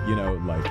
you know, like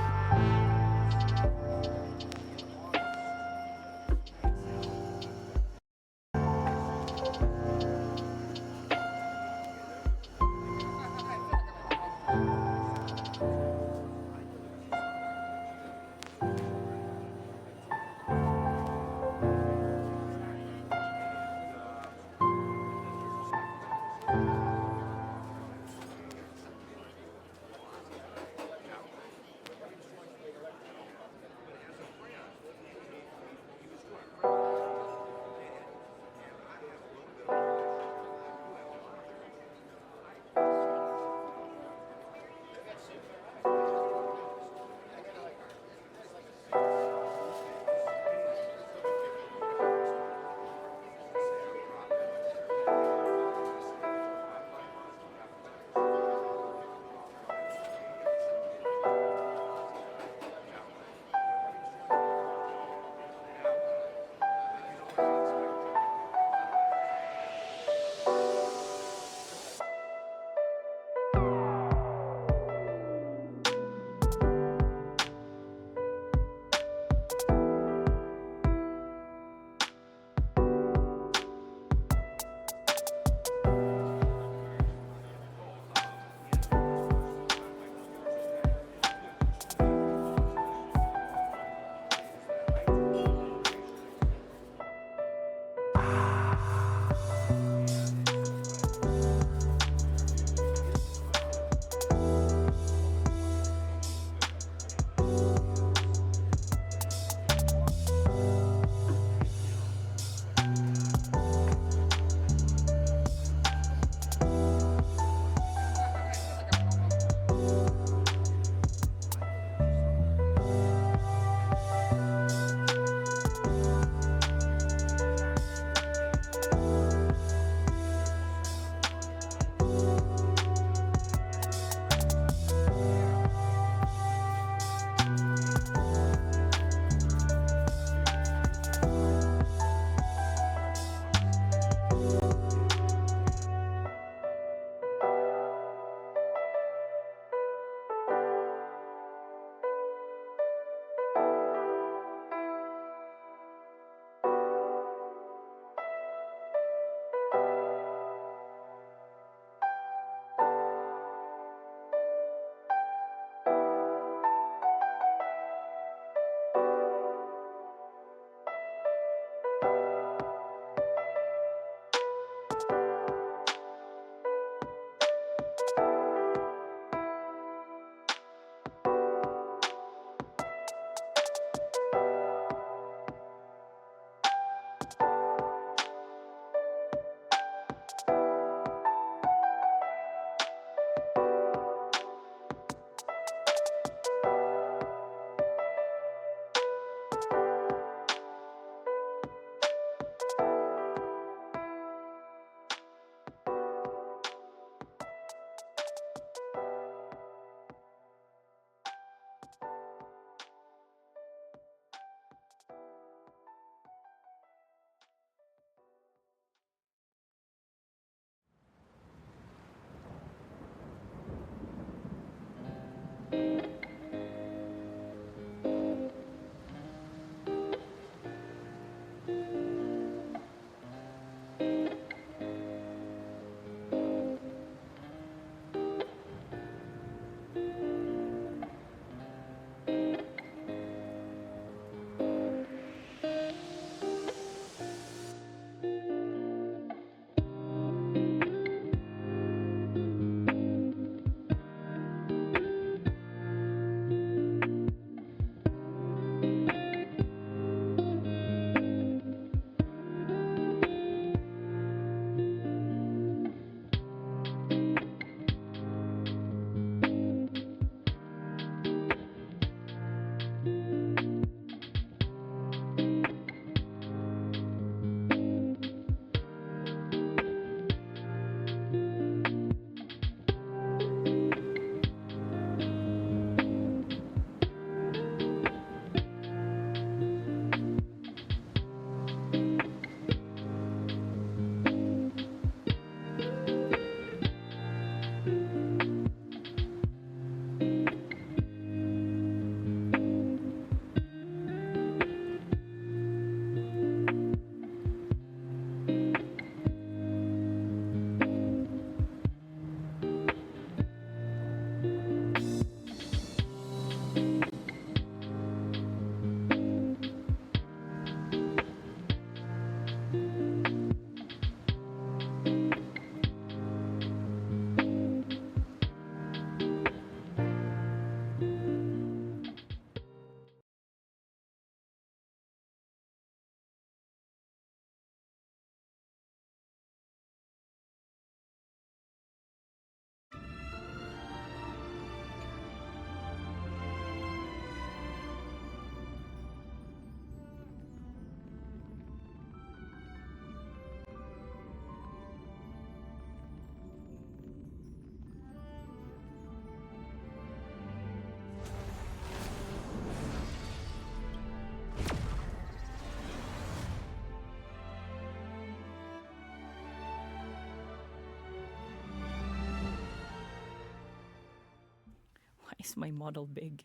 is my model big?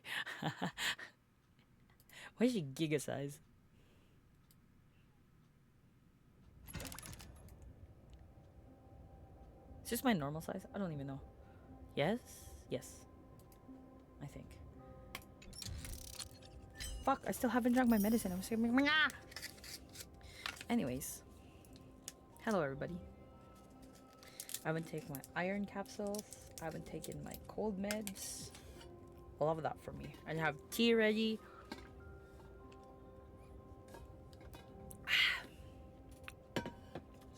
Why is she giga size? Is this my normal size? I don't even know. Yes? Yes. I think. Fuck, I still haven't drunk my medicine. I'm screaming. Anyways. Hello, everybody. I haven't taken my iron capsules. I haven't taken my cold meds. All of that for me. I have tea ready.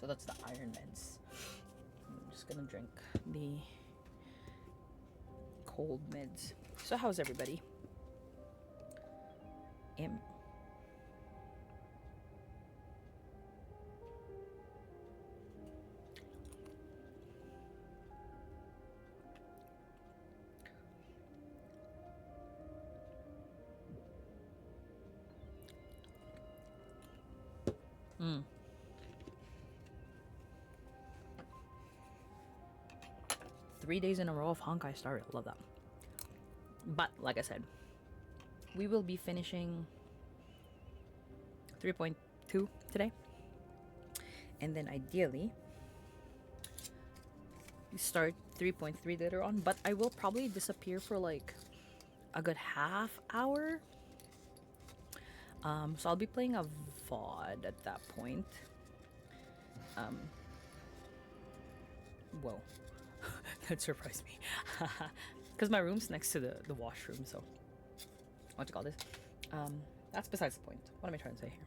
So that's the iron meds. I'm just gonna drink the cold meds. So how's everybody? Mm. 3 days in a row of Honkai Star Rail. Love that. But like I said, we will be finishing 3.2 today. And then ideally we start 3.3 later on. But I will probably disappear for like a good half hour. So I'll be playing a VOD at that point. Whoa. That surprised me. Because my room's next to the washroom, so what do you call this? That's besides the point. What am I trying to say here?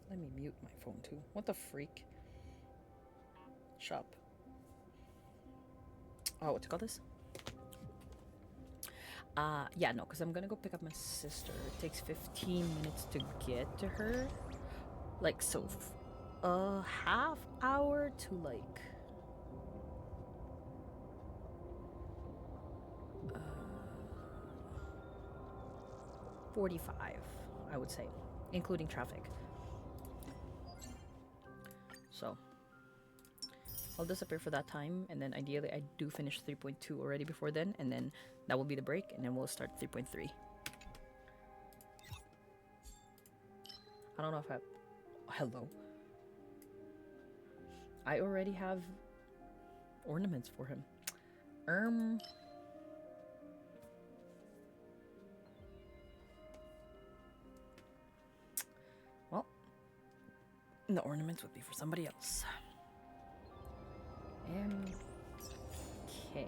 Let me mute my phone too. What the freak? Shop. Oh, what do you call this? Yeah, no, because I'm gonna go pick up my sister. It takes 15 minutes to get to her. Like, so, a half hour to like... 45, I would say, including traffic. So, I'll disappear for that time, and then ideally I do finish 3.2 already before then, and then that will be the break, and then we'll start 3.3. I don't know if I... Hello. I already have ornaments for him. Well, the ornaments would be for somebody else. Okay.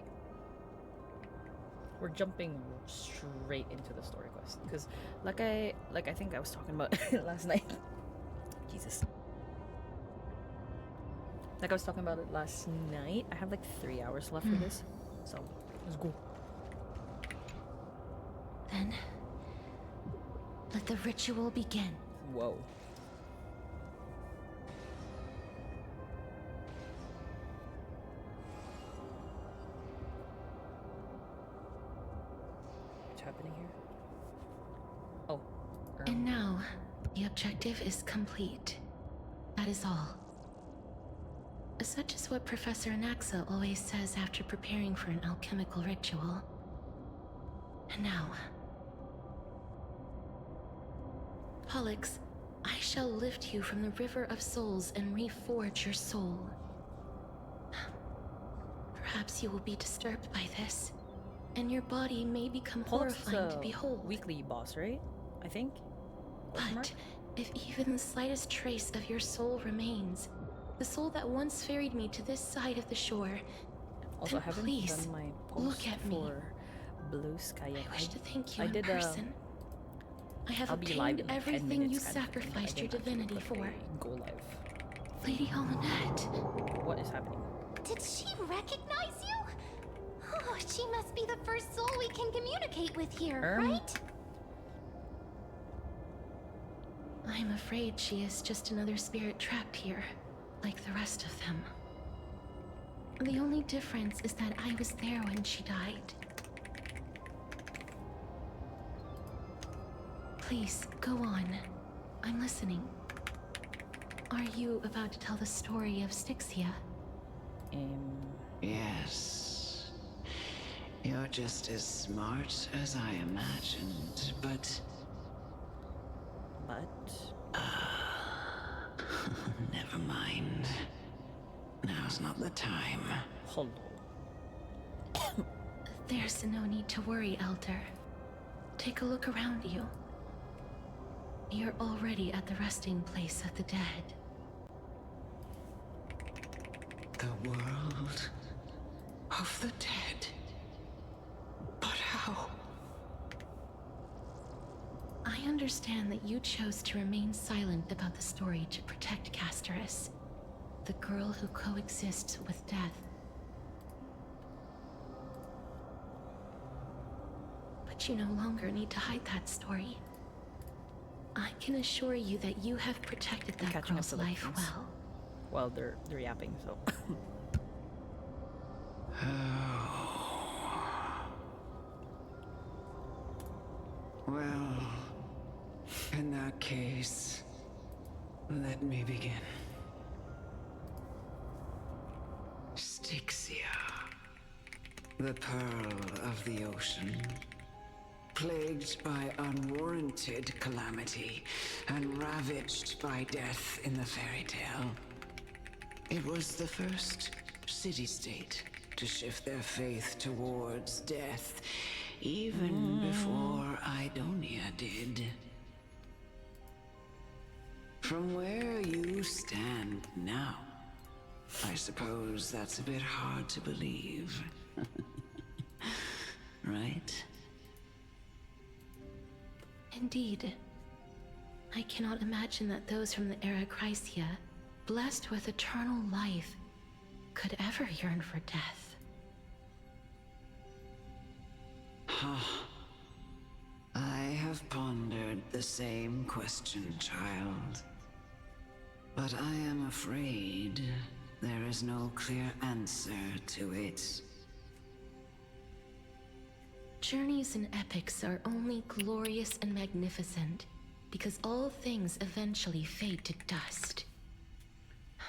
We're jumping straight into the story quest because, like I think I was talking about last night. Jesus. Like I was talking about it last night. I have like 3 hours left for this, so let's go. Then, let the ritual begin. Whoa. Happening here? Oh. And now, the objective is complete. That is all. Such is what Professor Anaxa always says after preparing for an alchemical ritual. And now... Pollux, I shall lift you from the river of souls and reforge your soul. Perhaps you will be disturbed by this. And your body may become horrifying to behold. Weekly boss, right? I think. But if even the slightest trace of your soul remains, the soul that once ferried me to this side of the shore, also, I haven't please, done my post look at for Blue Sky yet. I wish to thank you I in did, person. I have obtained everything you sacrificed your divinity for. Go live. Lady Almanette. What is happening? Did she recognize you? Oh, she must be the first soul we can communicate with here, right? I'm afraid she is just another spirit trapped here, like the rest of them. The only difference is that I was there when she died. Please, go on. I'm listening. Are you about to tell the story of Styxia? Yes. You're just as smart as I imagined, but never mind. Now's not the time. Hello. There's no need to worry, Elder. Take a look around you. You're already at the resting place of the dead. The world of the dead. But how? I understand that you chose to remain silent about the story to protect Casterus, the girl who coexists with death. But you no longer need to hide that story. I can assure you that you have protected that catching up girl's to the life things. well. Well, they're yapping, so. Well, in that case, let me begin. Styxia, the pearl of the ocean, plagued by unwarranted calamity and ravaged by death in the fairy tale. It was the first city-state to shift their faith towards death, even before Idonia did. From where you stand now, I suppose that's a bit hard to believe. Right? Indeed. I cannot imagine that those from the era Chrysia, blessed with eternal life, could ever yearn for death. I have pondered the same question, child. But I am afraid there is no clear answer to it. Journeys and epics are only glorious and magnificent because all things eventually fade to dust.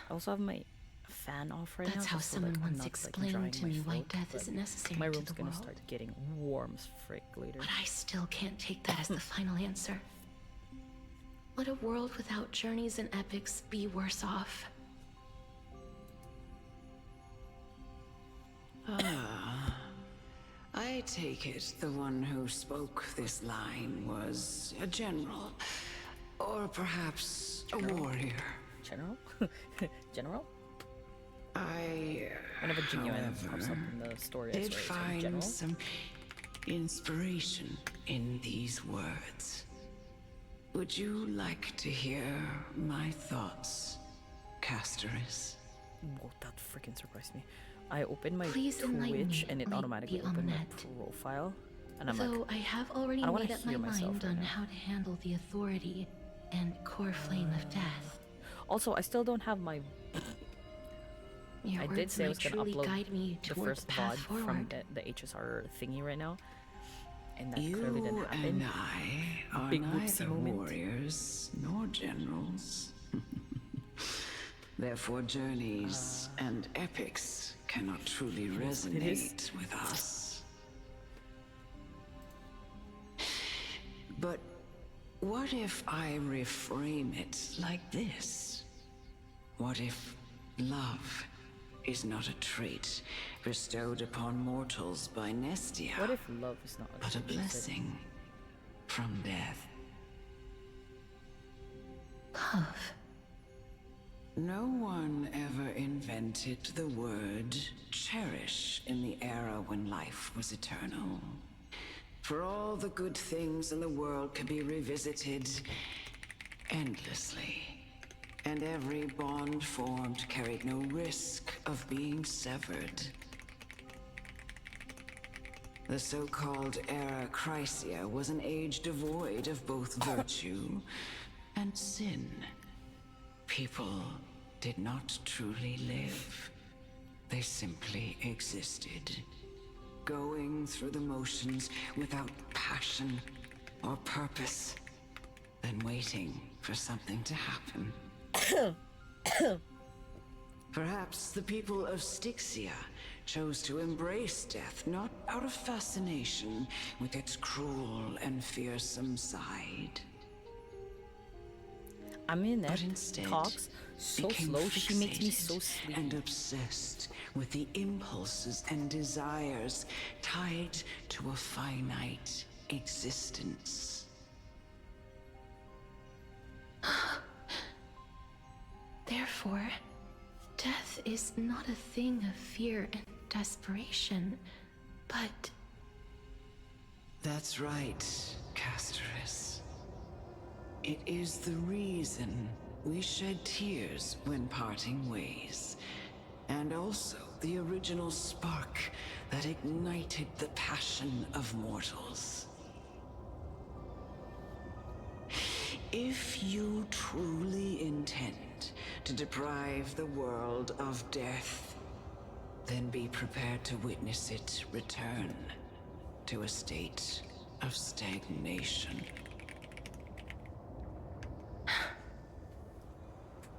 I also have my fan off right now. That's how just so someone that I'm once not, explained drying to my me why throat, death but isn't necessary my to room's the gonna world. start getting warm as frick later. But I still can't take that as the final answer. Would a world without journeys and epics be worse off? I take it the one who spoke this line was a general, or perhaps a warrior. General? General? I, Whenever genuine however, pops up in the story, I did swear it's find general. some inspiration in these words. Would you like to hear my thoughts, Casterus? Whoa, that freaking surprised me. I opened my Please enlighten Twitch me, and it Lady automatically opened my Omelette. profile. And I'm Though like, I have already I don't wanna made up my hear myself mind right on now. how to handle the authority and core flame of death. also, I still don't have my. Your I words did say I was might gonna truly upload guide me the towards first the path VOD from forward. the HSR thingy right now. And that clearly You didn't happen. and I are Big whoopsie neither moment. warriors nor generals. Therefore, journeys and epics cannot truly it is. resonate with us. But what if I reframe it like this? What if love is not a trait bestowed upon mortals by Nestia, What if love is not but a trait? blessing from death? Love. No one ever invented the word cherish in the era when life was eternal. For all the good things in the world can be revisited endlessly, and every bond formed carried no risk of being severed. The so-called era Chrysia was an age devoid of both virtue and sin. People did not truly live. They simply existed, going through the motions without passion or purpose, then waiting for something to happen. Perhaps the people of Styxia chose to embrace death not out of fascination with its cruel and fearsome side, but instead talks so became slow. She makes me so fixated sleepy. and obsessed with the impulses and desires tied to a finite existence. Therefore, death is not a thing of fear and desperation, but... That's right, Casterus. It is the reason we shed tears when parting ways, and also the original spark that ignited the passion of mortals. If you truly intend to deprive the world of death, then be prepared to witness it return to a state of stagnation.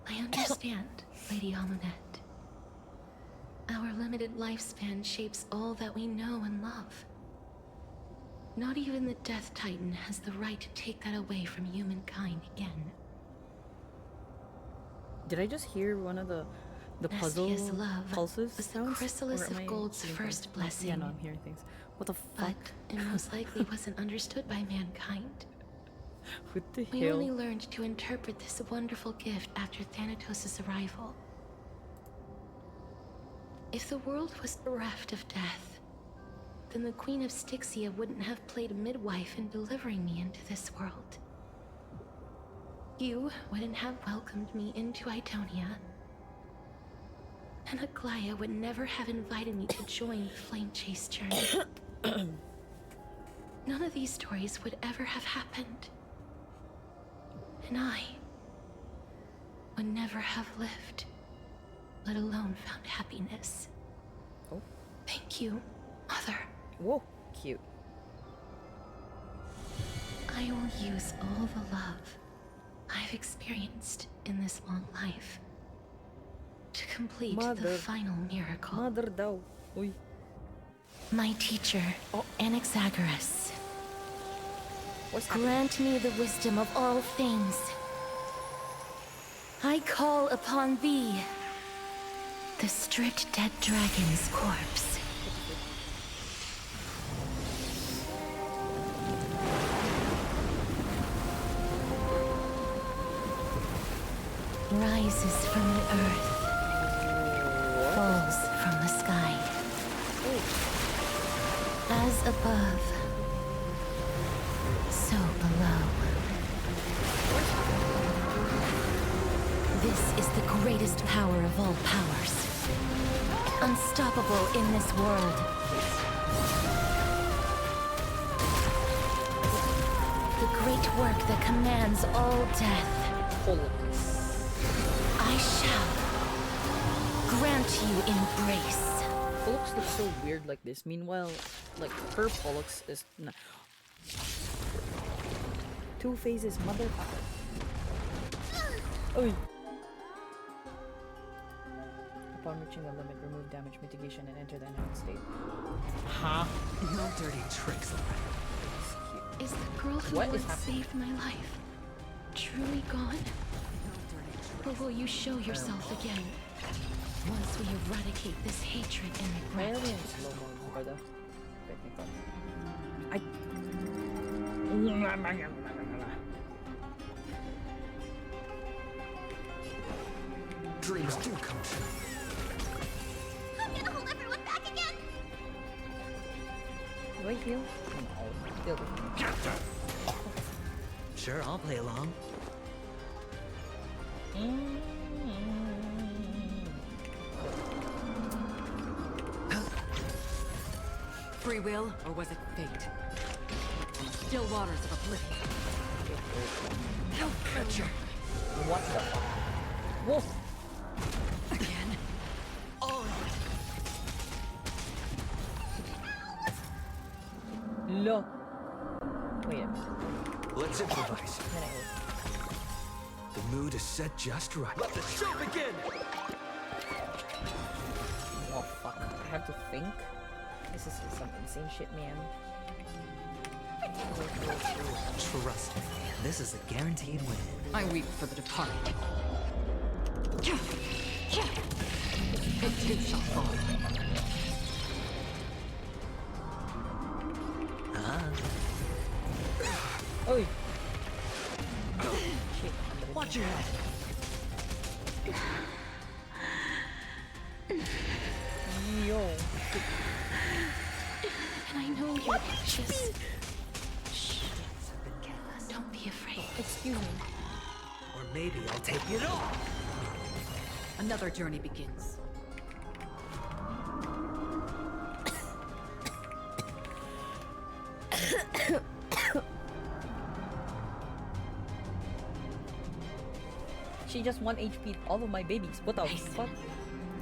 I understand, Lady Amunet. Our limited lifespan shapes all that we know and love. Not even the Death Titan has the right to take that away from humankind again. Did I just hear one of the puzzle Nestia's love pulses was the sounds? chrysalis Or am of I Gold's seeing first things? blessing. Yeah, no, I'm hearing things. What the But fuck? it most likely wasn't understood by mankind. What the We hell? only learned to interpret this wonderful gift after Thanatos' arrival. If the world was bereft of death, then the Queen of Styxia wouldn't have played a midwife in delivering me into this world. You wouldn't have welcomed me into Itonia, and Aglaya would never have invited me to join the Flame Chase journey. None of these stories would ever have happened. And I would never have lived, let alone found happiness. Oh. Thank you, Mother. Whoa, cute. I will use all the love I've experienced in this long life to complete the Mother. final miracle. Mother daw. Uy. My teacher, Anaxagoras, What's happening? grant me the wisdom of all things. I call upon thee, the stripped dead dragon's corpse. Rises from the earth, falls from the sky. As above, so below. This is the greatest power of all powers. Unstoppable in this world. The great work that commands all death. I shall grant you embrace. Pollux looks so weird like this. Meanwhile, like her Pollux is not. Two phases, motherfucker. Oy. Upon reaching the limit, remove damage mitigation and enter the enhanced state. Huh? No dirty tricks, Loretta. Is the girl who What is once happening? saved my life truly gone? Or will you show yourself again once we eradicate this hatred and Why are regret? we in slow mode for the technical? I. Dreams do come true. I'm gonna hold everyone back again! Do I heal? No. Still. Sure, I'll play along. Free will, or was it fate? Still waters of oblivion. Catcher. What the fuck? Wolf! Again? On. No. Wait a minute. Let's improvise. The mood is is set just right. Let the show begin! Oh fuck, I have to think? This is some insane shit, man. Trust me, this is a guaranteed win. I weep for the departed. It too shall fall. Oi! Shit. Watch your head. Yo. And I know you're anxious. Shh. Don't be afraid. Excuse me. Or maybe I'll take it all. Another journey begins. She just 1 HP all of my babies. What the fuck?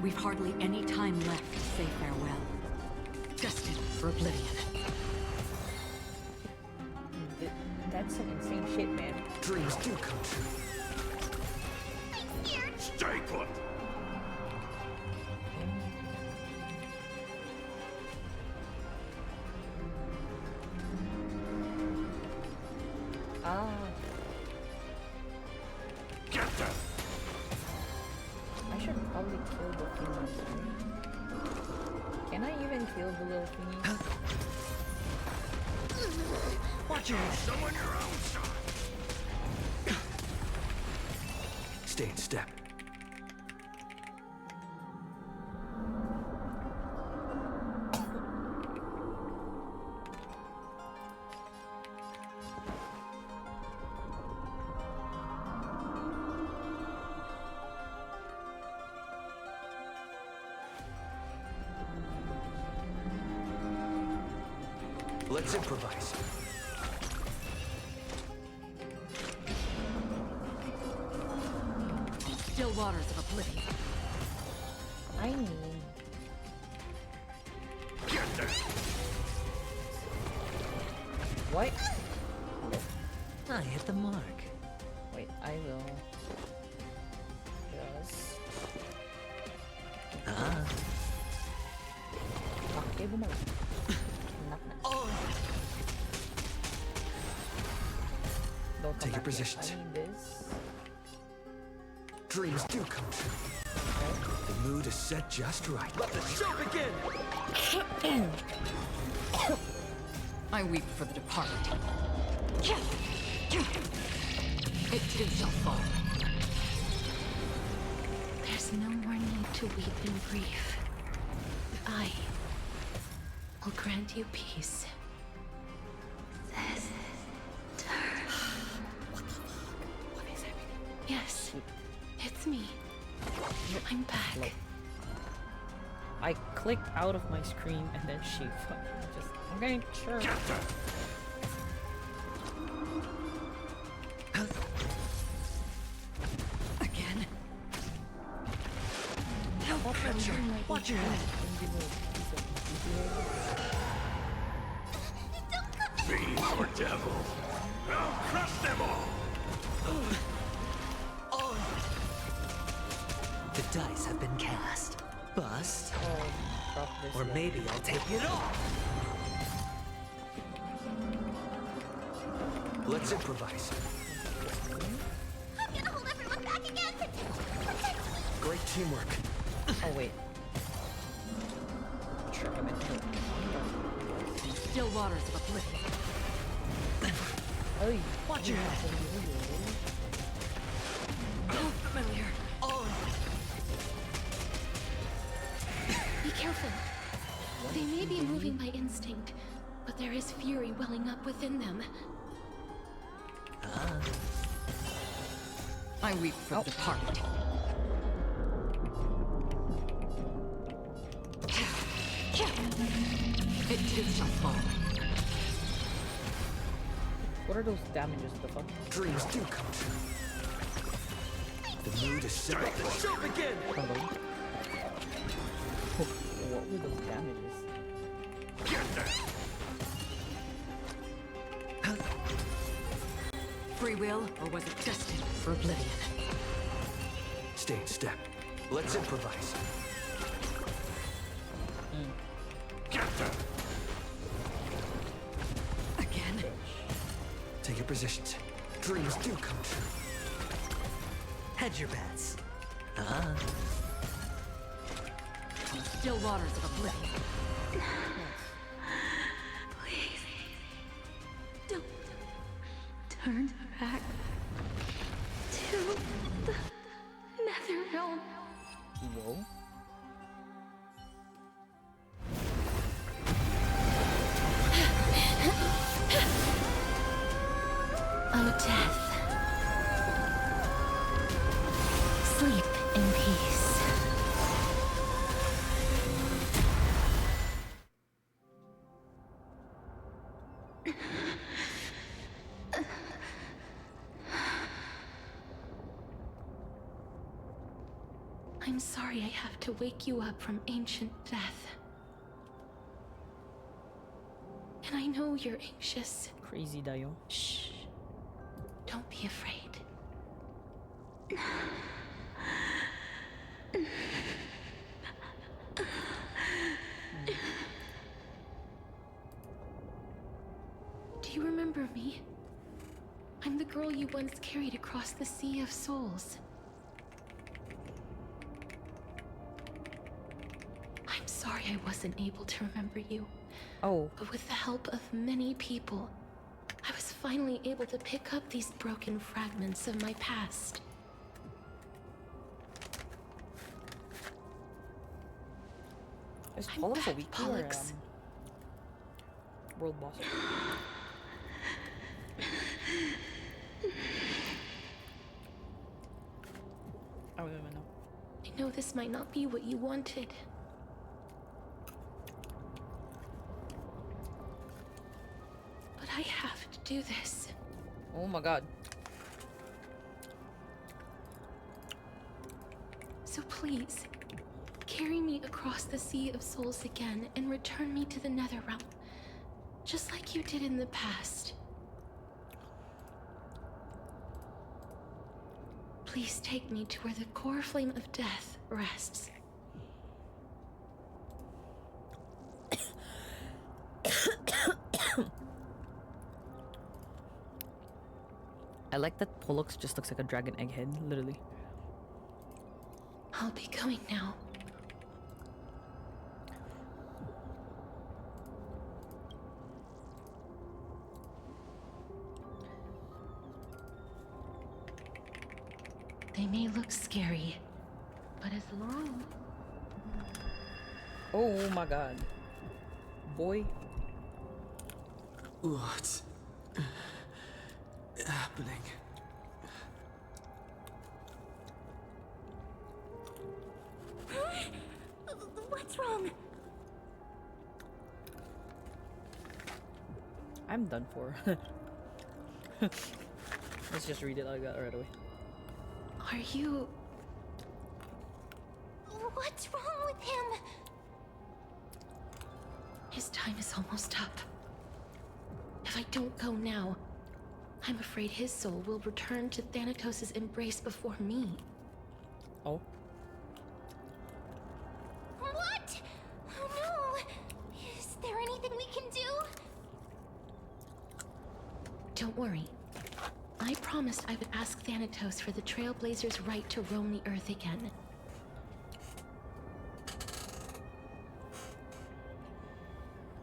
We've hardly any time left to say farewell. Destined for oblivion. That's some insane shit, man. Dreams do come true. Stay put. Ah. Get them. I should probably kill the thingy. Can I even kill the little thingy? Watch your head. Someone your own side. Stay in step. Let's improvise. Still waters of oblivion. I need. Get them. What? I hit the mark. Wait, I will. Just. Ah. Okay, bumalik. Knock na. Don't come Take your back yet. positions. I need this. Dreams do come true. The mood is set just right. Let the show begin! I weep for the departed. It too shall fall. There's no more need to weep in grief. I will grant you peace. What is happening? Yes, it's me. I'm back. I clicked out of my screen and then she fucking just. Okay, sure. Get them. Again. Watch your head. Fiend or devil. I'll crush them all. The dice have been cast. Bust. Oh, drop this. Or yeah. maybe I'll take it all. Let's improvise. I'm gonna hold everyone back again. Great teamwork. Oh wait. Sure, I meant to. Still waters of oblivion. Oh, Watch your head. Familiar. Be careful. They may be moving by instinct, but there is fury welling up within them. I weep for the departed. It too shall fall. What are those damages? The fuck? Dreams do come true. The mood is set. Let the show begin! Hello? What were those damages? Get them. Free will, or was it destined for oblivion? Stay in step. Let's improvise. Get them! Again? Take your positions. Dreams do come true. Hedge your bets. Still waters of oblivion. Please. Don't turn back to the nether realm. Whoa. Oh, death. Sleep in peace. I'm sorry I have to wake you up from ancient death. And I know you're anxious. Crazy Dio. Shh. Don't be afraid. Do you remember me? I'm the girl you once carried across the Sea of Souls. I'm sorry I wasn't able to remember you. Oh, But with the help of many people, I was finally able to pick up these broken fragments of my past. is I'm Pollux a back, weekly or Pollux. world boss? I don't even know. I know this might not be what you wanted. But I have to do this. Oh my god. So please, carry me across the Sea of Souls again and return me to the Netherrealm. Just like you did in the past. Please take me to where the core flame of death rests. I like that Pollux just looks like a dragon egghead, literally. I'll be going now. They may look scary, but as long Oh my god. Boy. What's happening? What's wrong? I'm done for. Let's just read it like that right away. are you... What's wrong with him? His time is almost up. If I don't go now, I'm afraid his soul will return to Thanatos' embrace before me. Oh. What? Oh no! Is there anything we can do? Don't worry. I promised I would ask Thanatos for the Trailblazers' right to roam the Earth again.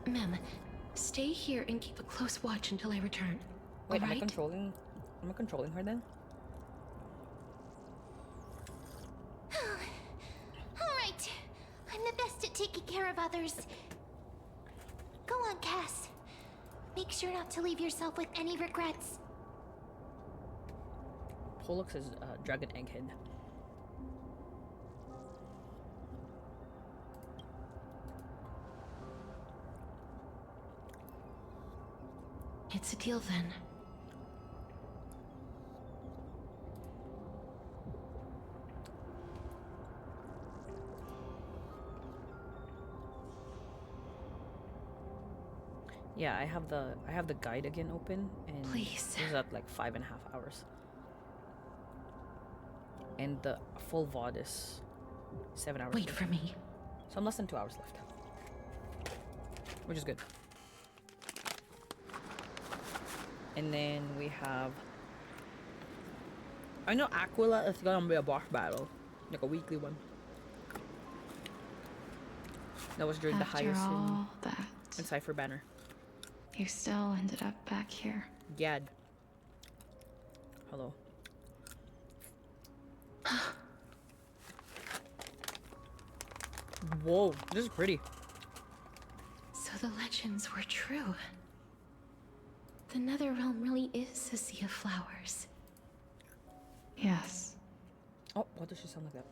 Mem, stay here and keep a close watch until I return. Wait, all right? Am I controlling her then? Alright. I'm the best at taking care of others. Go on, Cass. Make sure not to leave yourself with any regrets. Pollux is dragon egghead. It's a deal then. Yeah, I have the guide again open, and Please. this is at like 5.5 hours. And the full VOD is 7 hours. Wait left. for me. So I'm less than 2 hours left. Which is good. And then we have... I know Aquila is gonna be a boss battle. Like a weekly one. That was during the After highest all that, in Cypher Banner. you still ended up back here. Gad. Hello. Whoa, this is pretty. So the legends were true. The Netherrealm really is a sea of flowers. Yes, Oh, why does she sound like that?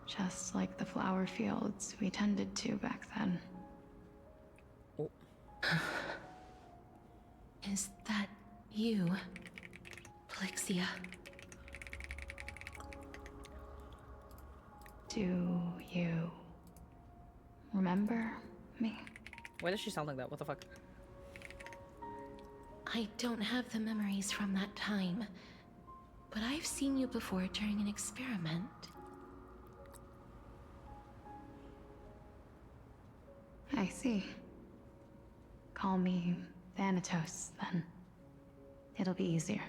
just like the flower fields we tended to back then. Oh, Is that you, Plixia? Do you remember me? why does she sound like that? What the fuck? I don't have the memories from that time, but I've seen you before during an experiment. I see. Call me Thanatos, then. It'll be easier.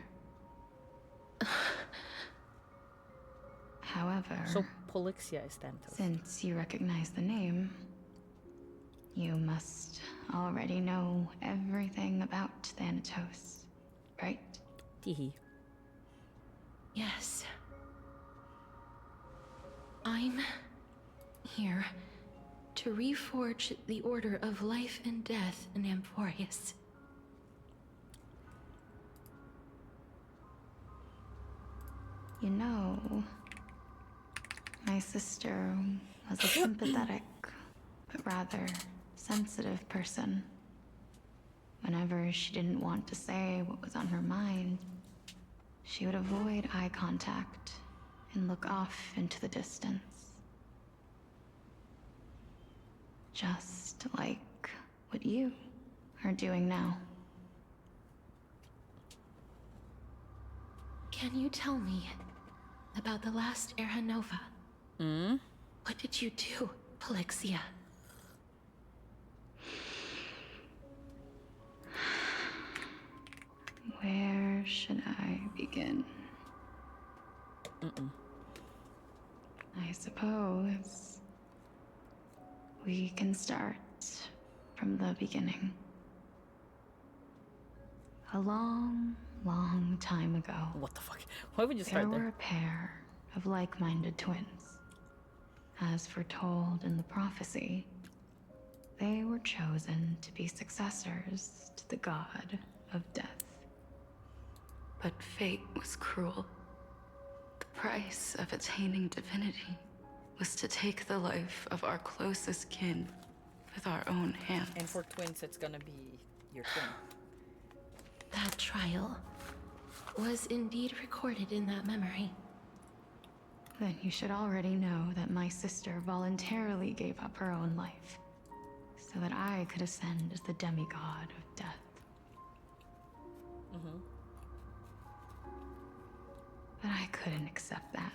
However, So Polixia is Thanatos. since you recognize the name, you must already know everything about Thanatos, right? Teehee. Yes. I'm here to reforge the order of life and death in Amphoreus. You know, my sister was a sympathetic, but rather sensitive person. Whenever she didn't want to say what was on her mind, she would avoid eye contact and look off into the distance. Just like what you are doing now. Can you tell me about the last Era Nova? What did you do, Polixia? Where should I begin? I suppose we can start from the beginning. A long, long time ago, What the fuck? Why would you there start were there? a pair of like-minded twins. As foretold in the prophecy, they were chosen to be successors to the god of death. But fate was cruel. The price of attaining divinity was to take the life of our closest kin with our own hands. And for twins, it's gonna be your twin. That trial was indeed recorded in that memory. Then you should already know that my sister voluntarily gave up her own life so that I could ascend as the demigod of death. But I couldn't accept that.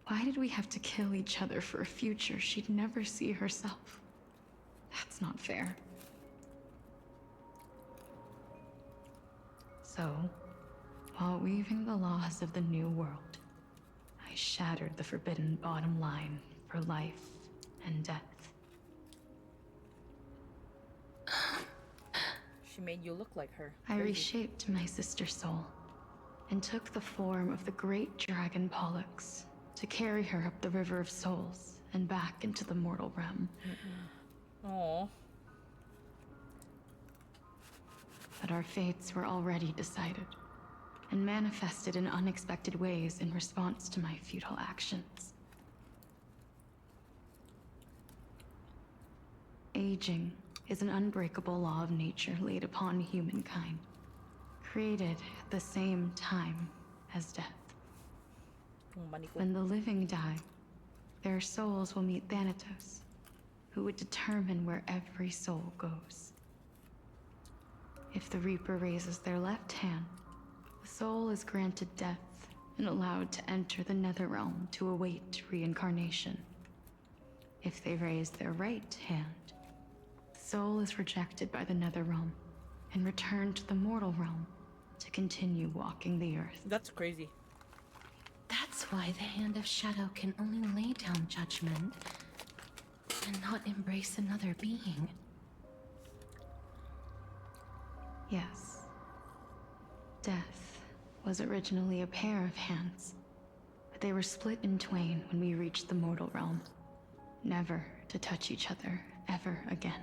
Why did we have to kill each other for a future she'd never see herself? That's not fair. So, while weaving the laws of the new world, I shattered the forbidden bottom line for life and death. She made you look like her. I Crazy. reshaped my sister's soul and took the form of the great dragon Pollux to carry her up the River of Souls and back into the mortal realm. Aww. But our fates were already decided and manifested in unexpected ways in response to my futile actions. Aging is an unbreakable law of nature laid upon humankind, created at the same time as death. When the living die, their souls will meet Thanatos, who would determine where every soul goes. If the Reaper raises their left hand, The soul is granted death and allowed to enter the Netherrealm to await reincarnation. If they raise their right hand, the soul is rejected by the Netherrealm and returned to the mortal realm to continue walking the earth. That's crazy. That's why the Hand of Shadow can only lay down judgment and not embrace another being. Yes. Death was originally a pair of hands, but they were split in twain when we reached the mortal realm, never to touch each other ever again.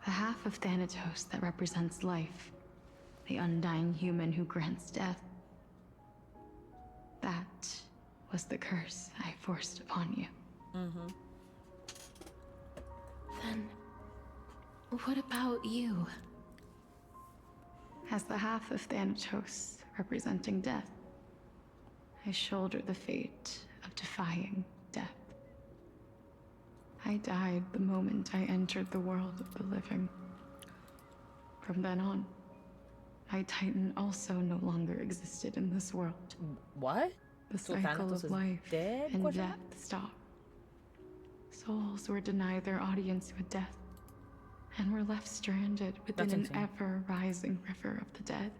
The half of Thanatos that represents life, the undying human who grants death, that was the curse I forced upon you. Then, what about you? As the half of Thanatos representing death, I shoulder the fate of defying death. I died the moment I entered the world of the living. From then on, my Titan also no longer existed in this world. What? The So cycle Thanatos of is life dead? and Question death stopped. Souls were denied their audience with death, and were left stranded within That's an insane. ever-rising river of the dead.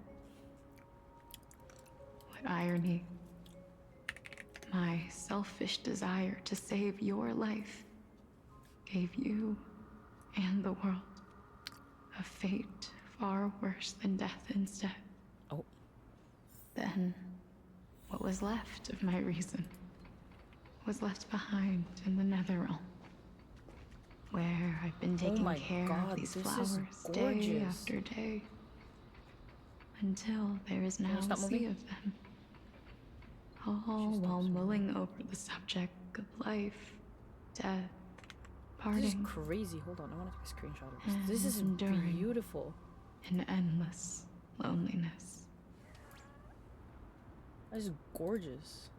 What irony. My selfish desire to save your life gave you and the world a fate far worse than death instead. Oh. Then, what was left of my reason was left behind in the Netherrealm, where I've been taking my care God, of these this is flowers day gorgeous. after day, until there is now stop a sea moving? of them. All She while stops mulling over the subject of life, death, This is parting, crazy. Hold on, I want to take a screenshot of this. This and is enduring. beautiful. and endless loneliness. That is gorgeous.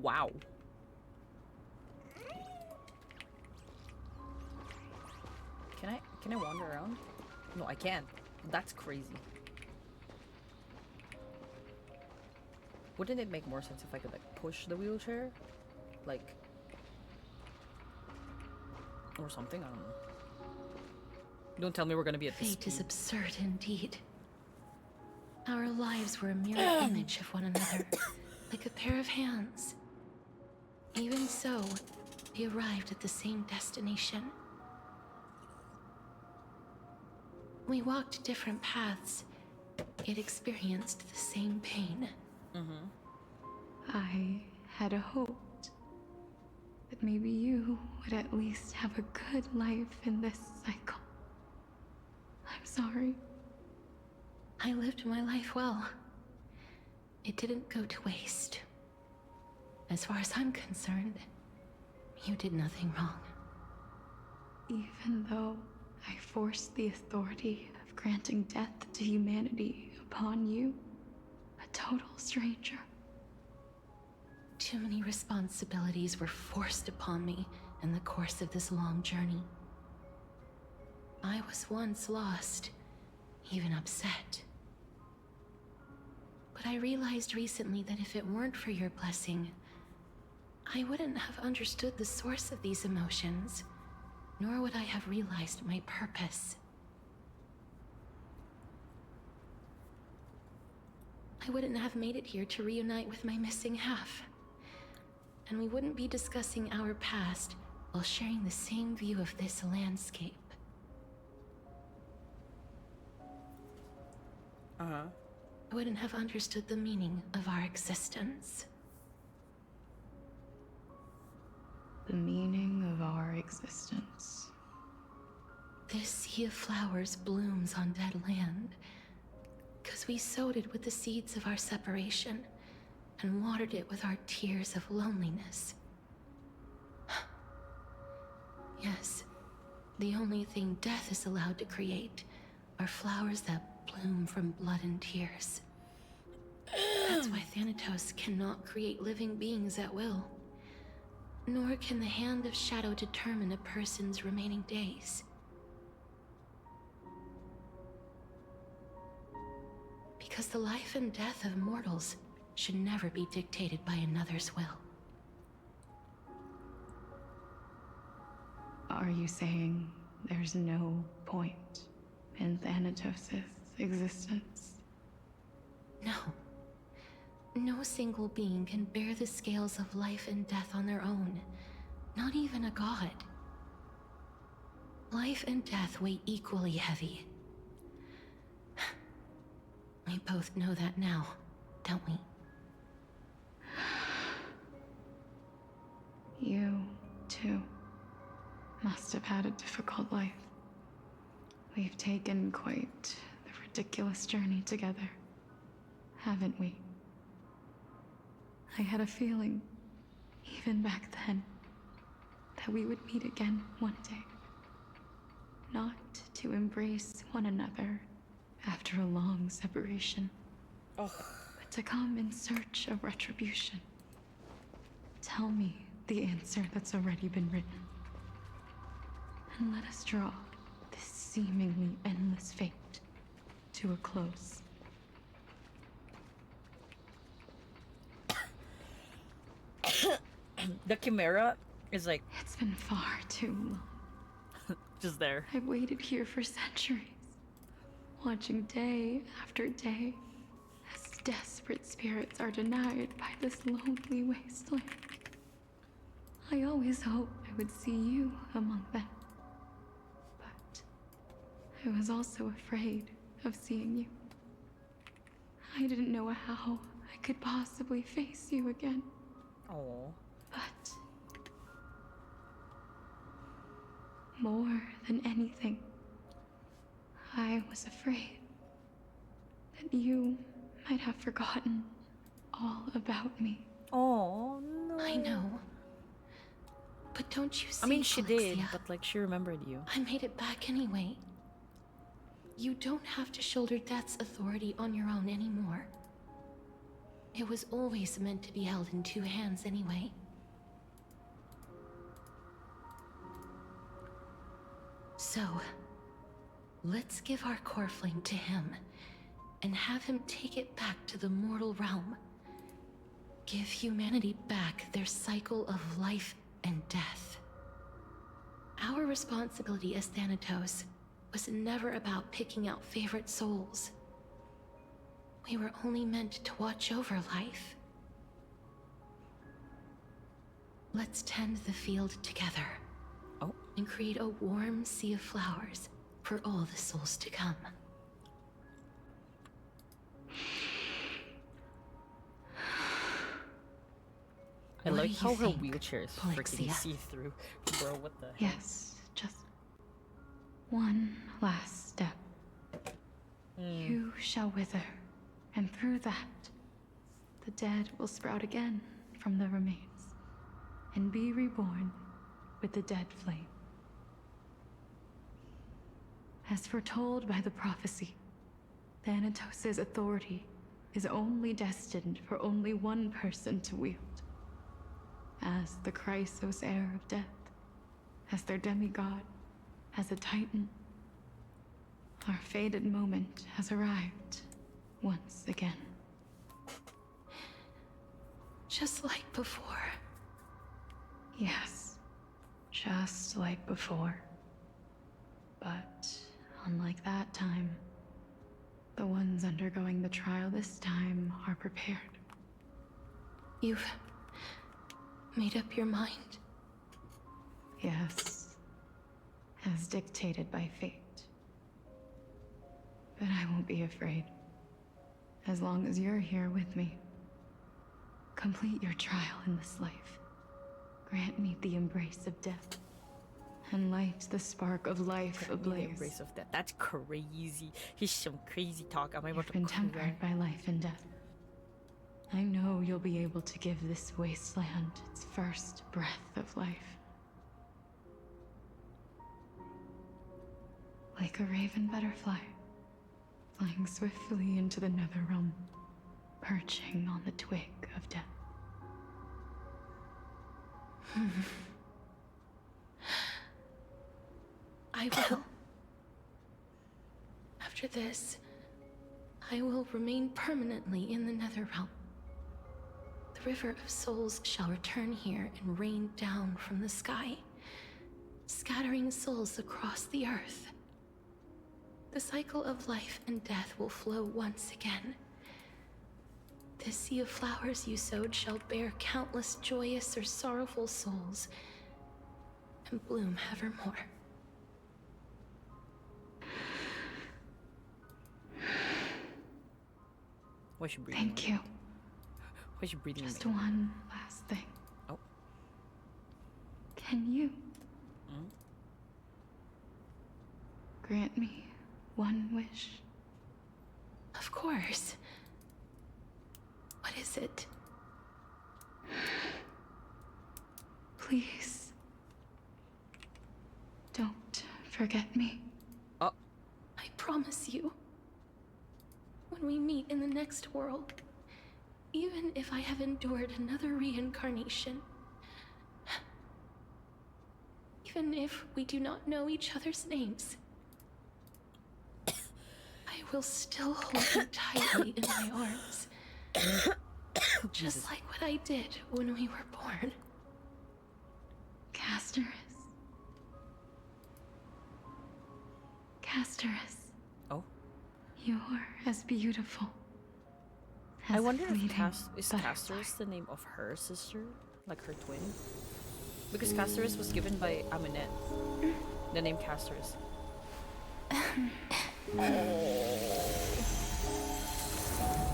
Wow. Can I wander around? No, I can't. That's crazy. Wouldn't it make more sense if I could like push the wheelchair? Like or something? I don't know. Don't tell me we're gonna be at this Fate is speed. absurd indeed. Our lives were a mirror image of one another, like a pair of hands. Even so, we arrived at the same destination. We walked different paths, yet experienced the same pain. I had hoped that maybe you would at least have a good life in this cycle. I'm sorry. I lived my life well. It didn't go to waste. As far as I'm concerned, you did nothing wrong. Even though I forced the authority of granting death to humanity upon you, a total stranger. Too many responsibilities were forced upon me in the course of this long journey. I was once lost, even upset. But I realized recently that if it weren't for your blessing, I wouldn't have understood the source of these emotions, nor would I have realized my purpose. I wouldn't have made it here to reunite with my missing half. And we wouldn't be discussing our past while sharing the same view of this landscape. I wouldn't have understood the meaning of our existence. The meaning of our existence. This sea of flowers blooms on dead land, because we sowed it with the seeds of our separation and watered it with our tears of loneliness. Yes, the only thing death is allowed to create are flowers that bloom from blood and tears. That's why Thanatos cannot create living beings at will. Nor can the Hand of Shadow determine a person's remaining days. Because the life and death of mortals should never be dictated by another's will. Are you saying there's no point in Thanatos' existence? No. No single being can bear the scales of life and death on their own. Not even a god. Life and death weigh equally heavy. We both know that now, don't we? You, too, must have had a difficult life. We've taken quite the ridiculous journey together, haven't we? I had a feeling, even back then, that we would meet again one day. Not to embrace one another after a long separation, but to come in search of retribution. Tell me the answer that's already been written, and let us draw this seemingly endless fate to a close. The Chimera is like It's been far too long. just there. I've waited here for centuries, watching day after day as desperate spirits are denied by this lonely wasteland. I always hoped I would see you among them, but I was also afraid of seeing you. I didn't know how I could possibly face you again. Oh. But more than anything, I was afraid that you might have forgotten all about me. Oh no. I know. But don't you see, I mean, she did, Felixia? but like she remembered you. I made it back anyway. You don't have to shoulder death's authority on your own anymore. It was always meant to be held in two hands anyway. So, let's give our core flame to him, and have him take it back to the mortal realm. Give humanity back their cycle of life and death. Our responsibility as Thanatos was never about picking out favorite souls. We were only meant to watch over life. Let's tend the field together. Oh. And create a warm sea of flowers for all the souls to come. I What like do how you her think, wheelchair is freaking Felixia? see-through. Bro, what the hell? Yes, just one last step. You shall wither, and through that, the dead will sprout again from the remains, and be reborn with the dead flame. As foretold by the prophecy, Thanatos' authority is only destined for only one person to wield. As the Chrysos heir of death, as their demigod, as a titan, our fated moment has arrived once again. Just like before. Yes, just like before. But unlike that time, the ones undergoing the trial this time are prepared. You've made up your mind. Yes, as dictated by fate. But I won't be afraid. As long as you're here with me. Complete your trial in this life. Grant me the embrace of death. and light the spark of life In the ablaze. embrace of death. That's crazy. He's some crazy talk. Am I about You've to been cry? tempered by life and death. I know you'll be able to give this wasteland its first breath of life. Like a raven butterfly, flying swiftly into the netherrealm, perching on the twig of death. I will. After this, I will remain permanently in the Netherrealm. The River of Souls shall return here and rain down from the sky, scattering souls across the earth. The cycle of life and death will flow once again. This sea of flowers you sowed shall bear countless joyous or sorrowful souls, and bloom evermore. Why is she breathing? Thank you. Why is she breathing? Just one last thing. Oh. Can you grant me one wish? Of course. What is it? Please. Don't forget me. Oh. I promise you. When we meet in the next world, even if I have endured another reincarnation, even if we do not know each other's names, I will still hold you tightly in my arms. Just like what I did when we were born. Casterus. Casterus. Oh. You're as beautiful. I as wonder a if fleeting is butterfly. Casterus the name of her sister? Like her twin? Because Casterus was given by Aminette. The name Casterus.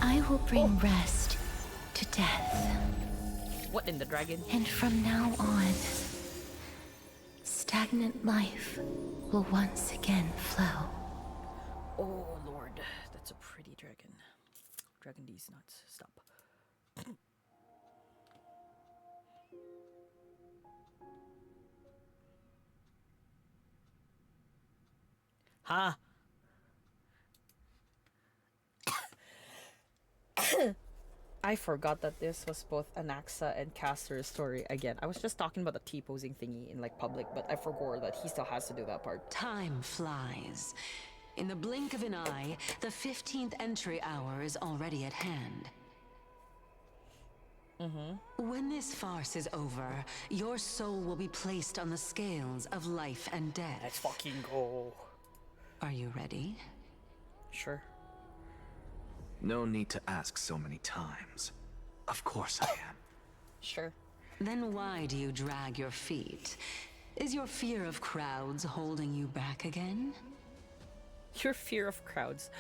I will bring rest to death. What in the dragon? And from now on, stagnant life will once again flow. Oh lord, that's a pretty dragon. Dragon D's nuts. Stop. Ha! I forgot that this was both Anaxa and Caster's story again. I was just talking about the T-posing thingy in like public, but I forgot that he still has to do that part. Time flies. In the blink of an eye, the 15th entry hour is already at hand. When this farce is over, your soul will be placed on the scales of life and death. Let's fucking go. Are you ready? Sure. No need to ask so many times. Of course I am. Sure. Then why do you drag your feet? Is your fear of crowds holding you back again? Your fear of crowds.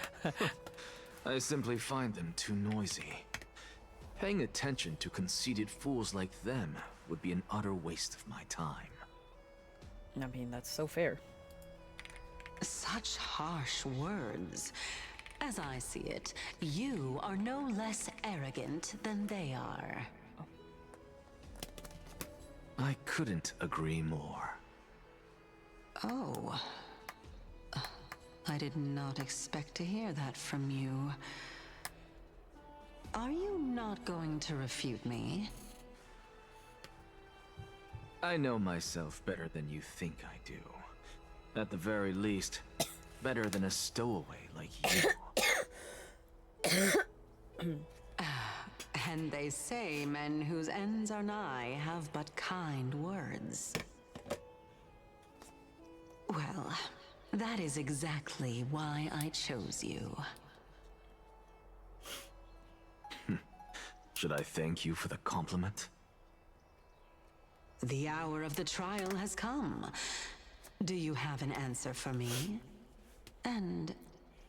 I simply find them too noisy. Paying attention to conceited fools like them would be an utter waste of my time. I mean, that's so fair. Such harsh words. As I see it, you are no less arrogant than they are. I couldn't agree more. Oh. I did not expect to hear that from you. Are you not going to refute me? I know myself better than you think I do. At the very least, better than a stowaway like you. And they say men whose ends are nigh have but kind words. Well, that is exactly why I chose you. Should I thank you for the compliment? The hour of the trial has come. Do you have an answer for me? And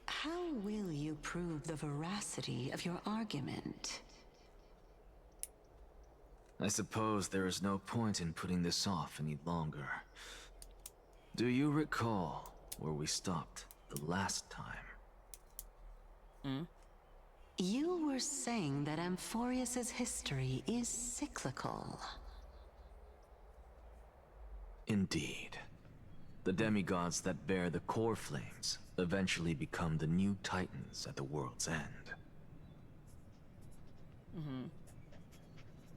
how will you prove the veracity of your argument? I suppose there is no point in putting this off any longer. Do you recall where we stopped the last time? You were saying that Amphoreus's history is cyclical. Indeed. The demigods that bear the core flames eventually become the new titans at the world's end.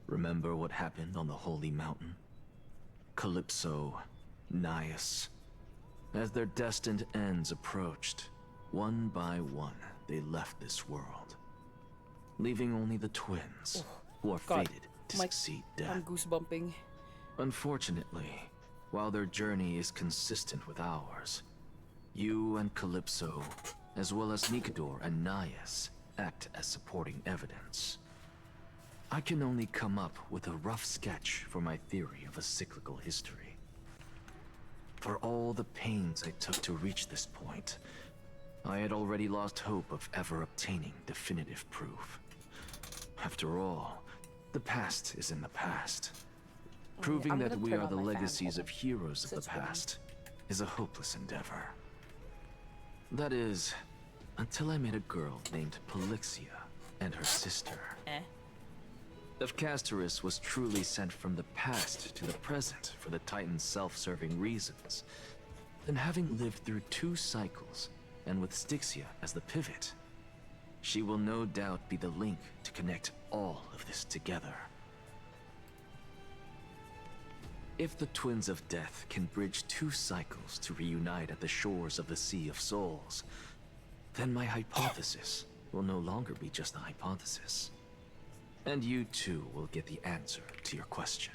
Remember what happened on the Holy Mountain? Calypso, Naias. As their destined ends approached, one by one, they left this world, leaving only the twins, who are God. fated to My- succeed death. I'm goosebumping. Unfortunately, while their journey is consistent with ours, you and Calypso, as well as Nikador and Naias, act as supporting evidence. I can only come up with a rough sketch for my theory of a cyclical history. For all the pains I took to reach this point, I had already lost hope of ever obtaining definitive proof. After all, the past is in the past. Proving I'm that gonna we turn are on the my fan. legacies Hold of on. heroes of the It's windy. past is a hopeless endeavor. That is, until I met a girl named Polixia and her sister. If Castorus was truly sent from the past to the present for the Titan's self-serving reasons, then having lived through 2 cycles, and with Styxia as the pivot, she will no doubt be the link to connect all of this together. If the Twins of Death can bridge 2 cycles to reunite at the shores of the Sea of Souls, then my hypothesis will no longer be just a hypothesis. And you too will get the answer to your question.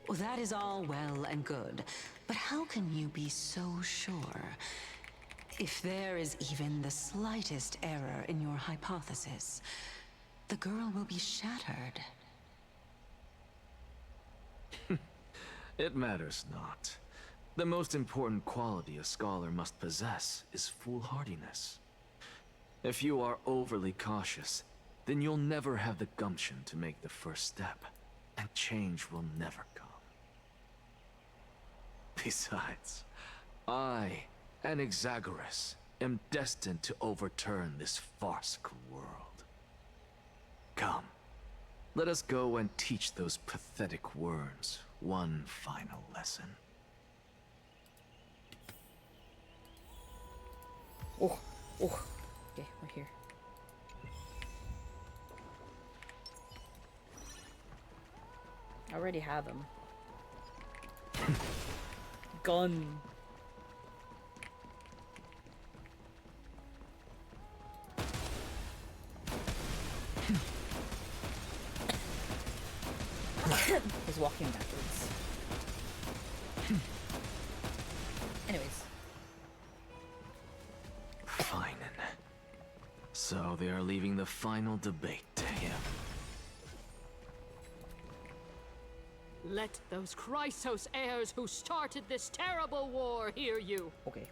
Well, that is all well and good, but how can you be so sure? If there is even the slightest error in your hypothesis, the girl will be shattered. It matters not. The most important quality a scholar must possess is foolhardiness. If you are overly cautious, then you'll never have the gumption to make the first step, and change will never come. Besides, I, an Exagoras, am destined to overturn this farcical world. Come, let us go and teach those pathetic worms one final lesson. Oh. Okay, we're here. I already have him. Gun. He's walking backwards. Anyways. Fine. So they are leaving the final debate to him. Let those Chrysos heirs who started this terrible war hear you. Okay.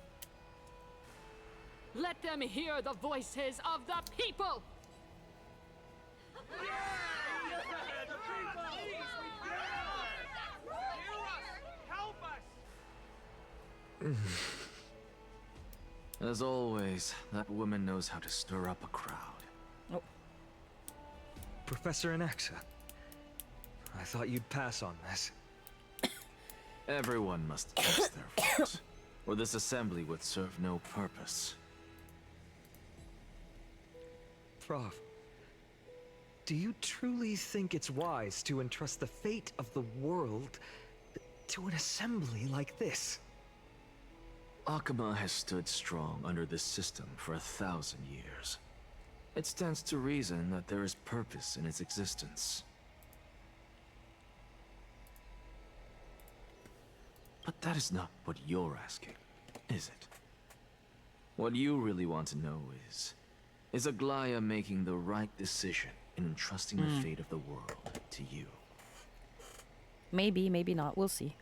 Let them hear the voices of the people. As always, that woman knows how to stir up a crowd. Oh. Professor Anaxa, I thought you'd pass on this. Everyone must cast their vote, or this assembly would serve no purpose. Prof, do you truly think it's wise to entrust the fate of the world to an assembly like this? Akama has stood strong under this system for 1,000 years. It stands to reason that there is purpose in its existence. But that is not what you're asking, is it? What you really want to know is Aglaya making the right decision in entrusting the fate of the world to you? Maybe, maybe not. We'll see.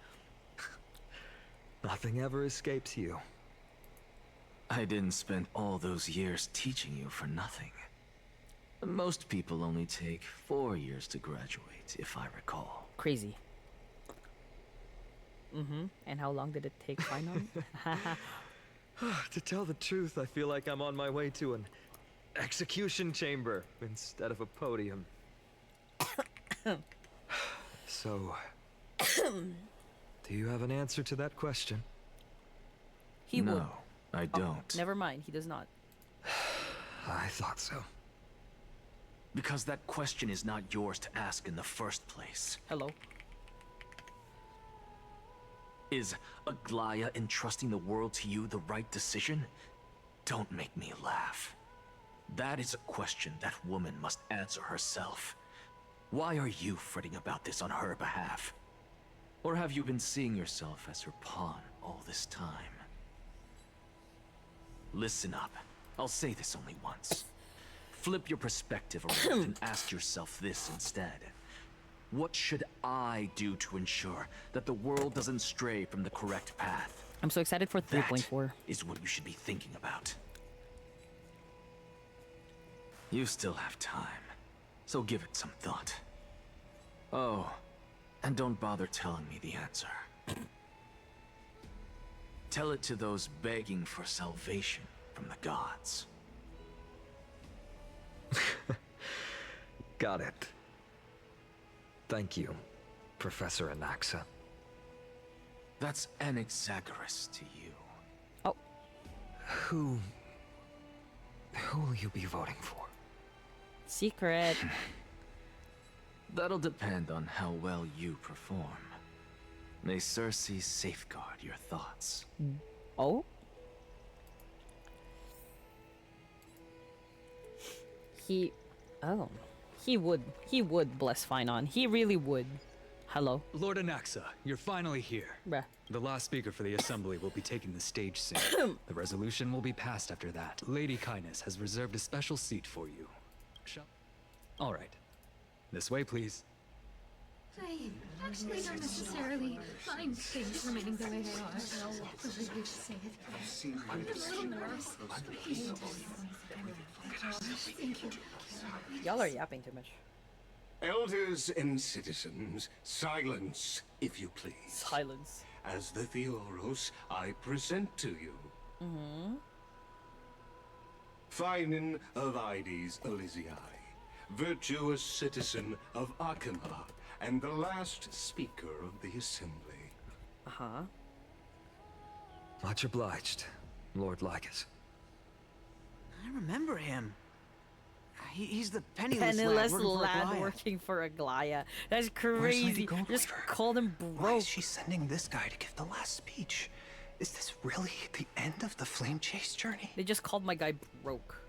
Nothing ever escapes you. I didn't spend all those years teaching you for nothing. Most people only take 4 years to graduate, if I recall. Crazy. And how long did it take finally? To tell the truth, I feel like I'm on my way to an execution chamber instead of a podium. So, do you have an answer to that question? He would. No, I don't. Never mind, he does not. I thought so. Because that question is not yours to ask in the first place. Hello. Is Aglaya entrusting the world to you the right decision? Don't make me laugh. That is a question that woman must answer herself. Why are you fretting about this on her behalf? Or have you been seeing yourself as her pawn all this time? Listen up. I'll say this only once. Flip your perspective around and ask yourself this instead. What should I do to ensure that the world doesn't stray from the correct path? I'm so excited for 3.4. That is what you should be thinking about. You still have time, so give it some thought. Oh, and don't bother telling me the answer. Tell it to those begging for salvation from the gods. Got it. Thank you, Professor Anaxa. That's Anaxagoras to you. Oh. Who will you be voting for? Secret. That'll depend on how well you perform. May Cersei safeguard your thoughts. Oh? He would bless Finon. He really would. Hello. Lord Anaxa, you're finally here. Bruh. The last speaker for the assembly will be taking the stage soon. The resolution will be passed after that. Lady Kindness has reserved a special seat for you. All right. This way, please. I actually don't necessarily mind things remaining the way they are. I'm a little nervous. Thank you. Y'all are yapping too much. Elders and citizens, silence, if you please. Silence. As the Theoros, I present to you. Finan of Ides Elysiae, virtuous citizen of Akima, and the last speaker of the assembly. Much obliged, Lord Lycus. I remember him. He's the penniless lad working for Aglaya. That's crazy. Just called him broke. Why is she sending this guy to give the last speech? Is this really the end of the flame chase journey? They just called my guy broke.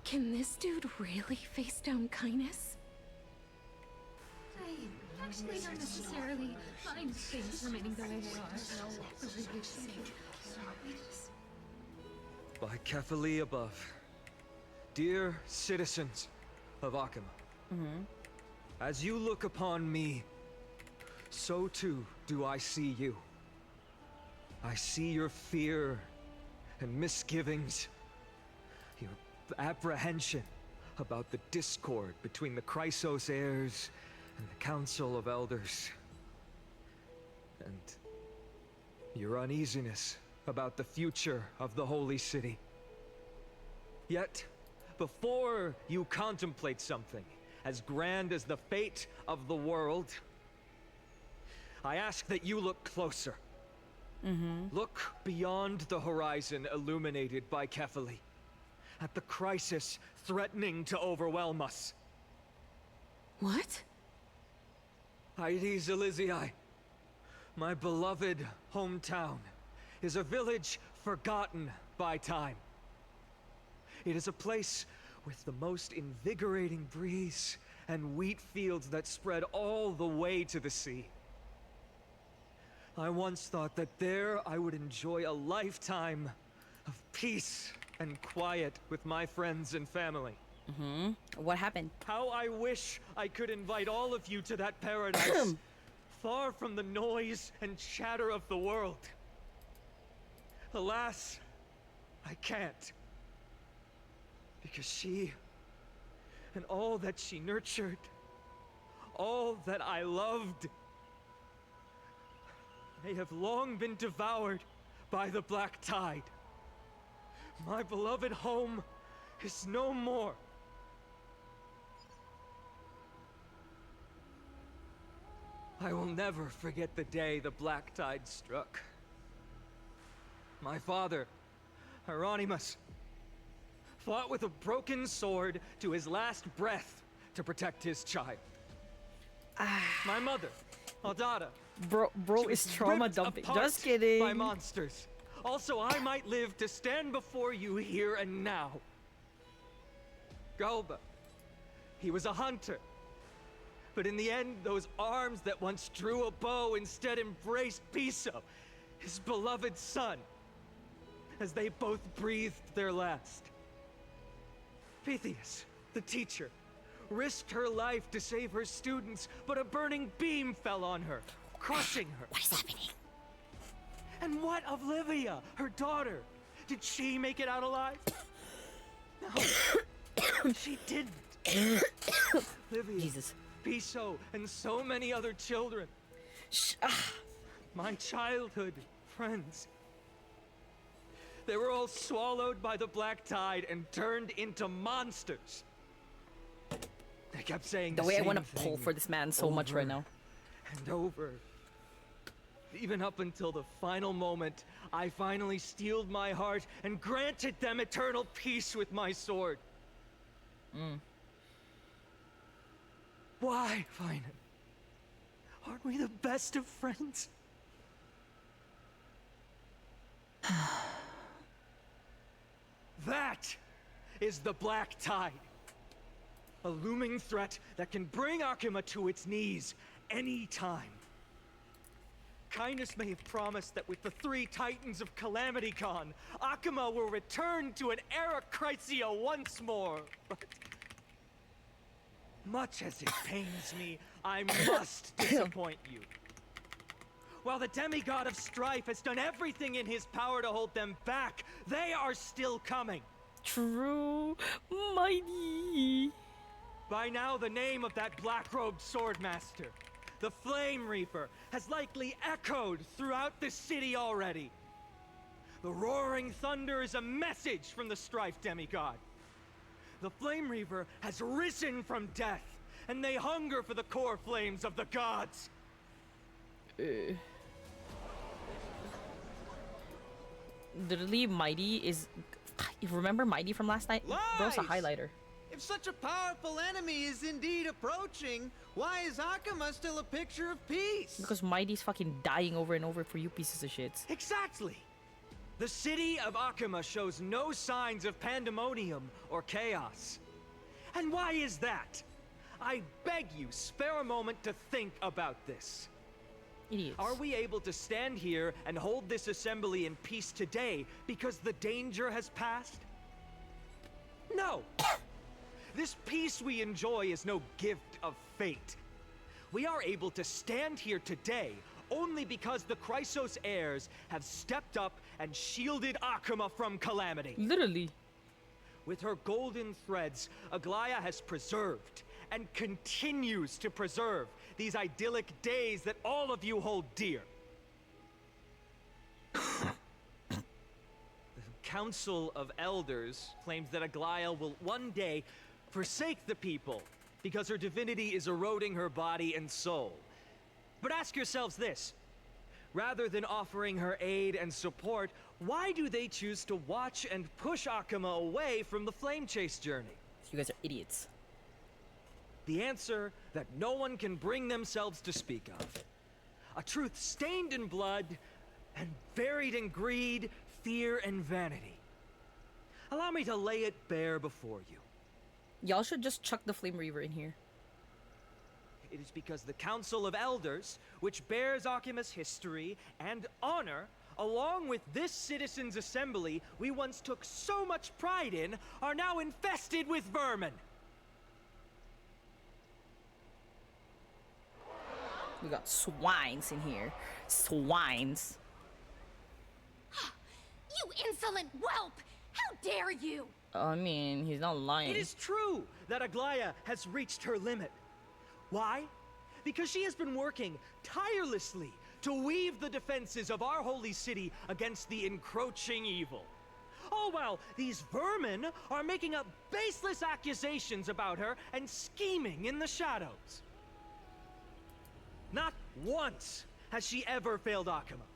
Can this dude really face down kindness? I actually don't necessarily mind things remaining the way they are. By Kefali above, dear citizens of Akima, as you look upon me, so too do I see you. I see your fear and misgivings, your apprehension about the discord between the Chrysos heirs and the Council of Elders, and your uneasiness about the future of the Holy City. Yet, before you contemplate something as grand as the fate of the world, I ask that you look closer. Look beyond the horizon illuminated by Kefali, at the crisis threatening to overwhelm us. What? Ides Elysiae, my beloved hometown, is a village forgotten by time. It is a place with the most invigorating breeze and wheat fields that spread all the way to the sea. I once thought that there I would enjoy a lifetime of peace and quiet with my friends and family. What happened? How I wish I could invite all of you to that paradise, far from the noise and chatter of the world. Alas, I can't. Because she, and all that she nurtured, all that I loved. They have long been devoured by the black tide. My beloved home is no more. I will never forget the day the black tide struck. My father, Hieronymus, fought with a broken sword to his last breath to protect his child. My mother, Aldada, Bro is trauma dumping. Just kidding. By monsters. Also, I might live to stand before you here and now. Galba, he was a hunter. But in the end, those arms that once drew a bow instead embraced Piso, his beloved son, as they both breathed their last. Pythias, the teacher, risked her life to save her students, but a burning beam fell on her, crushing her. What is happening? And what of Livia, her daughter? Did she make it out alive? No, she didn't. Livia, Jesus. Piso, and so many other children. My childhood friends. They were all swallowed by the black tide and turned into monsters. They kept saying the way I want to pull for this man so much right now. And over. Even up until the final moment, I finally steeled my heart and granted them eternal peace with my sword. Why, Finan? Aren't we the best of friends? That is the black tide. A looming threat that can bring Akuma to its knees any time. Kindness may have promised that with the 3 titans of Calamity Con, Akuma will return to an era Chrysia once more, but much as it pains me, I must disappoint you. While the demigod of strife has done everything in his power to hold them back, they are still coming. True, mighty. By now, the name of that black-robed swordmaster, the Flame Reaper, has likely echoed throughout the city already. The roaring thunder is a message from the strife demigod. The Flame Reaper has risen from death, and they hunger for the core flames of the gods. Literally, Mighty is... Remember Mighty from last night? Bro's a highlighter. If such a powerful enemy is indeed approaching, why is Akuma still a picture of peace? Because Mighty's fucking dying over and over for you pieces of shit. Exactly! The city of Akuma shows no signs of pandemonium or chaos. And why is that? I beg you, spare a moment to think about this. Idiots. Are we able to stand here and hold this assembly in peace today because the danger has passed? No! This peace we enjoy is no gift of fate. We are able to stand here today only because the Chrysos heirs have stepped up and shielded Akuma from calamity. Literally. With her golden threads, Aglaya has preserved and continues to preserve these idyllic days that all of you hold dear. The Council of Elders claims that Aglaya will one day forsake the people because her divinity is eroding her body and soul. But ask yourselves this. Rather than offering her aid and support, why do they choose to watch and push Akuma away from the Flame Chase journey? You guys are idiots. The answer that no one can bring themselves to speak of. A truth stained in blood and buried in greed, fear, and vanity. Allow me to lay it bare before you. Y'all should just chuck the Flame Reaver in here. It is because the Council of Elders, which bears Akuma's history and honor, along with this citizens' assembly we once took so much pride in, are now infested with vermin. We got swines in here. Swines. You insolent whelp! How dare you! I mean, he's not lying. It is true that Aglaya has reached her limit. Why? because she has been working tirelessly to weave the defenses of our holy city against the encroaching evil. All while these vermin are making up baseless accusations about her and scheming in the shadows. Not once has she ever failed Akuma.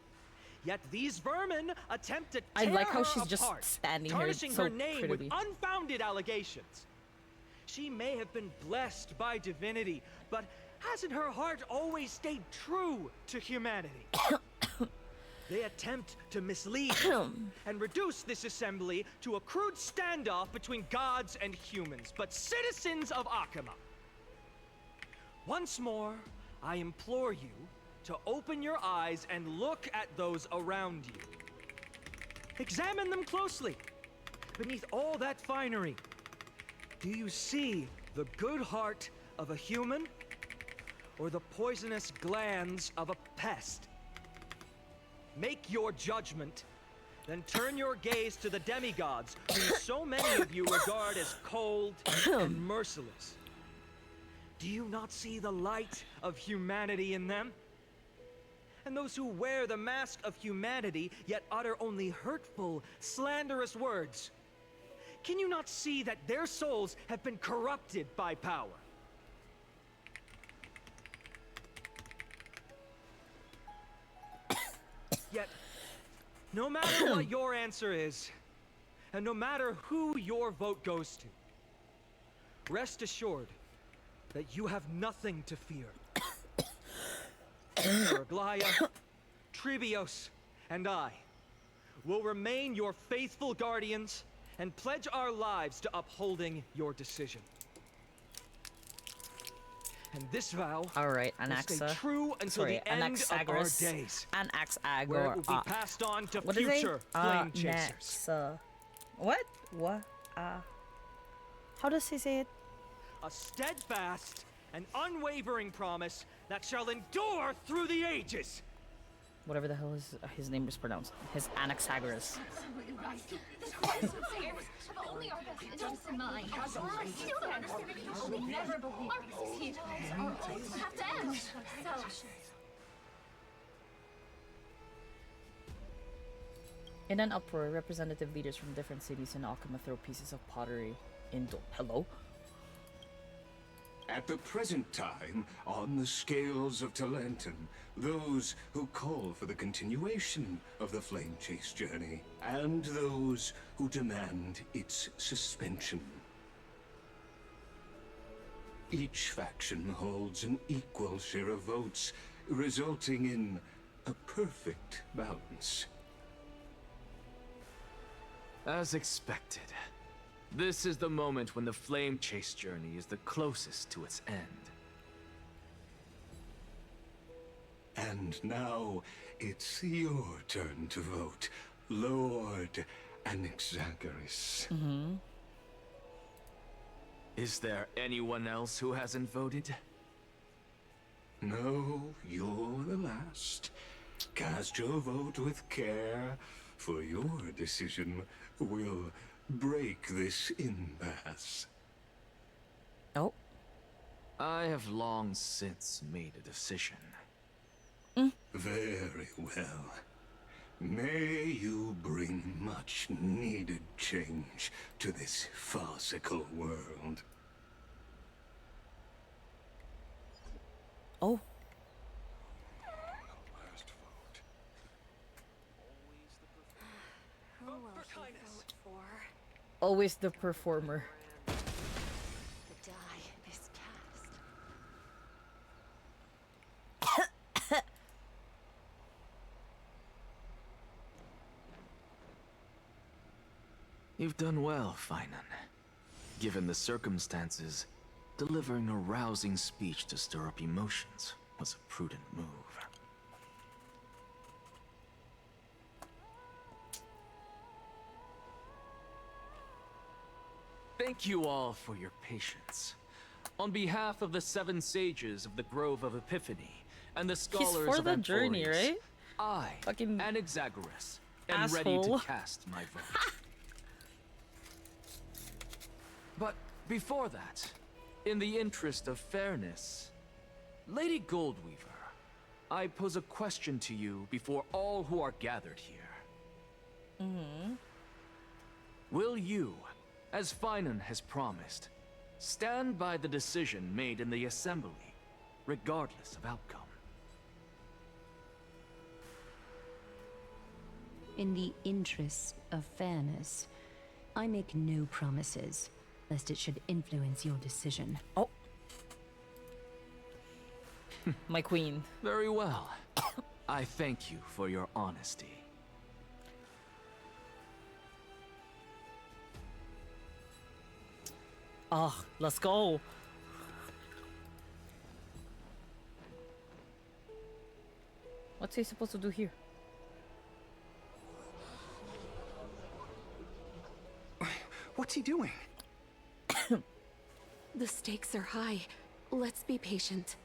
Yet these vermin attempt to tear I like how her she's just apart, standing here tarnishing so her name prettily. with unfounded allegations. She may have been blessed by divinity, but hasn't her heart always stayed true to humanity? They attempt to mislead and reduce this assembly to a crude standoff between gods and humans, but citizens of Akuma. Once more, I implore you to open your eyes and look at those around you. Examine them closely. Beneath all that finery, do you see the good heart of a human or the poisonous glands of a pest? Make your judgment, then turn your gaze to the demigods, whom so many of you regard as cold and merciless. Do you not see the light of humanity in them? And those who wear the mask of humanity yet utter only hurtful, slanderous words. Can you not see that their souls have been corrupted by power? Yet, no matter what your answer is, and no matter who your vote goes to, rest assured that you have nothing to fear. Aglaya, Tribios, and I will remain your faithful guardians and pledge our lives to upholding your decision. And this vow will stay Anaxa. true until Sorry, the end of our Anaxagoras. days, Anaxagor. where it will be passed on to What is it? future flame chasers. Next, what? What? How does he say it? A steadfast and unwavering promise that shall endure through the ages. Whatever the hell his name is pronounced. His Anaxagoras. Absolutely right. The Christ have only our best interests in mind. I still don't understand it. I will never believe Marcus's heroes are all have to end. So... In an uproar, representative leaders from different cities in Akuma throw pieces of pottery into... Hello? At the present time, on the scales of Talenton, those who call for the continuation of the Flame Chase journey, and those who demand its suspension. Each faction holds an equal share of votes, resulting in a perfect balance. As expected, this is the moment when the Flame Chase journey is the closest to its end. And now, it's your turn to vote, Lord Anaxagoras. Is there anyone else who hasn't voted? No, you're the last. Cast your vote with care, for your decision will break this impasse. Oh. I have long since made a decision. Very well. May you bring much needed change to this farcical world. Oh. Who will he vote for? Always the performer. The die is cast. You've done well, Finan. Given the circumstances, delivering a rousing speech to stir up emotions was a prudent move. Thank you all for your patience. On behalf of the 7 sages of the Grove of Epiphany and the scholars for of the journey, Amphoreus, right? I, Fucking Anaxagoras, am ready asshole. to cast my vote. But before that, in the interest of fairness, Lady Goldweaver, I pose a question to you before all who are gathered here. Will you, as Finan has promised, stand by the decision made in the Assembly, regardless of outcome? In the interest of fairness, I make no promises, lest it should influence your decision. Oh. My queen. Very well. I thank you for your honesty. Ah, let's go. What's he supposed to do here? What's he doing? The stakes are high. Let's be patient.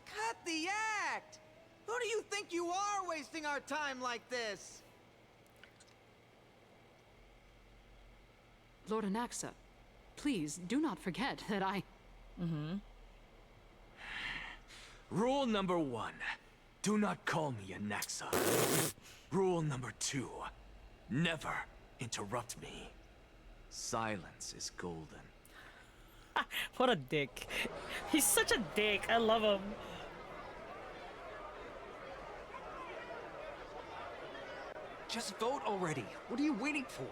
Cut the act! Who do you think you are wasting our time like this? Lord Anaxa, please do not forget that I... Rule number 1. Do not call me Anaxa. Rule number 2. Never interrupt me. Silence is golden. What a dick. He's such a dick. I love him. Just vote already. What are you waiting for?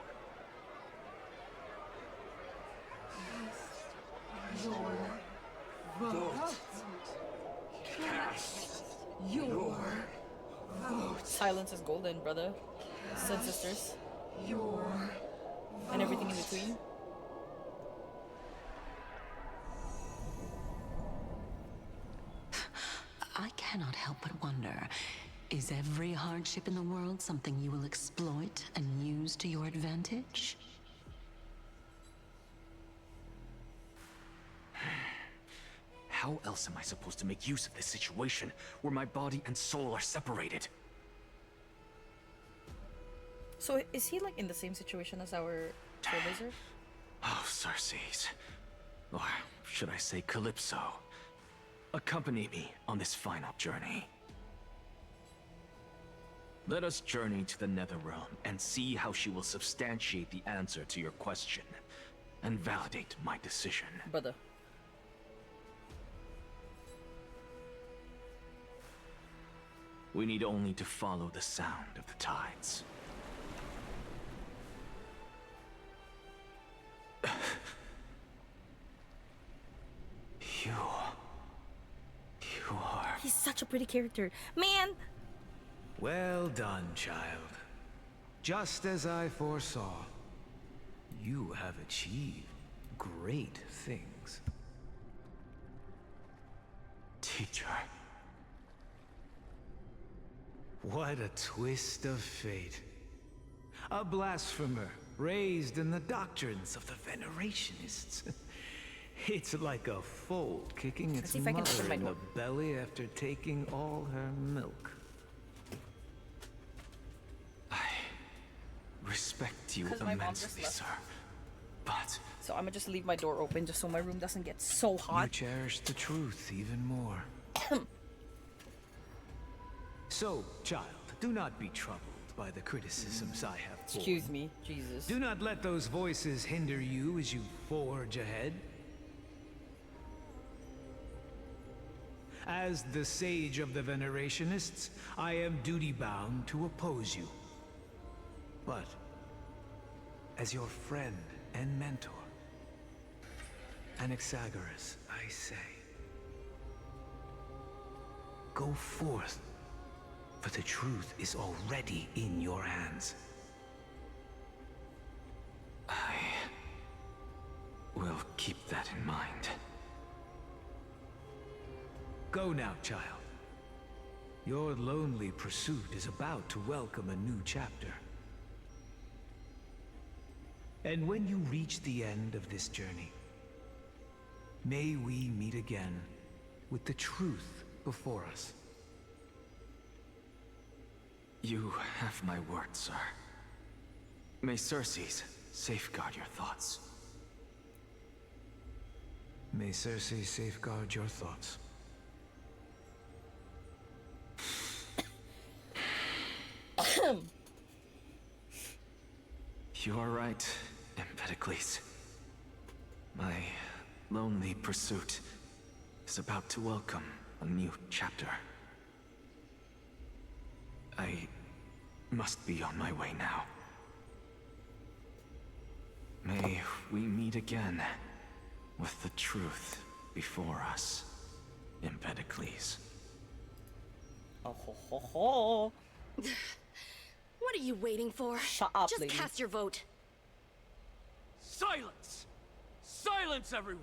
Vote. Cast your vote. Silence is golden, brother. Said sisters. Your and everything in between. I cannot help but wonder, is every hardship in the world something you will exploit and use to your advantage? How else am I supposed to make use of this situation where my body and soul are separated? So is he like in the same situation as our trailblazer? Oh, Circes. Or should I say Calypso. Accompany me on this final journey. Let us journey to the Netherrealm and see how she will substantiate the answer to your question and validate my decision. Brother. We need only to follow the sound of the tides. You are... He's such a pretty character. Man! Well done, child. Just as I foresaw, you have achieved great things. Teacher. What a twist of fate. A blasphemer raised in the doctrines of the Venerationists. It's like a foal kicking its mother in the belly after taking all her milk. I respect you immensely, sir. But... So I'm gonna just leave my door open just so my room doesn't get so hot. You cherish the truth even more. So, child, do not be troubled by the criticisms I have poured. Excuse me, Jesus. Do not let those voices hinder you as you forge ahead. As the sage of the Venerationists, I am duty-bound to oppose you. But, as your friend and mentor, Anaxagoras, I say, go forth, for the truth is already in your hands. I will keep that in mind. Go now, child. Your lonely pursuit is about to welcome a new chapter. And when you reach the end of this journey, may we meet again with the truth before us. You have my word, sir. May Circes safeguard your thoughts. May Cersei safeguard your thoughts. You are right, Empedocles. My lonely pursuit is about to welcome a new chapter. I must be on my way now. May we meet again with the truth before us, Empedocles. Oh ho ho ho. What are you waiting for? Shut up, Just lady. cast your vote. Silence! Silence, everyone!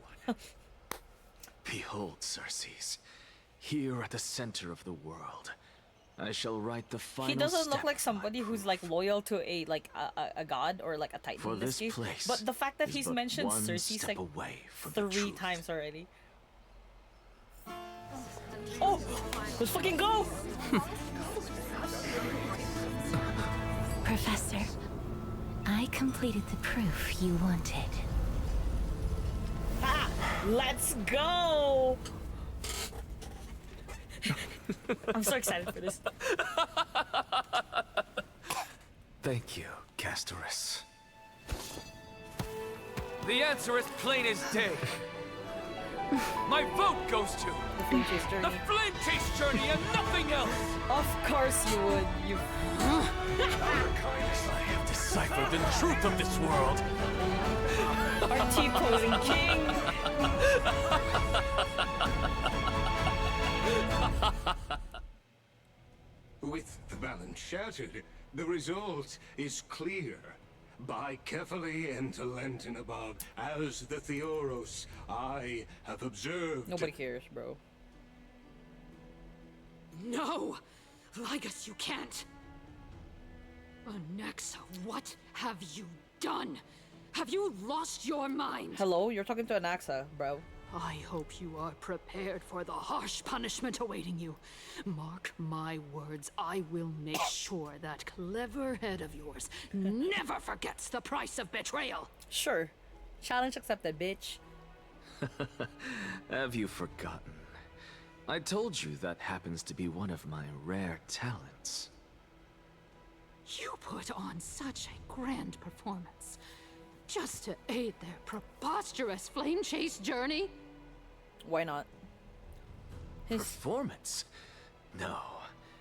Behold, Cersei, here at the center of the world, I shall write the final He doesn't look step like somebody who's like loyal to a a god or like a titan For in this this case. place But the fact that is he's but mentioned one Cersei's step like away from the 3 truth. times already. Oh, let's fucking go! Professor, I completed the proof you wanted. Ah, let's go! I'm so excited for this. Thank you, Castorus. The answer is plain as day. My vote goes to the Flame Chase Journey. The Flame Chase Journey and nothing else. Of course you would. You. I have deciphered the truth of this world. Our T-posing king. With the balance shattered, the result is clear. By carefully and Lenten above, as the Theoros, I have observed. Nobody cares, bro. No! Ligus, you can't! Anaxa, what have you done? Have you lost your mind? Hello, you're talking to Anaxa, bro. I hope you are prepared for the harsh punishment awaiting you. Mark my words, I will make sure that clever head of yours never forgets the price of betrayal. Sure. Challenge accepted, bitch. Have you forgotten? I told you that happens to be one of my rare talents. You put on such a grand performance just to aid their preposterous flame chase journey? Why not? Performance? No,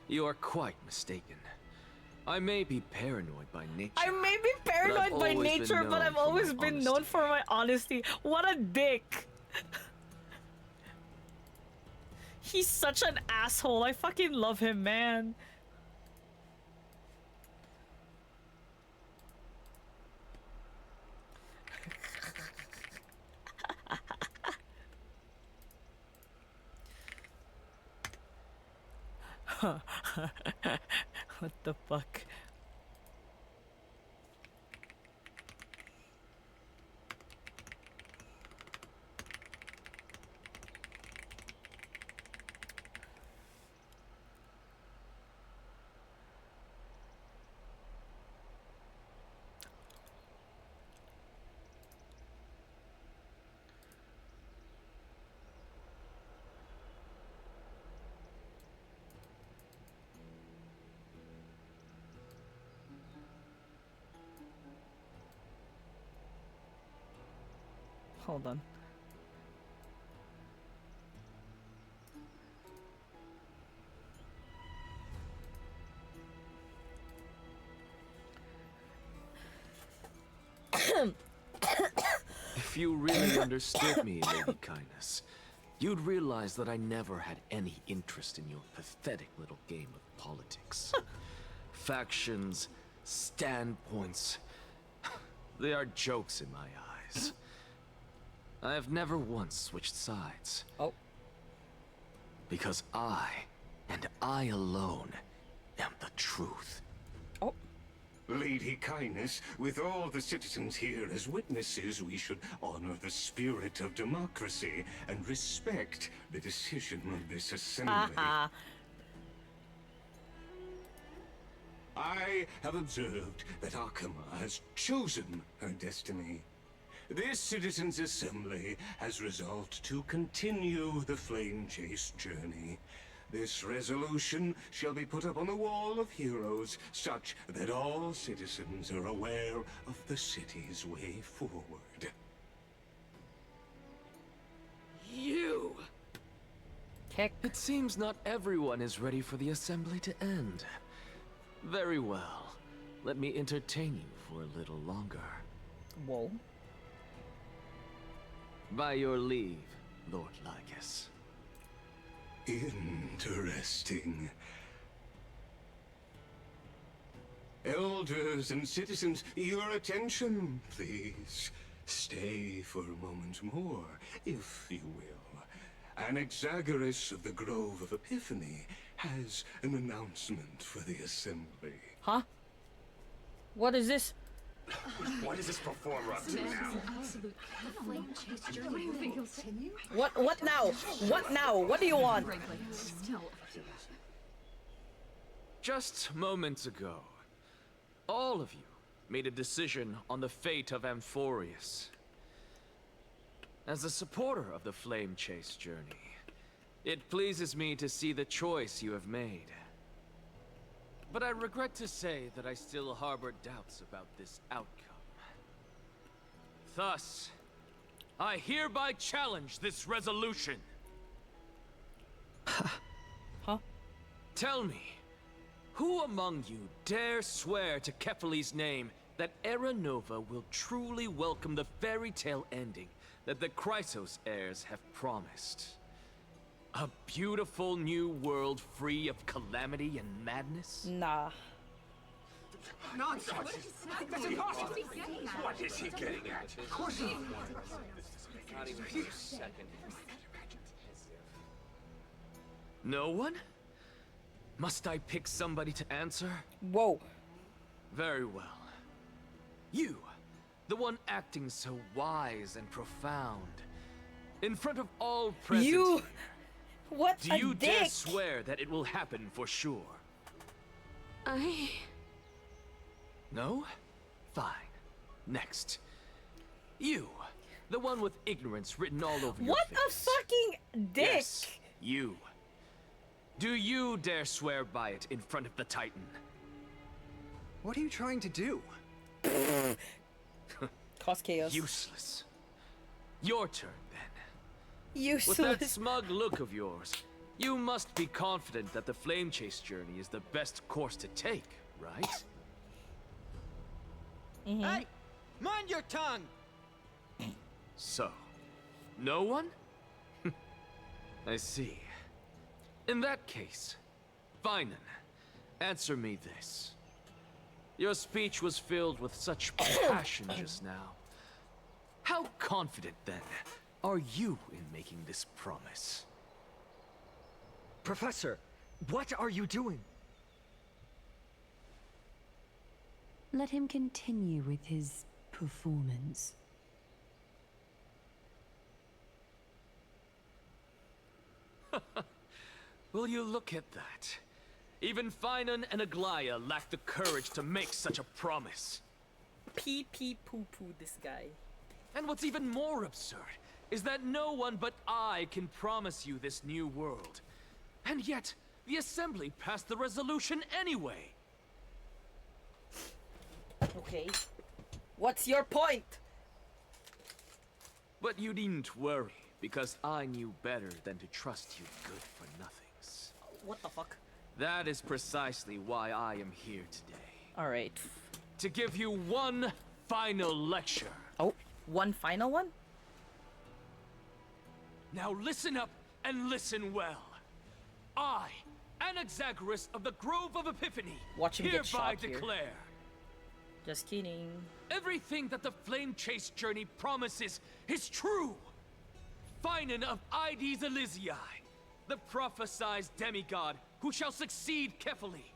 you are quite mistaken. I may be paranoid by nature. I may be paranoid by nature, but I've always been known for my honesty. What a dick. He's such an asshole. I fucking love him, man. What the fuck? Hold on. If you really understood me, Lady Kindness, you'd realize that I never had any interest in your pathetic little game of politics. Factions, standpoints, they are jokes in my eyes. I have never once switched sides. Oh. Because I, and I alone, am the truth. Oh. Lady Kindness, with all the citizens here as witnesses, we should honor the spirit of democracy and respect the decision of this assembly. I have observed that Akama has chosen her destiny. this citizens' assembly has resolved to continue the flame chase journey. This resolution shall be put up on the wall of heroes, such that all citizens are aware of the city's way forward. You! It seems not everyone is ready for the assembly to end. Very well. Let me entertain you for a little longer. Whoa. By your leave, Lord Lycus. Interesting. Elders and citizens, your attention, please. Stay for a moment more, if you will. Anaxagoras of the Grove of Epiphany has an announcement for the assembly. Huh? What is this? What is this performer up to now? What now? What now? What do you want? Just moments ago, all of you made a decision on the fate of Amphoreus. As a supporter of the Flame Chase journey, it pleases me to see the choice you have made. But I regret to say that I still harbor doubts about this outcome. Thus, I hereby challenge this resolution. Huh? Tell me, who among you dare swear to Kefali's name that Era Nova will truly welcome the fairy tale ending that the Chrysos heirs have promised? A beautiful new world free of calamity and madness? Nah. Nonsense! That's impossible! What is he getting at? Of course not. Not even for a second. No one? Must I pick somebody to answer? Whoa. Very well. You, the one acting so wise and profound, in front of all present. You. What Do a you dick. dare swear that it will happen for sure? No? Fine. Next. You, the one with ignorance written all over your What face. a fucking dick. Yes, you. Do you dare swear by it in front of the Titan? What are you trying to do? Cause chaos. Useless. Your turn, then. Useless. With that smug look of yours, you must be confident that the Flame Chase journey is the best course to take, right? Hey! Mind your tongue! So, no one? I see. In that case, Finan, answer me this. Your speech was filled with such passion just now. How confident, then, are you in making this promise? Professor, what are you doing? Let him continue with his performance. Will you look at that? Even Finan and Aglaya lack the courage to make such a promise. Pee pee poo poo this guy. And what's even more absurd is that no one but I can promise you this new world. And yet, the Assembly passed the resolution anyway. Okay. What's your point? But you needn't worry, because I knew better than to trust you good-for-nothings. What the fuck? That is precisely why I am here today. Alright. To give you one final lecture. Oh, one final one? Now listen up and listen well. I, Anaxagoras of the Grove of Epiphany, Watch him get hereby shot here. declare Just kidding. everything that the Flame Chase journey promises is true. Finan of Ides Elysiae, the prophesized demigod who shall succeed Kefali,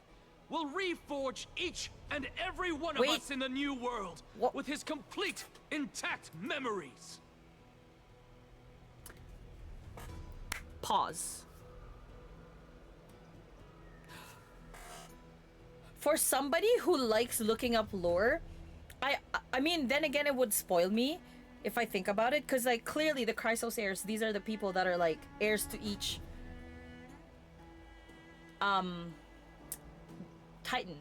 will reforge each and every one of us in the new world with his complete, intact memories. Pause. For somebody who likes looking up lore, I mean, then again, it would spoil me. if I think about it, because like clearly the Chrysos heirs, these are the people that are like heirs to each Titan.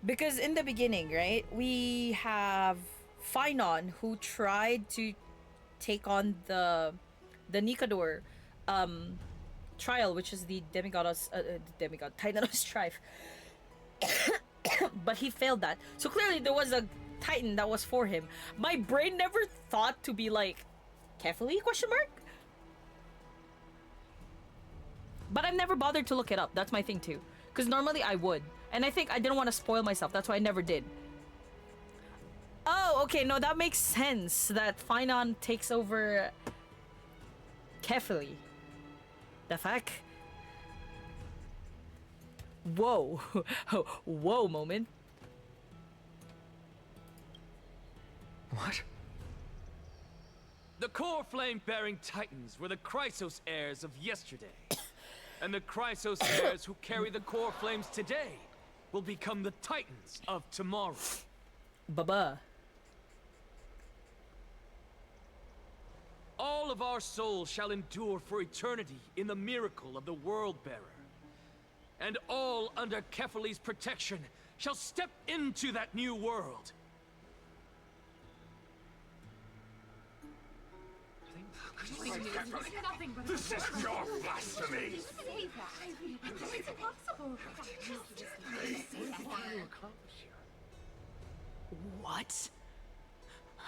Because in the beginning, right, we have Phynon who tried to take on the Nikador trial, which is the Demigodos Titanos strife. But he failed that. So clearly there was a Titan that was for him. My brain never thought to be like, carefully, question mark? But I've never bothered to look it up. That's my thing too. Because normally I would. And I think I didn't want to spoil myself. That's why I never did. Oh, okay. No, that makes sense. That Phynon takes over carefully. The fuck? Whoa. Whoa moment. What? The core flame-bearing titans were the Chrysos heirs of yesterday. And the Chrysos heirs who carry the core flames today will become the titans of tomorrow. Baba. All of our souls shall endure for eternity in the miracle of the World-Bearer. And all under Kephali's protection shall step into that new world. This is your blasphemy! It's impossible. What?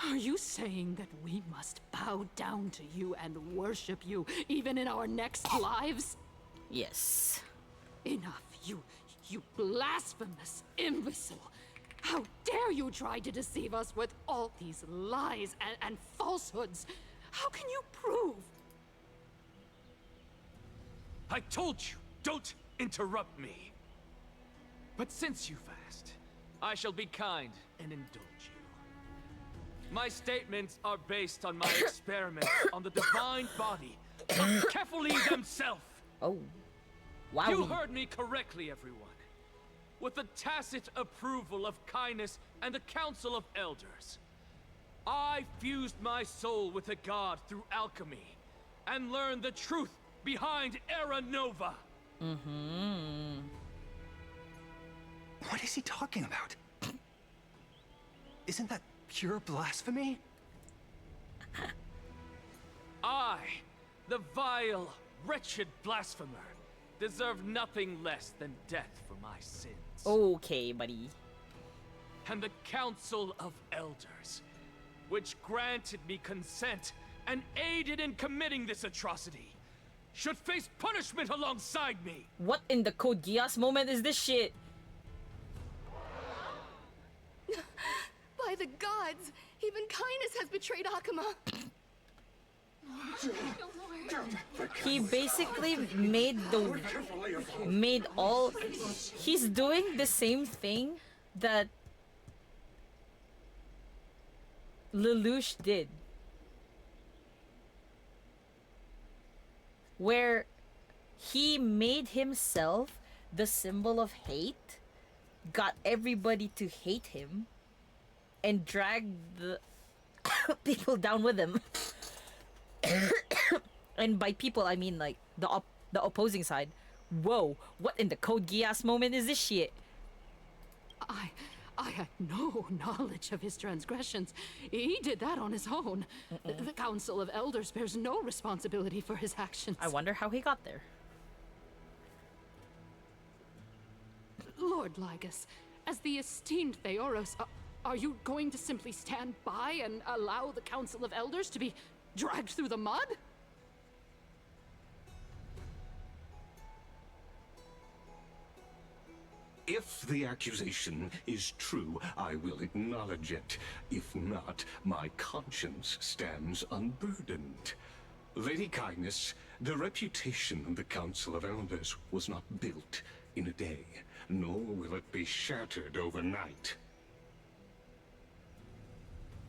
Are you saying that we must bow down to you and worship you, even in our next lives? Yes. Enough, you blasphemous imbecile! How dare you try to deceive us with all these lies and falsehoods? How can you prove? I told you, don't interrupt me. But since you've asked, I shall be kind and indulge you. My statements are based on my experiments on the divine body of Kephali themselves. Oh. Wow. You heard me correctly, everyone. With the tacit approval of Kindness and the Council of Elders, I fused my soul with the god through alchemy and learned the truth behind Era Nova. Mm-hmm. What is he talking about? Isn't that pure blasphemy? I, the vile, wretched blasphemer, deserve nothing less than death for my sins. Okay, buddy. And the Council of Elders, which granted me consent and aided in committing this atrocity, should face punishment alongside me. What in the Code Geass moment is this shit? By the gods, even Kindness has betrayed Akuma. He basically he's doing the same thing that Lelouch did, where he made himself the symbol of hate, got everybody to hate him, and dragged the people down with him. And by people, I mean like the opposing side. Whoa, what in the Code Geass moment is this shit? I had no knowledge of his transgressions. He did that on his own. The Council of Elders bears no responsibility for his actions. I wonder how he got there. Lord Lygus, as the esteemed Theoros, are you going to simply stand by and allow the Council of Elders to be dragged through the mud? If the accusation is true, I will acknowledge it. If not, my conscience stands unburdened. Lady Kindness, the reputation of the Council of Elders was not built in a day, nor will it be shattered overnight.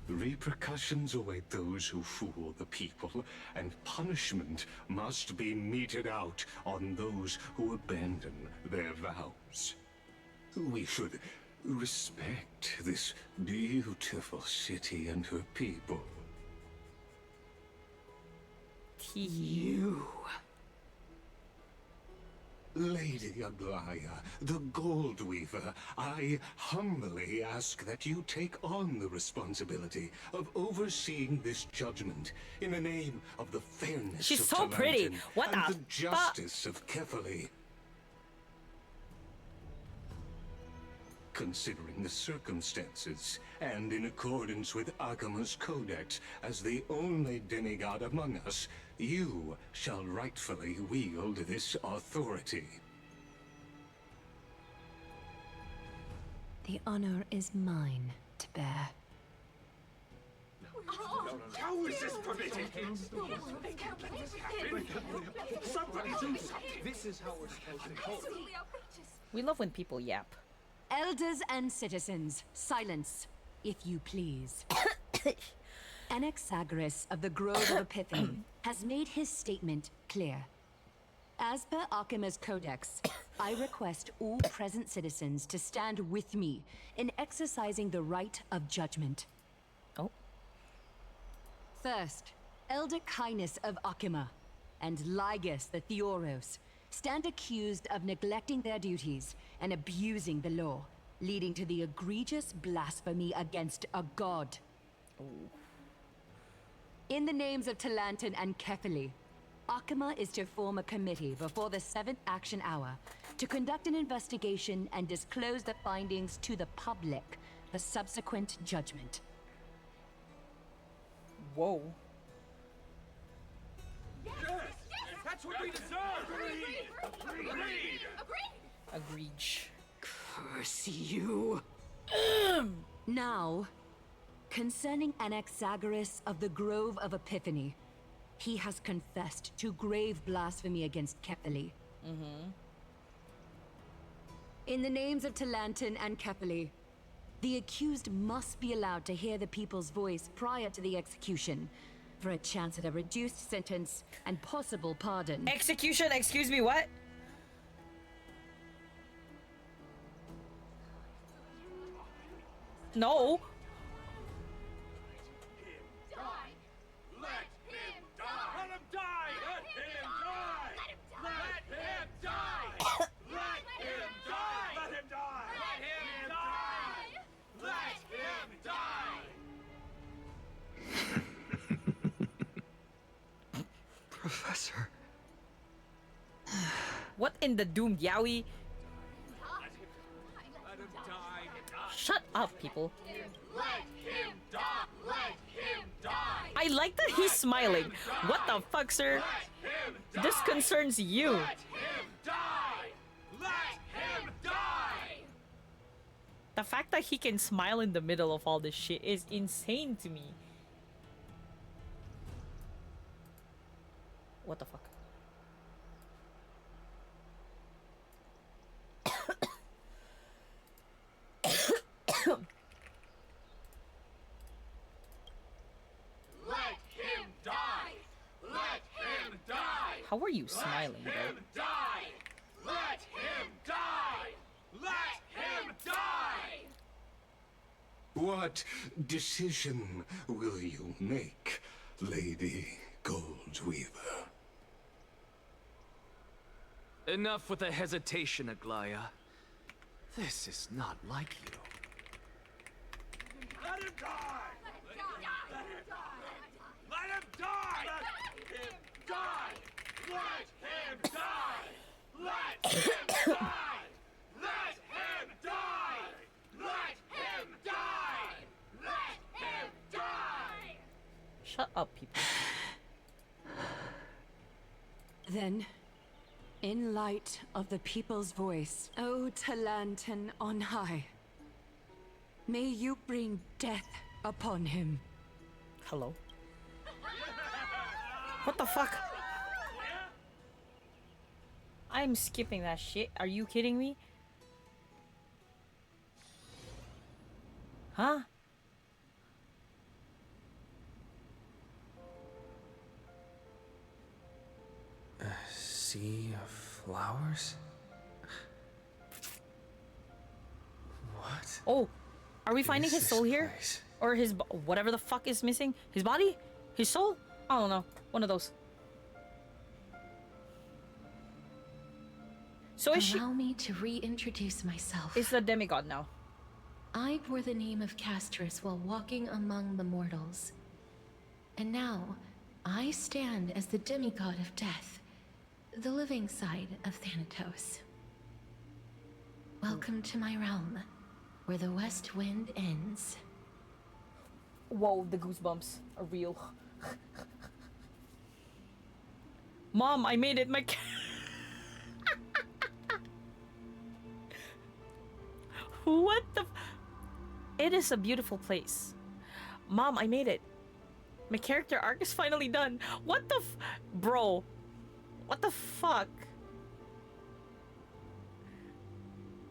Repercussions await those who fool the people, and punishment must be meted out on those who abandon their vows. We should respect this beautiful city and her people. You. Lady Aglaya, the Gold Weaver, I humbly ask that you take on the responsibility of overseeing this judgment in the name of the fairness She's of so pretty. Talantin What and the the justice of Kefali. Considering the circumstances, and in accordance with Akima's codex, as the only demigod among us, you shall rightfully wield this authority. The honor is mine to bear. How is this permitted? Somebody do something. This is how we're supposed to hold. We love when people yap. Elders and citizens, silence, if you please. Anaxagoras of the Grove of Epiphany has made his statement clear. As per Akima's codex, I request all present citizens to stand with me in exercising the right of judgment. Oh. First, Elder Kindness of Akima and Ligus the Theoros stand accused of neglecting their duties and abusing the law, leading to the egregious blasphemy against a god. Ooh. In the names of Talantin and Kefali, Akima is to form a committee before the 7th action hour to conduct an investigation and disclose the findings to the public for subsequent judgment. Whoa. Yes! That's what we deserve! Agreed! Agreed. Curse you. Now, concerning Anaxagoras of the Grove of Epiphany, he has confessed to grave blasphemy against Kefali. In the names of Talantin and Kefali, the accused must be allowed to hear the people's voice prior to the execution, for a chance at a reduced sentence and possible pardon. Execution? Excuse me, what? No. Professor. What in the doomed Yowie? Shut up, people. Let him die! Let him die! I like that he's smiling. What the fuck, sir? This concerns you. Let him die! Let him die! The fact that he can smile in the middle of all this shit is insane to me. What the fuck? Let him die! Let him die! How are you smiling, Let him bro? die! Let him die! Let him die! What decision will you make, Lady Goldweaver? Enough with the hesitation, Aglaya. This is not like you. Let him die! Let him die! Let him die! Let him die! Let him die! Let him die! Let him die! Let him die! Let him die! Shut up, people. Then, in light of the people's voice, O Talantin on high, may you bring death upon him. Hello? What the fuck? I'm skipping that shit. Are you kidding me? Huh? A sea of flowers? What? Oh, are we finding his is soul this here? place? Or his whatever the fuck is missing? His body? His soul? I don't know. One of those. So is she? Allow me to reintroduce myself. Is the demigod now? I bore the name of Castrus while walking among the mortals. And now, I stand as the demigod of death, the living side of Thanatos. Welcome to my realm, where the west wind ends. Whoa, the goosebumps are real. Mom, I made it. My what the? It is a beautiful place. Mom, I made it. My character arc is finally done. What the bro? What the fuck?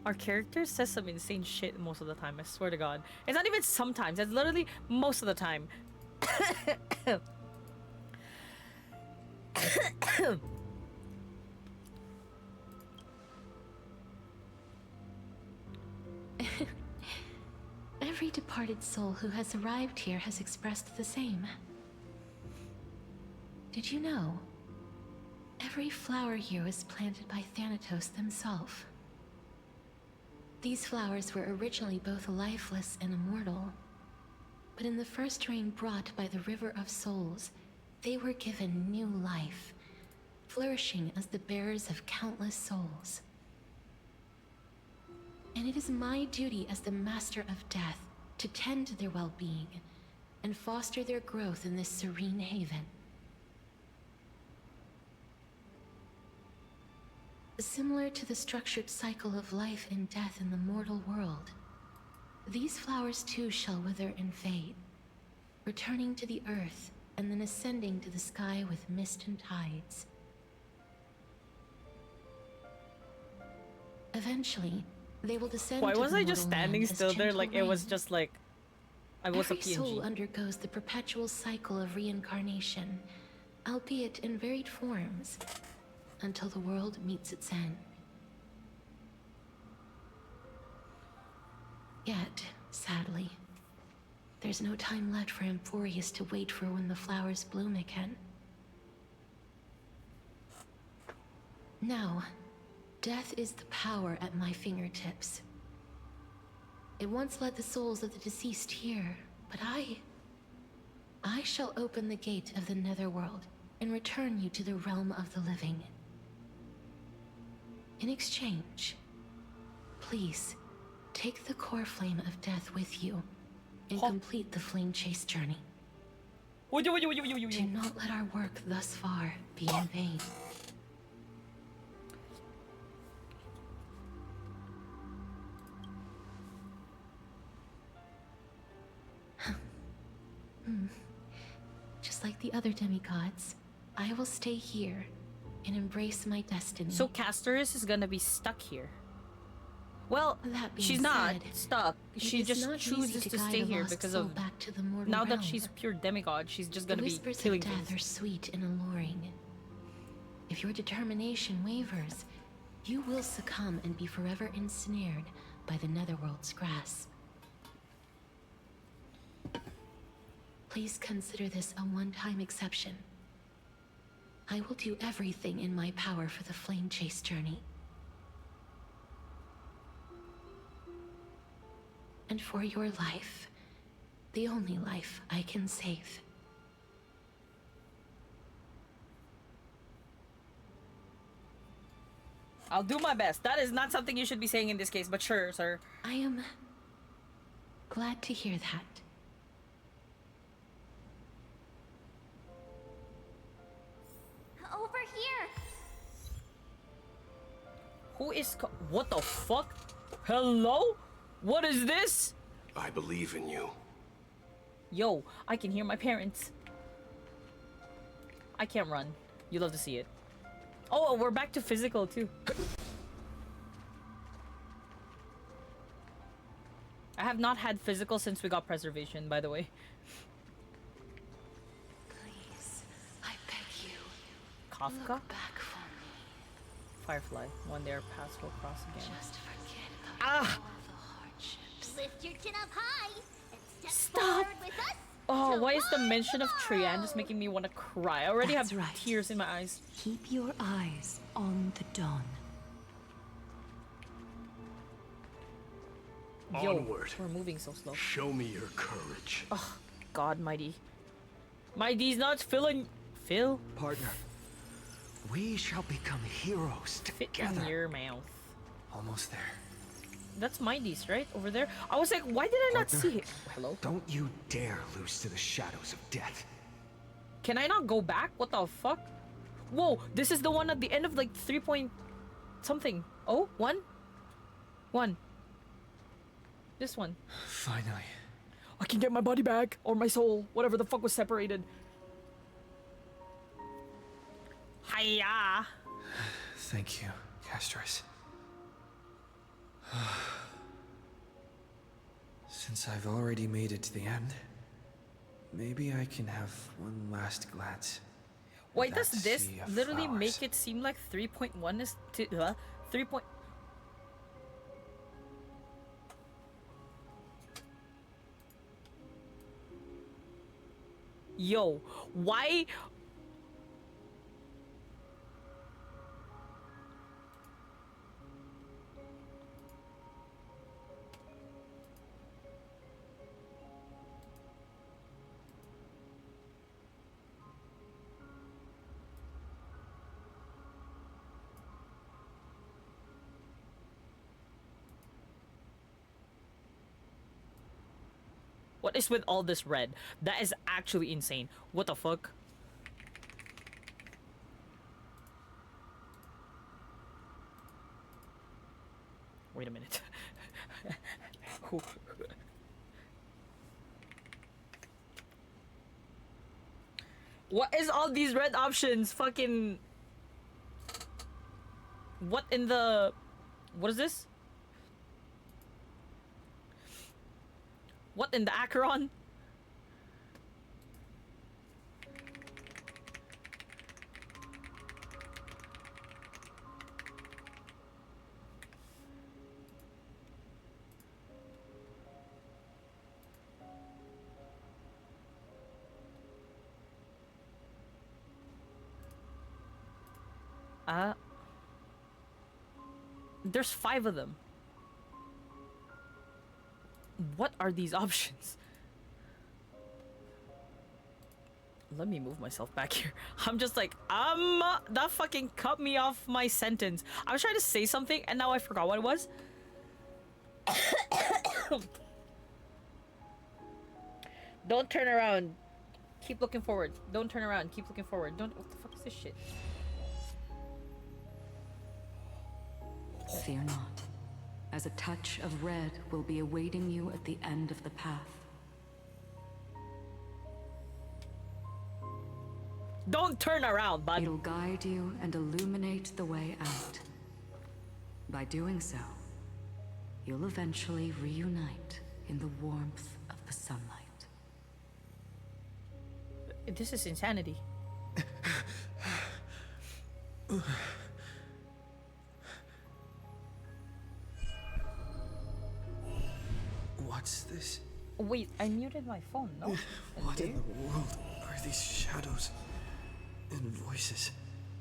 Our character says some insane shit most of the time, I swear to God. It's not even sometimes, it's literally most of the time. Every departed soul who has arrived here has expressed the same. Did you know? Every flower here was planted by Thanatos themselves. These flowers were originally both lifeless and immortal, but in the first rain brought by the River of Souls, they were given new life, flourishing as the bearers of countless souls. And it is my duty as the Master of Death to tend to their well-being and foster their growth in this serene haven. Similar to the structured cycle of life and death in the mortal world, these flowers too shall wither and fade, returning to the earth and then ascending to the sky with mist and tides. Eventually, they will descend Why to was the I just mortal standing land as still there gentle like it was rain. just like I was a Every soul PNG? undergoes the perpetual cycle of reincarnation, albeit in varied forms, until the world meets its end. Yet, sadly, there's no time left for Amphoreus to wait for when the flowers bloom again. Now, death is the power at my fingertips. It once led the souls of the deceased here, but I shall open the gate of the netherworld and return you to the realm of the living. In exchange, please, take the core flame of death with you and complete the flame chase journey. Do not let our work thus far be in vain. Just like the other demigods, I will stay here and embrace my destiny. So Casterus is gonna be stuck here. Well, That being she's not said, stuck. it She is just not chooses easy to guide stay a here lost because soul of back to the mortal now that realm. she's pure demigod, she's just The gonna be whispers killing of death things. are sweet and alluring. If your determination wavers, you will succumb and be forever ensnared by the netherworld's grasp. Please consider this a one-time exception. I will do everything in my power for the flame chase journey. And for your life, the only life I can save. I'll do my best. That is not something you should be saying in this case, but sure, sir. I am glad to hear that. Over here! Who is what the fuck? Hello? What is this? I believe in you. Yo, I can hear my parents. I can't run. You love to see it. Oh, we're back to physical too. I have not had physical since we got preservation, by the way. Please, I beg you. Kafka? Look back for me. Firefly. One day our paths will cross again. Just forget Ah! all the hardships Lift your chin up high and step Stop. forward with us. Oh, why is the mention of Trian just making me want to cry? I already That's have right. tears in my eyes. Keep your eyes on the dawn. Yo, Onward. we're moving so slow. Show me your courage. Oh, God, Mighty. Mighty's not filling. Phil? Partner, we shall become heroes Fit together. in your mouth. Almost there. That's Mighty's, right? Over there? I was like, why did I not Partner, see it? Hello? Don't you dare lose to the shadows of death. Can I not go back? What the fuck? Whoa, this is the one at the end of like 3 point something. Oh, one? One. This one. Finally. I can get my body back, or my soul, whatever the fuck was separated. Hiya! Thank you, Castris. Since I've already made it to the end, maybe I can have one last glance. Why at does that this sea of literally flowers. make it seem like 3.1 is 3 point? Yo, why? What is with all this red? That is actually insane. What the fuck? Wait a minute. What is all these red options? Fucking... What in the... What is this? What in the Acheron? There's 5 of them. What are these options? Let me move myself back here. I'm just like, that fucking cut me off my sentence. I was trying to say something and now I forgot what it was. Don't turn around. Keep looking forward. Don't turn around. Keep looking forward. Don't. What the fuck is this shit? Fear not, as a touch of red will be awaiting you at the end of the path. Don't turn around, bud. It'll guide you and illuminate the way out. By doing so, you'll eventually reunite in the warmth of the sunlight. This is insanity. What's this? Wait, I muted my phone, no? What in the world are these shadows and voices?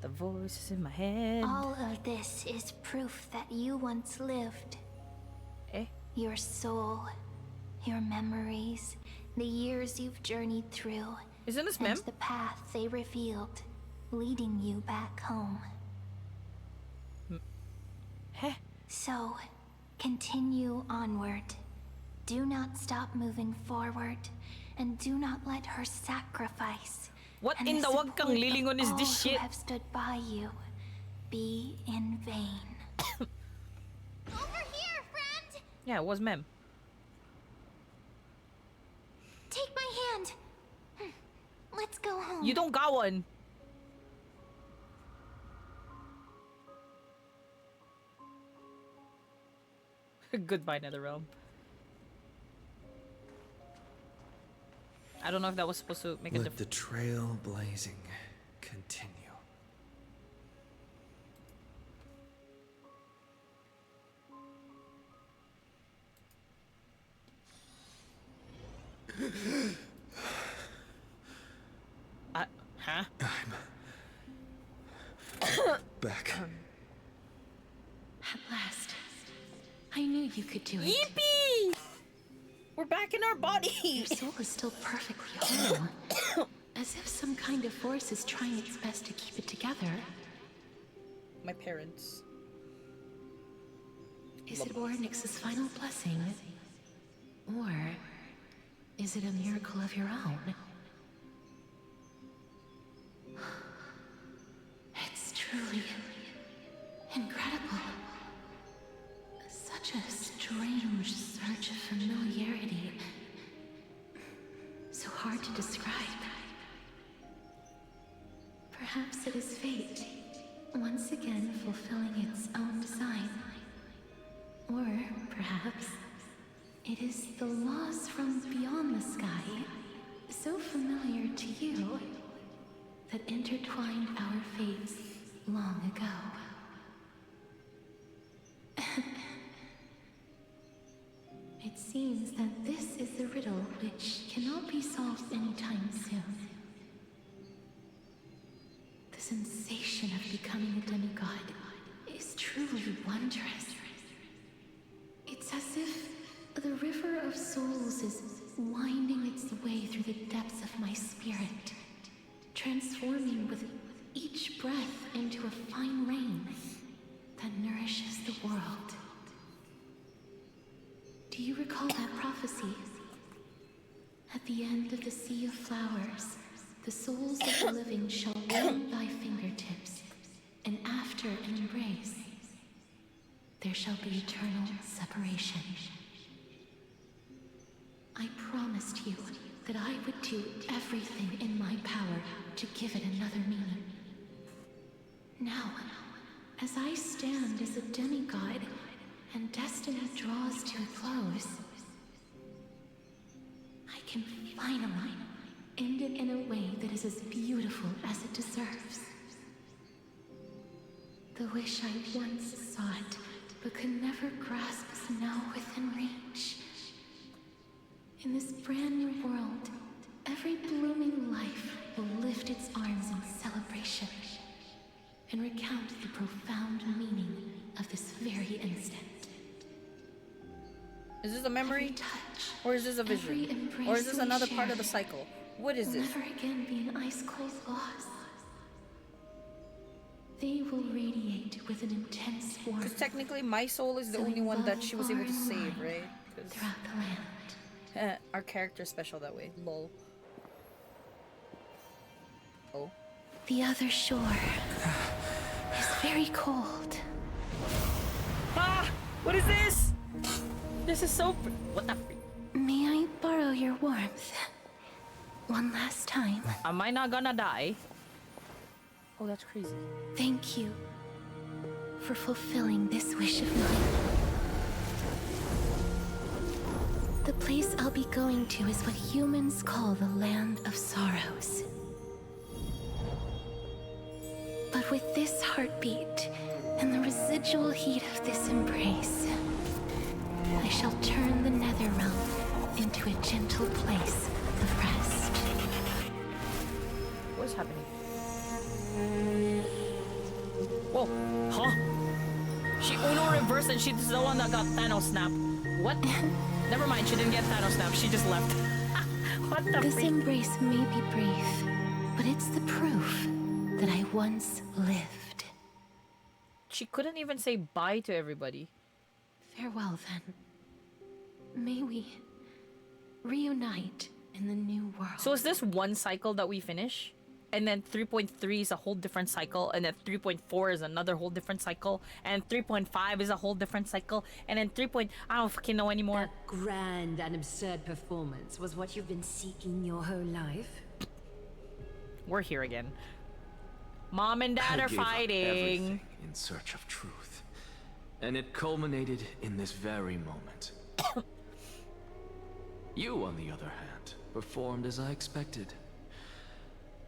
The voices in my head. All of this is proof that you once lived. Eh? Your soul, your memories, the years you've journeyed through. Isn't this and Mem? the path they revealed, leading you back home. Heh. So, continue onward. Do not stop moving forward, and do not let her sacrifice. What and in the wag kang support lilingon of is this all shit? who have stood by you be in vain. Over here, friend! Yeah, it was Mem. Take my hand. Let's go home. You don't got one. Goodbye, Netherrealm. I don't know if that was supposed to make a Let difference. the trail blazing continue. Huh? I'm back. At last. I knew you could do it. Yippee! We're back in our body. Your soul is still perfectly whole. As if some kind of force is trying its best to keep it together. My parents. Is it Ornix's final blessing? Or is it a miracle of your own? It's truly incredible. Such a strange surge of familiarity. So hard to describe. Perhaps it is fate, once again fulfilling its own design. Or perhaps it is the laws from beyond the sky, so familiar to you, that intertwined our fates long ago. It seems that this is a riddle which cannot be solved anytime soon. The sensation of becoming a demigod is truly wondrous. It's as if the river of souls is winding its way through the depths of my spirit, transforming with each breath into a fine rain that nourishes the world. Do you recall that prophecy? At the end of the sea of flowers, the souls of the living shall warm thy fingertips, and after an embrace, there shall be eternal separation. I promised you that I would do everything in my power to give it another meaning. Now, as I stand as a demigod and destiny draws to a close, I can finally end it in a way that is as beautiful as it deserves. The wish I once sought, but could never grasp, is now within reach. In this brand new world, every blooming life will lift its arms in celebration and recount the profound meaning of this very instant. Is this a memory? Or is this a vision? Or is this another part of the cycle? What is this? Never again be an ice-cold loss. They will radiate with an intense warmth. Because technically my soul is the only one that she was able to save, right? Throughout the land. Our character's special that way. Lol. Oh. The other shore is very cold. Ah! What is this? This is so... What the freak? May I borrow your warmth? One last time. Am I not gonna die? Oh, that's crazy. Thank you for fulfilling this wish of mine. The place I'll be going to is what humans call the Land of Sorrows. But with this heartbeat and the residual heat of this embrace, I shall turn the nether realm into a gentle place of rest. What's happening? Whoa, huh? She Uno reversed and she's the one that got Thanos snap. What? Never mind, she didn't get Thanos snap, she just left. What the This freak? embrace may be brief, but it's the proof that I once lived. She couldn't even say bye to everybody. Farewell then. May we reunite in the new world. So is this one cycle that we finish? And then 3.3 is a whole different cycle, and then 3.4 is another whole different cycle, and 3.5 is a whole different cycle, and then 3. I don't fucking know anymore. That grand and absurd performance was what you've been seeking your whole life? We're here again. Mom and Dad I are gave up fighting. everything in search of truth, and it culminated in this very moment. You, on the other hand, performed as I expected.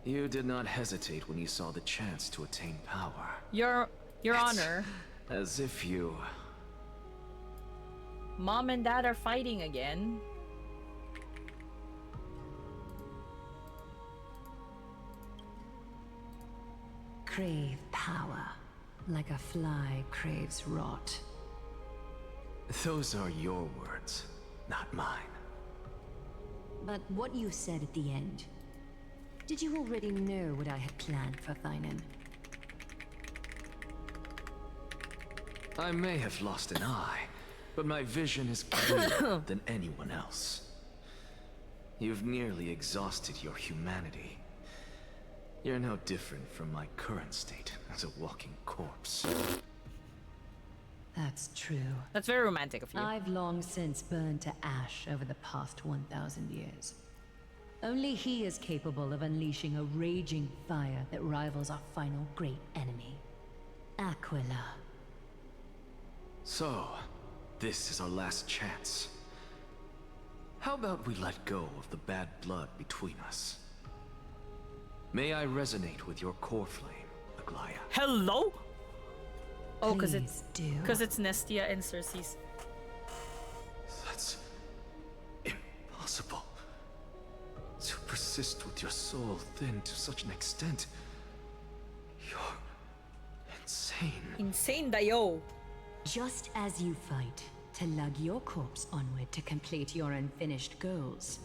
You did not hesitate when you saw the chance to attain power. Your Honor. As if you... Mom and Dad are fighting again. crave power, like a fly craves rot. Those are your words, not mine. But what you said at the end, did you already know what I had planned for Thainan? I may have lost an eye, but my vision is clearer than anyone else. You've nearly exhausted your humanity. You're no different from my current state as a walking corpse. That's true. That's very romantic of you. I've long since burned to ash over the past 1,000 years. Only he is capable of unleashing a raging fire that rivals our final great enemy, Aquila. So, this is our last chance. How about we let go of the bad blood between us? May I resonate with your core flame, Aglaya? Hello? Oh, because Please it's Nestia and Cersei's. That's impossible. To persist with your soul thinned to such an extent. You're insane. Insane dayo. Just as you fight to lug your corpse onward to complete your unfinished goals,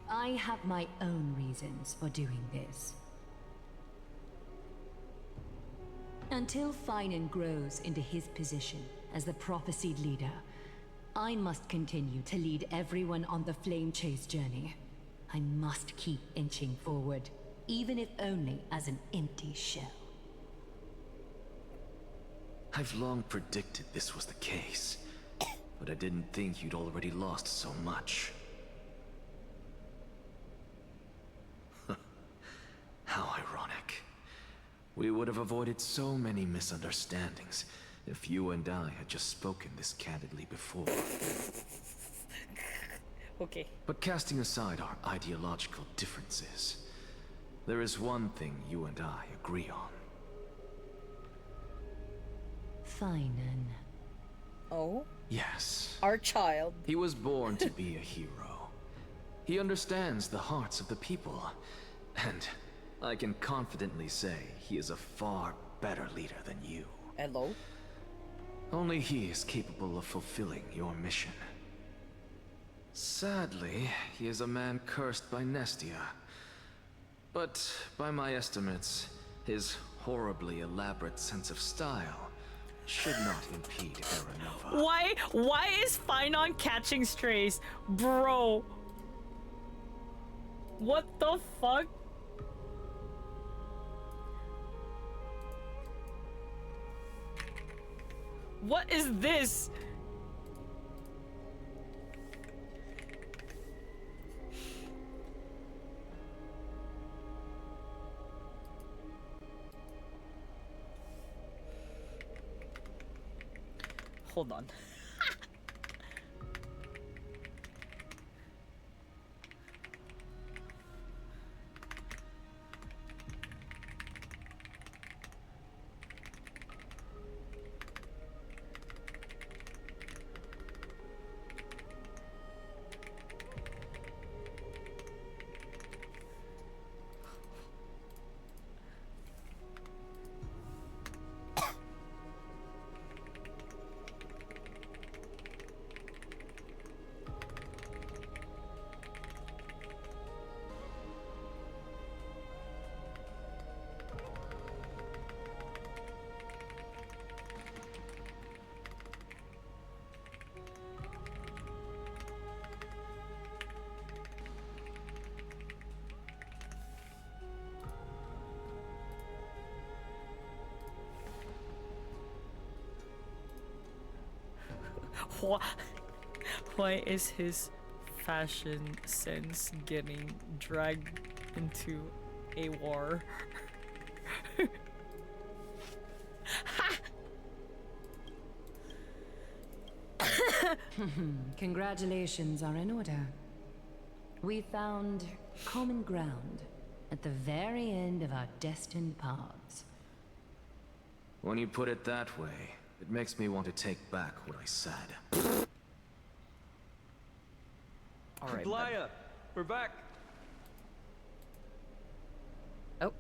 I have my own reasons for doing this. Until Finan grows into his position as the prophesied leader, I must continue to lead everyone on the flame chase journey. I must keep inching forward, even if only as an empty shell. I've long predicted this was the case, but I didn't think you'd already lost so much. How ironic. We would have avoided so many misunderstandings if you and I had just spoken this candidly before. Okay. But casting aside our ideological differences, there is one thing you and I agree on. Finan. Oh? Yes. Our child. He was born to be a hero. He understands the hearts of the people, and I can confidently say he is a far better leader than you. Hello? Only he is capable of fulfilling your mission. Sadly, he is a man cursed by Nestia. But by my estimates, his horribly elaborate sense of style should not impede Aranova. Why is Finon catching strays? Bro. What the fuck? What is this? Hold on. Why is his fashion sense getting dragged into a war? Congratulations are in order. We found common ground at the very end of our destined paths. When you put it that way, it makes me want to take back what I said. Alright, Blaya, we're back. Oh.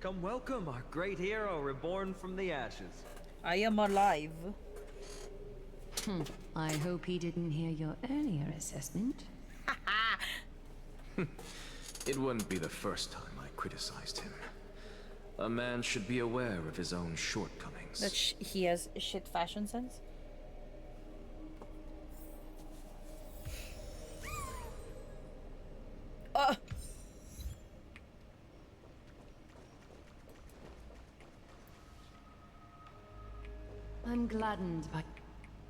Come welcome our great hero reborn from the ashes. I am alive. I hope he didn't hear your earlier assessment. It wouldn't be the first time I criticized him. A man should be aware of his own shortcomings. That he has shit fashion sense. I'm gladdened by...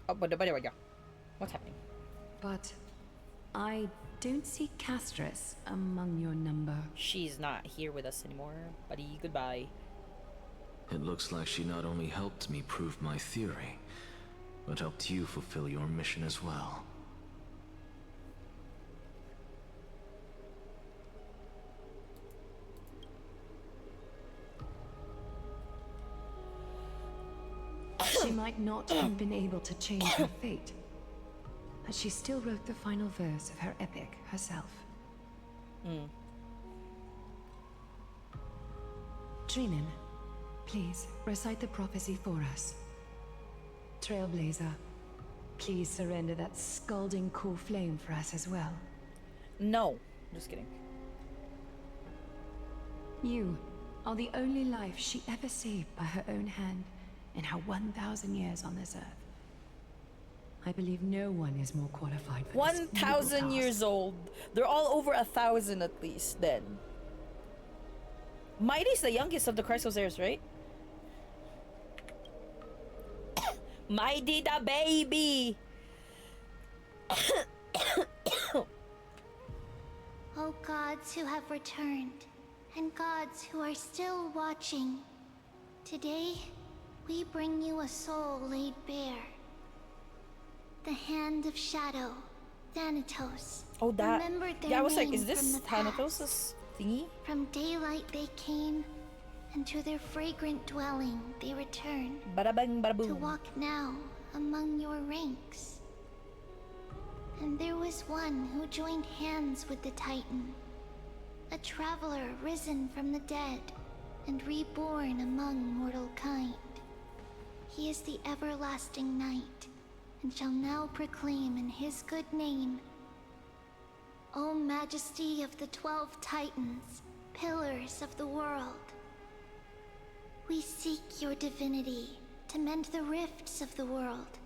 Oh, but what's happening? But I don't see Castris among your number. She's not here with us anymore, buddy. Goodbye. It looks like she not only helped me prove my theory, but helped you fulfill your mission as well. She might not have been able to change her fate, but she still wrote the final verse of her epic herself. Dreamin, please recite the prophecy for us. Trailblazer, please surrender that scalding cool flame for us as well. No, just kidding. You are the only life she ever saved by her own hand in her 1,000 years on this earth. I believe no one is more qualified for this 1,000 years old. They're all over 1,000 at least then. Mighty's the youngest of the Chrysosairs, right? Mighty the baby! O gods who have returned, and gods who are still watching, today we bring you a soul laid bare. The hand of shadow, Thanatos. Oh, that. Remembered their Yeah, I was like, name is this from the past. Thanatos' thingy? From daylight they came, and to their fragrant dwelling they return. Bada bang, bada boom. To walk now among your ranks. And there was one who joined hands with the Titan. A traveler risen from the dead and reborn among mortal kind. He is the everlasting night, and shall now proclaim in his good name, O Majesty of the 12 Titans, pillars of the world. We seek your divinity to mend the rifts of the world.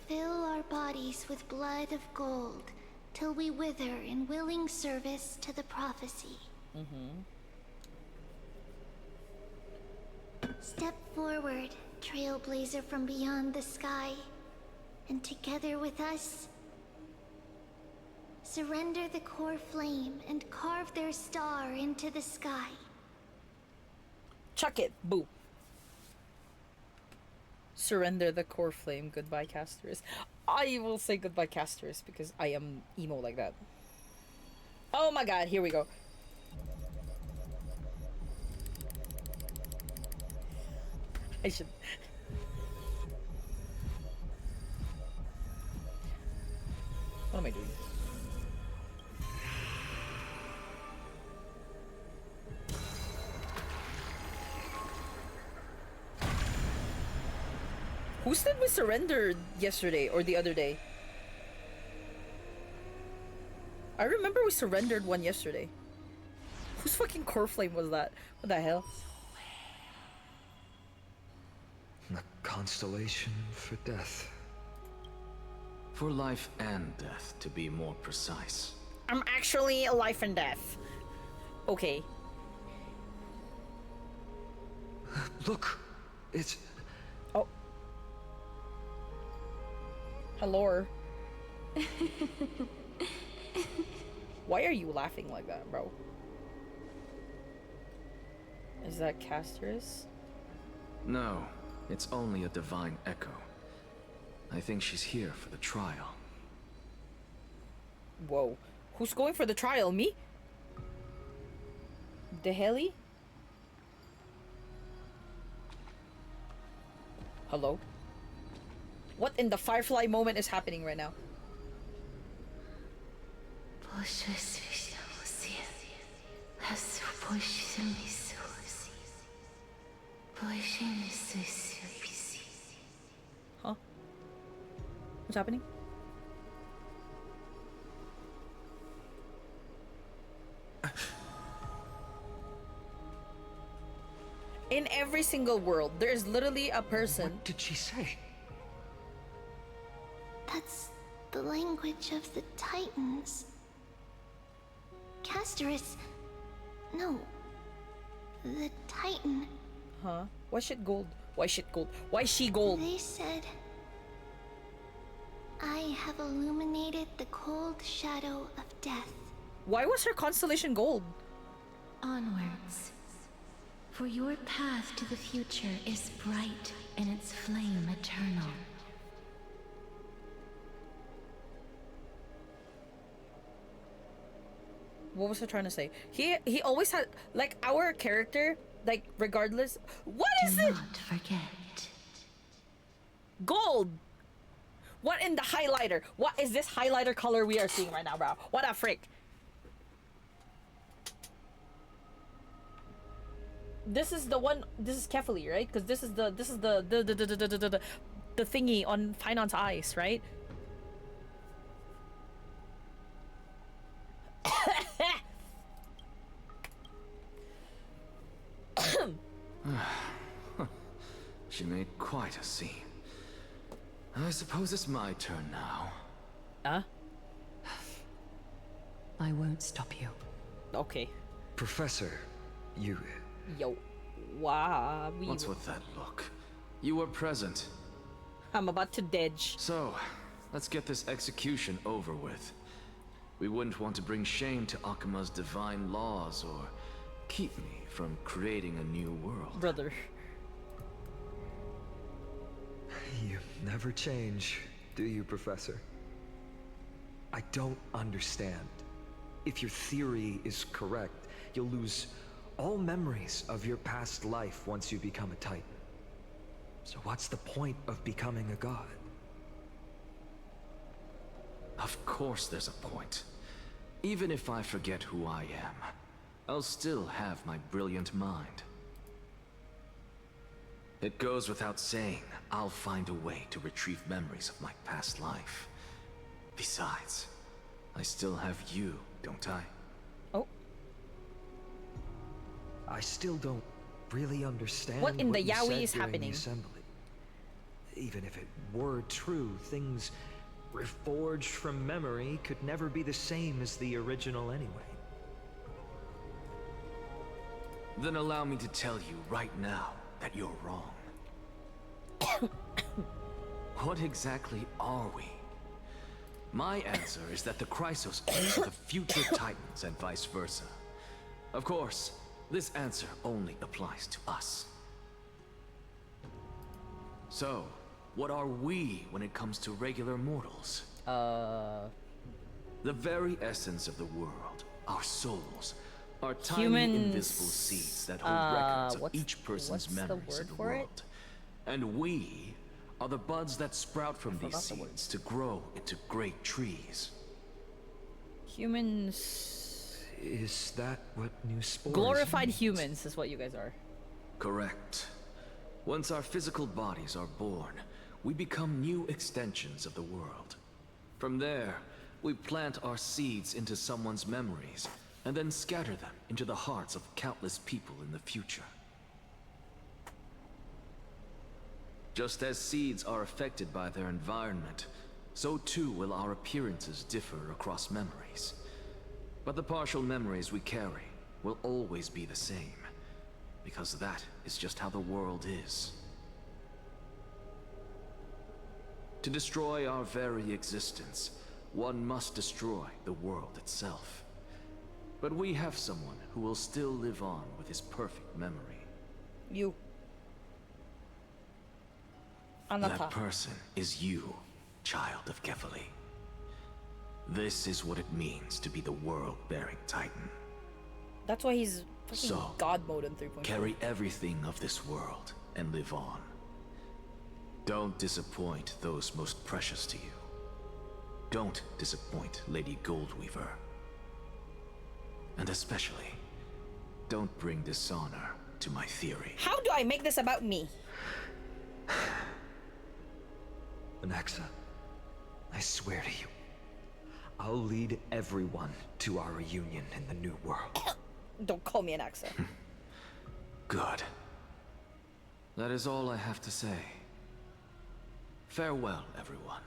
Fill our bodies with blood of gold till we wither in willing service to the prophecy. Step forward, trailblazer from beyond the sky, and together with us, surrender the core flame and carve their star into the sky. Chuck it, boo. Surrender the core flame. Goodbye, Castris. I will say goodbye, Castris, because I am emo like that. Oh my god, here we go. I should. What am I doing? Who said we surrendered yesterday or the other day? I remember we surrendered one yesterday. Whose fucking core flame was that? What the hell? A constellation for death. For life and death, to be more precise. I'm actually life and death. Okay. Look, it's... Oh. Hello. Why are you laughing like that, bro? Is that Castris? No, it's only a divine echo. I think she's here for the trial. Whoa. Who's going for the trial? Me? The heli? Hello? What in the Firefly moment is happening right now? Huh? What's happening? In every single world, there is literally a person. What did she say? That's the language of the Titans. Castorus... No. The Titan. Huh? Why shit gold? Why shit gold? Why she gold? They said... I have illuminated the cold shadow of death. Why was her constellation gold? Onwards. For your path to the future is bright and its flame eternal. What was I trying to say? He always had, like, our character, like, regardless. What is it? Do not forget. Gold. What in the highlighter? What is this highlighter color we are seeing right now, bro? What a frick? This is the one. This is Kefali, right? Because this is the thingy on Finon's eyes, right? She made quite a scene. I suppose it's my turn now. Huh? I won't stop you. Okay. Professor, you... Yo. Wow. What's with that look? You were present. I'm about to dedge. So, let's get this execution over with. We wouldn't want to bring shame to Akima's divine laws or keep me from creating a new world. Brother. You never change, do you, Professor? I don't understand. If your theory is correct, you'll lose all memories of your past life once you become a Titan. So what's the point of becoming a god? Of course there's a point. Even if I forget who I am, I'll still have my brilliant mind. It goes without saying, I'll find a way to retrieve memories of my past life. Besides, I still have you, don't I? Oh. I still don't really understand what in the you Yaoi said is during happening. The assembly. Even if it were true, things reforged from memory could never be the same as the original anyway. Then allow me to tell you right now that you're wrong. What exactly are we? My answer is that the Chrysos are the future Titans and vice versa. Of course, this answer only applies to us. So, what are we when it comes to regular mortals? The very essence of the world, our souls, are tiny Humans, invisible seeds that hold records of each person's memories of the world. And we are the buds that sprout from these seeds to grow into great trees. Humans. Is that what new spores Glorified means? humans is what you guys are. Correct. Once our physical bodies are born, we become new extensions of the world. From there, we plant our seeds into someone's memories, and then scatter them into the hearts of countless people in the future. Just as seeds are affected by their environment, so too will our appearances differ across memories. But the partial memories we carry will always be the same, because that is just how the world is. To destroy our very existence, one must destroy the world itself. But we have someone who will still live on with his perfect memory. You. That person is you, child of Kefali. This is what it means to be the world-bearing Titan. That's why he's fucking So, god mode in 3.4. Carry everything of this world and live on. Don't disappoint those most precious to you. Don't disappoint Lady Goldweaver. And especially, Don't bring dishonor to my theory. How do I make this about me? Anaxa, I swear to you, I'll lead everyone to our reunion in the new world. Don't call me Anaxa. Good. That is all I have to say. Farewell, everyone.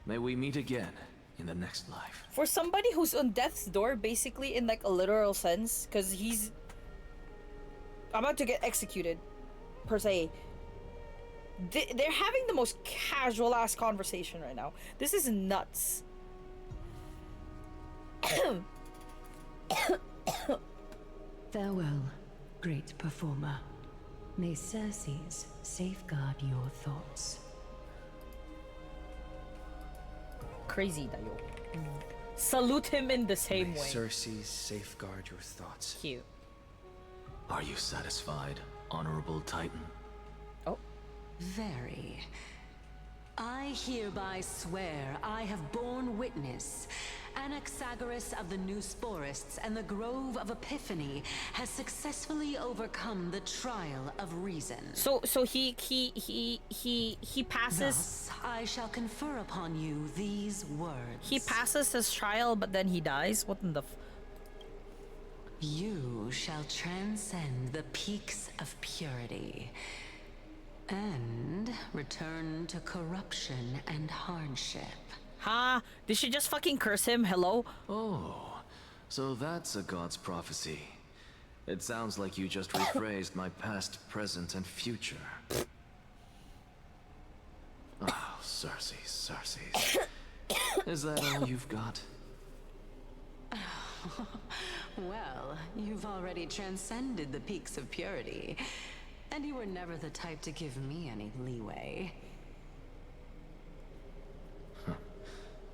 May we meet again in the next life. For somebody who's on death's door, basically in like a literal sense, because he's about to get executed, per se. They're having the most casual ass conversation right now. This is nuts. Farewell, great performer. May Circes safeguard your thoughts. Crazy, Dayo. Salute him in the same way. Circes, safeguard your thoughts. Cute. Are you satisfied, Honorable Titan? Oh. Very. I hereby swear I have borne witness. Anaxagoras of the New Sporists and the Grove of Epiphany has successfully overcome the trial of reason. So he passes. Thus, I shall confer upon you these words. He passes his trial, but then he dies. What in the? You shall transcend the peaks of purity and return to corruption and hardship. Huh? Did she just fucking curse him? Hello? Oh, so that's a god's prophecy. It sounds like you just rephrased my past, present, and future. Oh, Circes. Is that all you've got? Well, you've already transcended the peaks of purity, and you were never the type to give me any leeway.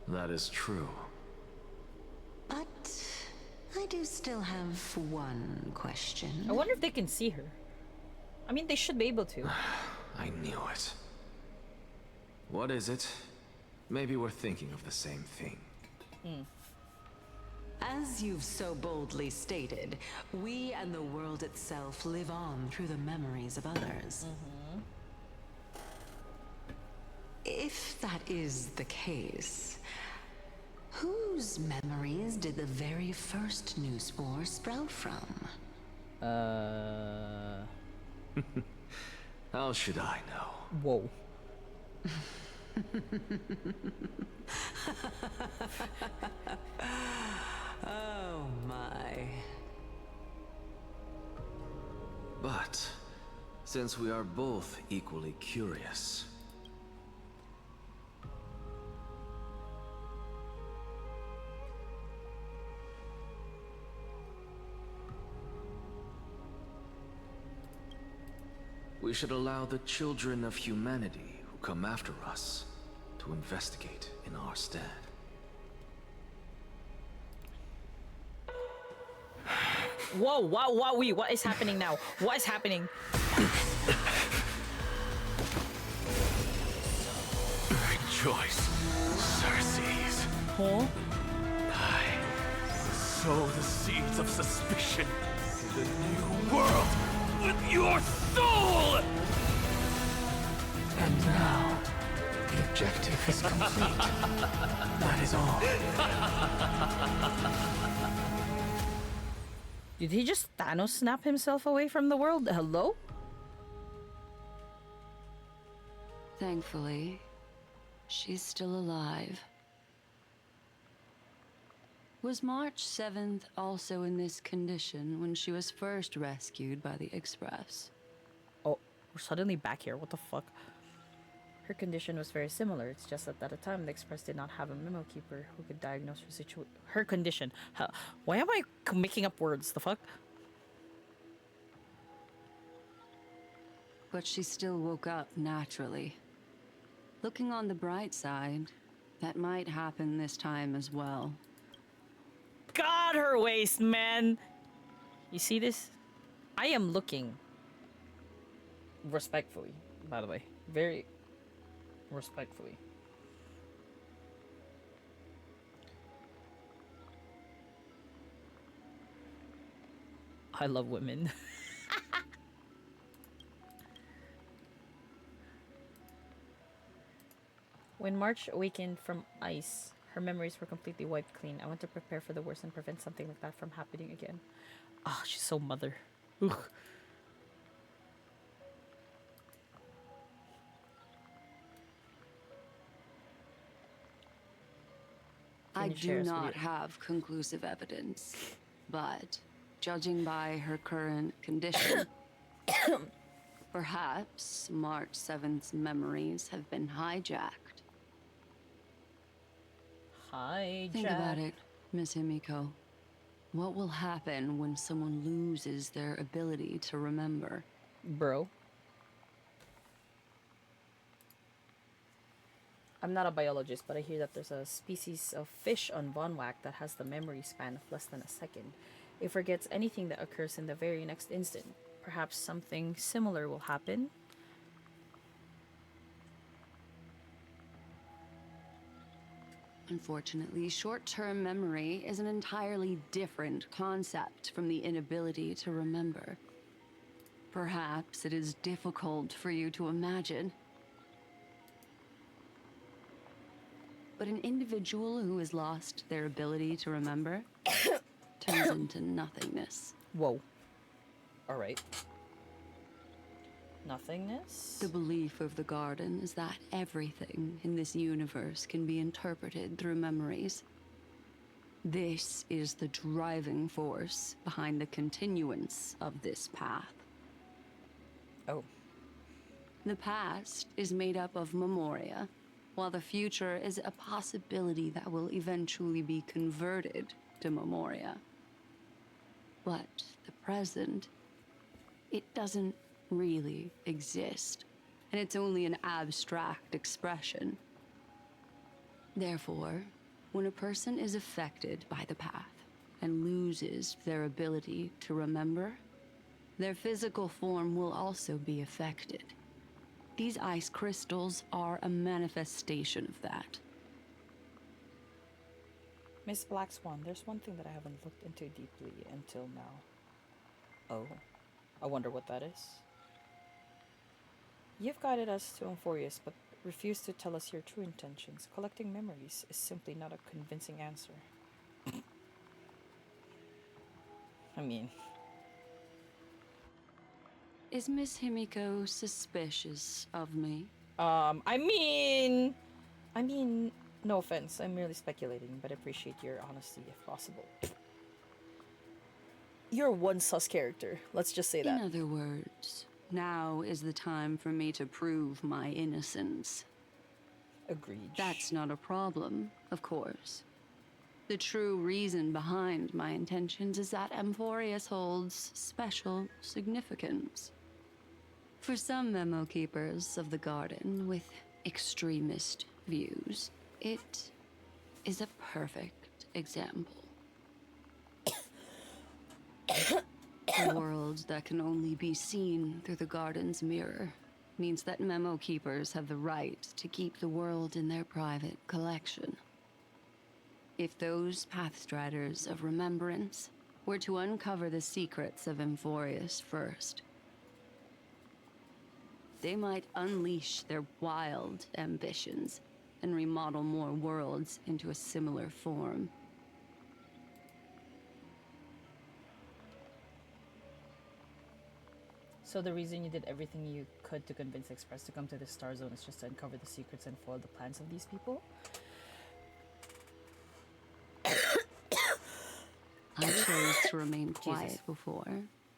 That is true. But I do still have one question. I wonder if they can see her. I mean, they should be able to. I knew it. What is it? Maybe we're thinking of the same thing. As you've so boldly stated, we and the world itself live on through the memories of others. If that is the case, whose memories did the very first new spore sprout from? How should I know? Whoa. Oh my. But, since we are both equally curious, we should allow the children of humanity who come after us to investigate in our stead. Whoa, what is happening now? What is happening? Rejoice, Circes. Huh? I sow the seeds of suspicion in the new world with your soul! And now, the objective is complete. That is all. Did he just Thanos snap himself away from the world? Hello? Thankfully, she's still alive. Was March 7th also in this condition when she was first rescued by the Express? Oh, we're suddenly back here. What the fuck? Her condition was very similar. It's just that at the time, the Express did not have a memo keeper who could diagnose her condition. Why am I making up words? The fuck? But she still woke up naturally. Looking on the bright side, that might happen this time as well. God, her waist, man! You see this? I am looking respectfully, by the way. Very respectfully. I love women. When March awakened from ice, her memories were completely wiped clean. I want to prepare for the worst and prevent something like that from happening again. Ah, she's so mother. Ugh. I do not have conclusive evidence, but judging by her current condition, perhaps March 7th's memories have been hijacked. Think about it, Miss Himiko. What will happen when someone loses their ability to remember? Bro. I'm not a biologist, but I hear that there's a species of fish on Von Wack that has the memory span of less than a second. It forgets anything that occurs in the very next instant. Perhaps something similar will happen. Unfortunately, short-term memory is an entirely different concept from the inability to remember. Perhaps it is difficult for you to imagine. But an individual who has lost their ability to remember turns into nothingness. Whoa. Alright. Nothingness? The belief of the Garden is that everything in this universe can be interpreted through memories. This is the driving force behind the continuance of this path. Oh. The past is made up of memoria, while the future is a possibility that will eventually be converted to memoria. But the present, it doesn't really exist, and it's only an abstract expression. Therefore, when a person is affected by the path and loses their ability to remember, their physical form will also be affected. These ice crystals are a manifestation of that. Miss Black Swan, there's one thing that I haven't looked into deeply until now. Oh. I wonder what that is. You've guided us to Amphoreus, but refused to tell us your true intentions. Collecting memories is simply not a convincing answer. I mean... Is Miss Himiko suspicious of me? I mean, no offense. I'm merely speculating, but I appreciate your honesty if possible. You're one sus character. Let's just say that. In other words, now is the time for me to prove my innocence. Agreed. That's not a problem, of course. The true reason behind my intentions is that Amphoreus holds special significance. For some memo keepers of the Garden with extremist views, it is a perfect example. A world that can only be seen through the Garden's mirror means that memo keepers have the right to keep the world in their private collection. If those Pathstriders of Remembrance were to uncover the secrets of Amphoreus first, they might unleash their wild ambitions and remodel more worlds into a similar form. So the reason you did everything you could to convince Express to come to the Star Zone is just to uncover the secrets and foil the plans of these people? I chose to remain quiet before,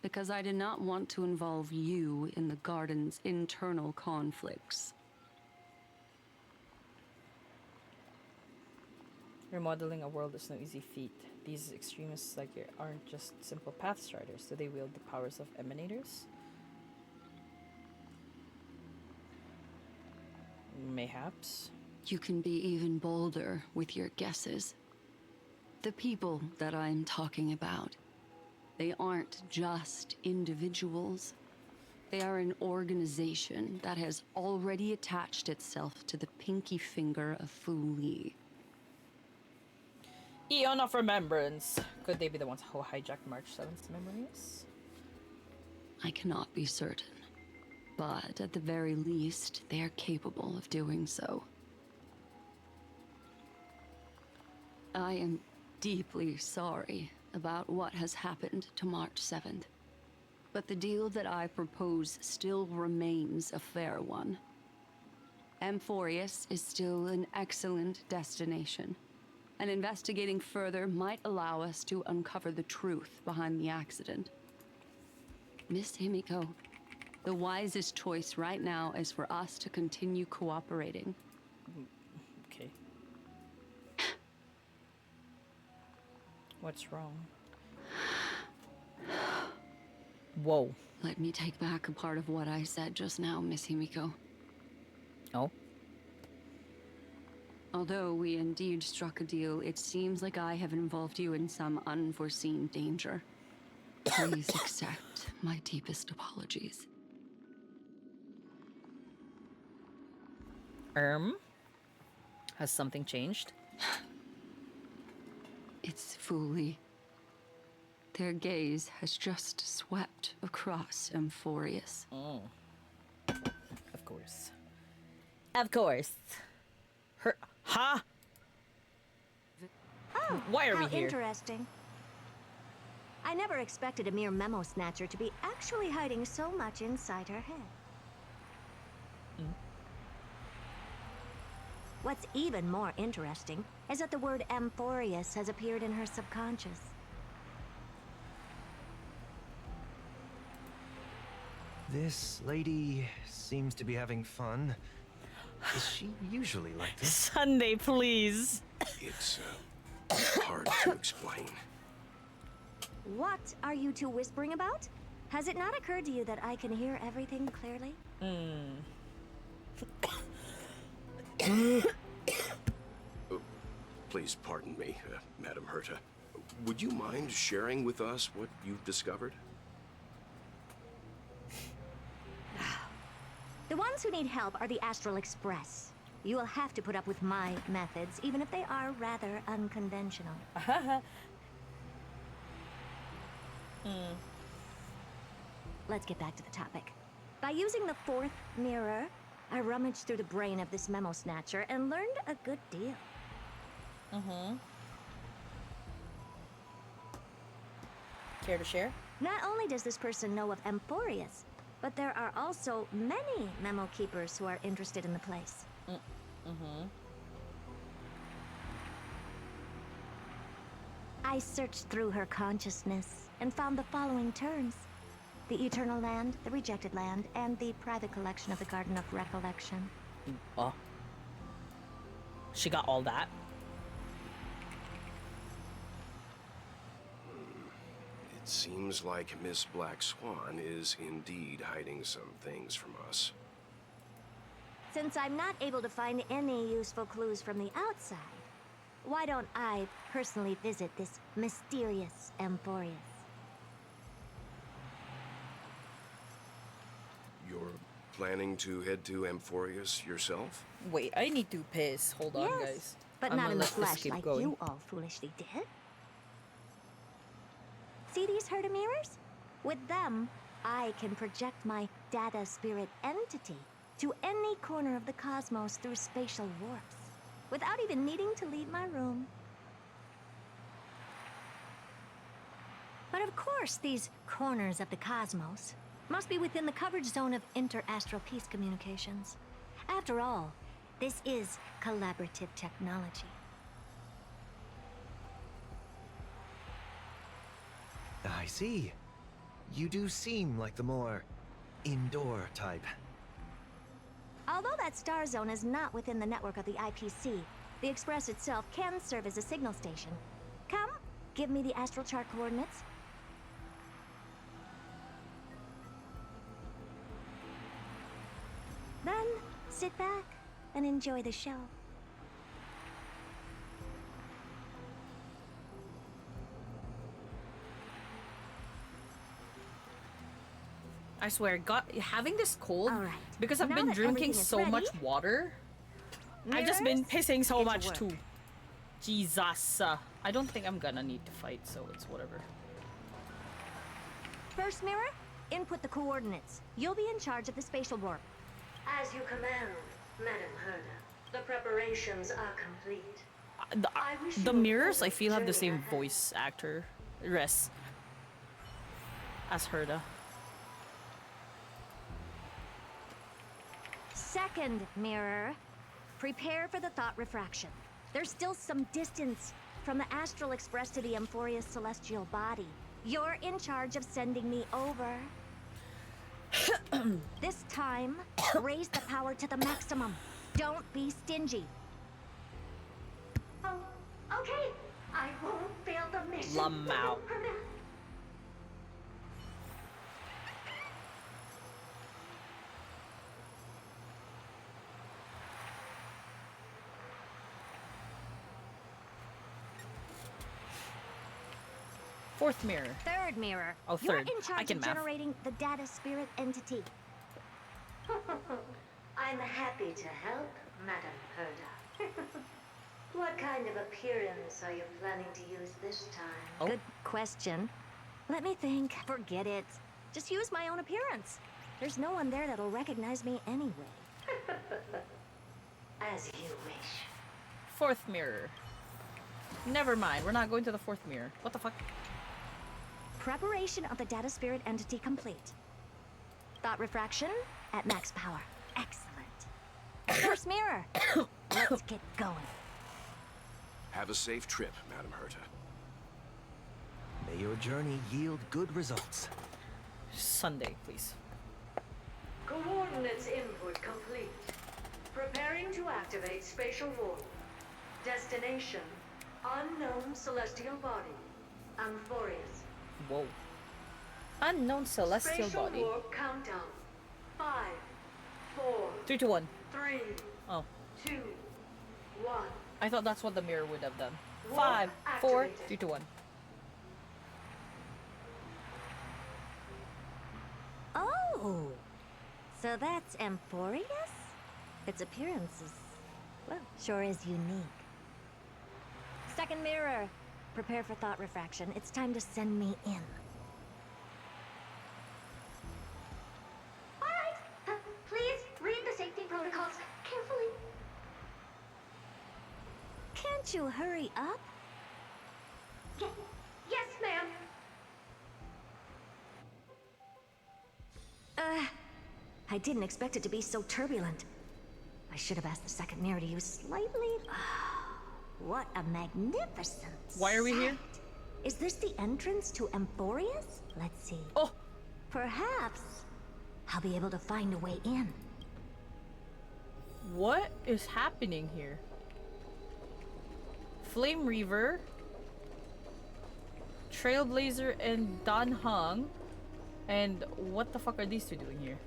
because I did not want to involve you in the Garden's internal conflicts. Remodeling a world is no easy feat. These extremists like you aren't just simple Pathstriders. Do they wield the powers of Emanators? Mayhaps. You can be even bolder with your guesses. The people that I'm talking about, they aren't just individuals. They are an organization that has already attached itself to the pinky finger of Fu Li. Eon of Remembrance. Could they be the ones who hijacked March 7th's memories? I cannot be certain. But at the very least, they are capable of doing so. I am deeply sorry about what has happened to March 7th. But the deal that I propose still remains a fair one. Amphoreus is still an excellent destination, and investigating further might allow us to uncover the truth behind the accident. Miss Himiko, the wisest choice right now is for us to continue cooperating. Okay. What's wrong? Whoa. Let me take back a part of what I said just now, Miss Himiko. Oh? Although we indeed struck a deal, it seems like I have involved you in some unforeseen danger. Please accept my deepest apologies. Has something changed? It's Fuli. Their gaze has just swept across Amphoreus. Oh. Of course. Of course. Her... Huh? Oh, why are we how here? Interesting. I never expected a mere memo snatcher to be actually hiding so much inside her head. What's even more interesting is that the word Amphoreus has appeared in her subconscious. This lady seems to be having fun. Is she usually like this? Sunday, please. It's hard to explain. What are you two whispering about? Has it not occurred to you that I can hear everything clearly? Please pardon me, Madam Herta. Would you mind sharing with us what you've discovered? The ones who need help are the Astral Express. You will have to put up with my methods, even if they are rather unconventional. Let's get back to the topic. By using the fourth mirror, I rummaged through the brain of this memo snatcher and learned a good deal. Care to share? Not only does this person know of Amphoreus, but there are also many memo keepers who are interested in the place. I searched through her consciousness and found the following terms: the Eternal Land, the Rejected Land, and the private collection of the Garden of Recollection. Oh. She got all that? It seems like Miss Black Swan is indeed hiding some things from us. Since I'm not able to find any useful clues from the outside, why don't I personally visit this mysterious Amphoreus? You're planning to head to Amphoreus yourself? Wait, I need to piss. Hold on, Yes, guys. but I'm not gonna in the let this flesh keep like going. you all foolishly did. See these Herta mirrors? With them, I can project my data spirit entity to any corner of the cosmos through spatial warps, without even needing to leave my room. But of course, these corners of the cosmos must be within the coverage zone of inter-astral peace communications. After all, this is collaborative technology. I see. You do seem like the more indoor type. Although that star zone is not within the network of the IPC, the Express itself can serve as a signal station. Come, give me the astral chart coordinates. Then, sit back and enjoy the show. I swear, God, having this cold, because I've Now been that drinking everything is so ready, much water, I've just been pissing so much too. Jesus. I don't think I'm gonna need to fight, so it's whatever. First mirror, input the coordinates. You'll be in charge of the spatial warp. As you command, Madam Herda. The preparations are complete. The mirrors, I feel, have the same voice actor, Res, as Herda. Second mirror, prepare for the thought refraction. There's still some distance from the Astral Express to the Amphoreus celestial body. You're in charge of sending me over. This time, raise the power to the maximum. Don't be stingy. Oh, okay. I won't fail the mission. Lamau. Fourth mirror. Third mirror. Oh, You're third. in I charge can of math. generating the data spirit entity. I'm happy to help, Madam Herda. What kind of appearance are you planning to use this time? Oh. Good question. Let me think. Forget it. Just use my own appearance. There's no one there that'll recognize me anyway. As you wish. Fourth mirror. Never mind. We're not going to the fourth mirror. What the fuck? Preparation of the data spirit entity complete. Thought refraction at max power. Excellent. First mirror. Let's get going. Have a safe trip, Madam Herta. May your journey yield good results. Sunday, please. Coordinates input complete. Preparing to activate spatial warp. Destination, unknown celestial body. Amphoreus. Whoa. Unknown celestial Spatial body. warp countdown. 5, 4, 3, 2, 1. 3, Oh. 2, 1. I thought that's what the mirror would have done. Warp 5, 4, activated. 3, 2, 1. Oh! So that's Amphoreus? Its appearance is, well, sure is unique. Second mirror. Prepare for thought refraction. It's time to send me in. Alright, please read the safety protocols carefully. Can't you hurry up? Yes, ma'am. I didn't expect it to be so turbulent. I should have asked the second mirror to use slightly... What a magnificent Why are we here? sight. Is this the entrance to Amphoreus? Let's see. Oh! Perhaps I'll be able to find a way in. What is happening here? Flame Reaver, Trailblazer, and Don Hung. And what the fuck are these two doing here?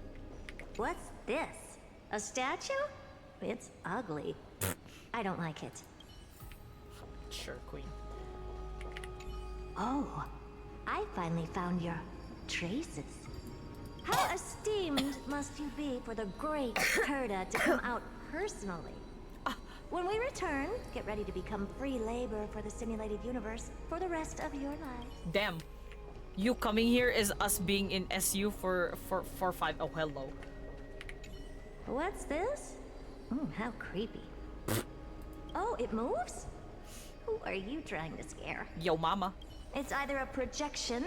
What's this? A statue? It's ugly. I don't like it. Sure, Queen. Oh, I finally found your traces. How esteemed must you be for the great Herda to come out personally? When we return, get ready to become free labor for the simulated universe for the rest of your lives. Damn. You coming here is us being in SU for 5. Oh, hello. What's this? How creepy. Oh, it moves? Who are you trying to scare? Yo, mama. It's either a projection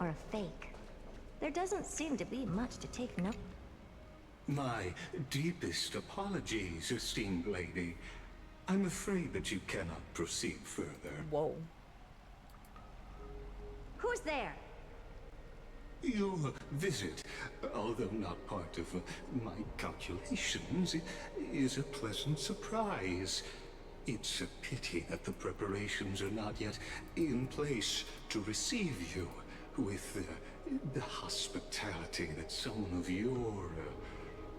or a fake. There doesn't seem to be much to take note. My deepest apologies, esteemed lady. I'm afraid that you cannot proceed further. Whoa. Who's there? Your visit, although not part of my calculations, is a pleasant surprise. It's a pity that the preparations are not yet in place to receive you with the hospitality that someone of your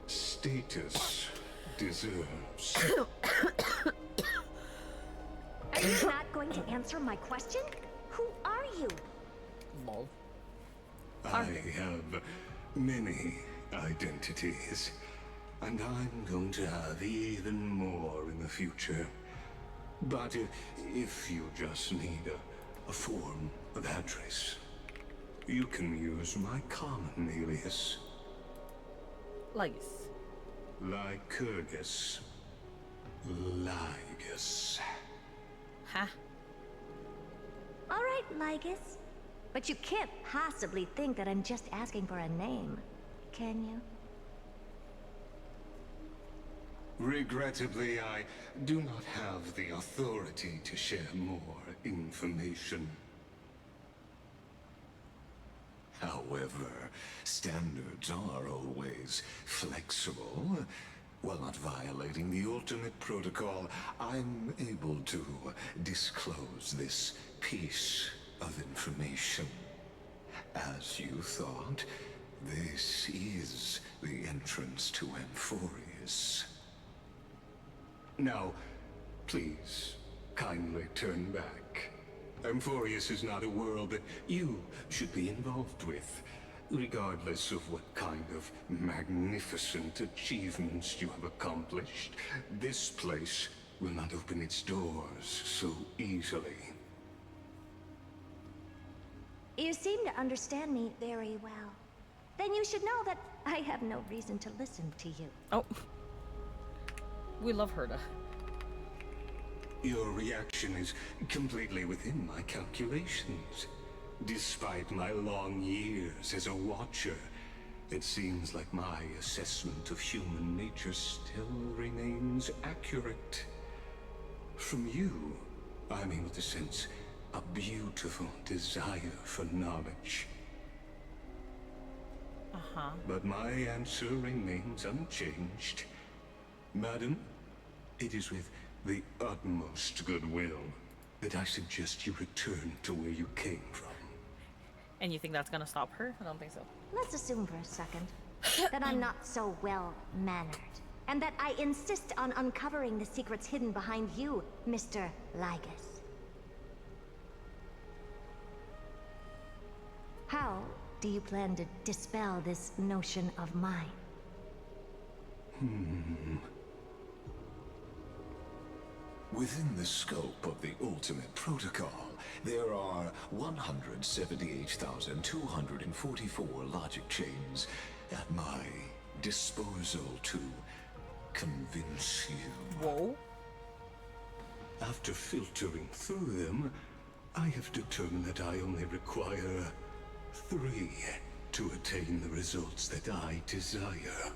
status deserves. Are you not going to answer my question? Who are you? Lol. I have many identities, and I'm going to have even more in the future. But if you just need a form of address, You can use my common alias. Lygus. Lycurgus. Lygus. Ha. All right, Lygus. But you can't possibly think that I'm just asking for a name, can you? Regrettably, I do not have the authority to share more information. However, standards are always flexible. While not violating the ultimate protocol, I'm able to disclose this piece of information. As you thought, this is the entrance to Amphoreus. Now, please, kindly turn back. Amphoreus is not a world that you should be involved with, regardless of what kind of magnificent achievements you have accomplished. This place will not open its doors so easily. You seem to understand me very well. Then you should know that I have no reason to listen to you. Oh. We love Herta. Your reaction is completely within my calculations. Despite my long years as a watcher, it seems like my assessment of human nature still remains accurate. From you, I'm able to sense a beautiful desire for knowledge. But my answer remains unchanged. Madam, it is with the utmost goodwill that I suggest you return to where you came from. And you think that's gonna stop her? I don't think so. Let's assume for a second that I'm not so well-mannered, and that I insist on uncovering the secrets hidden behind you, Mr. Lygus. How do you plan to dispel this notion of mine? Within the scope of the ultimate protocol, there are 178,244 logic chains at my disposal to convince you. Whoa. After filtering through them, I have determined that I only require 3 to attain the results that I desire.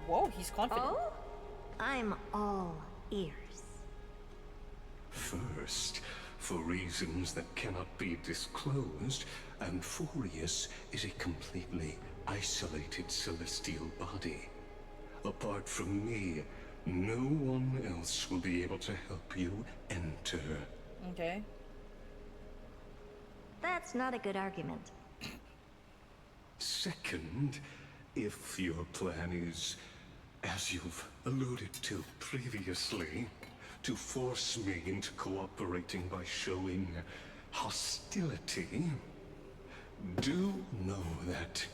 Whoa, he's confident. Oh? I'm all ears. First, for reasons that cannot be disclosed, Amphoreus is a completely isolated celestial body. Apart from me, no one else will be able to help you enter. Okay. That's not a good argument. Second, if your plan is, as you've alluded to previously, to force me into cooperating by showing hostility, do know that,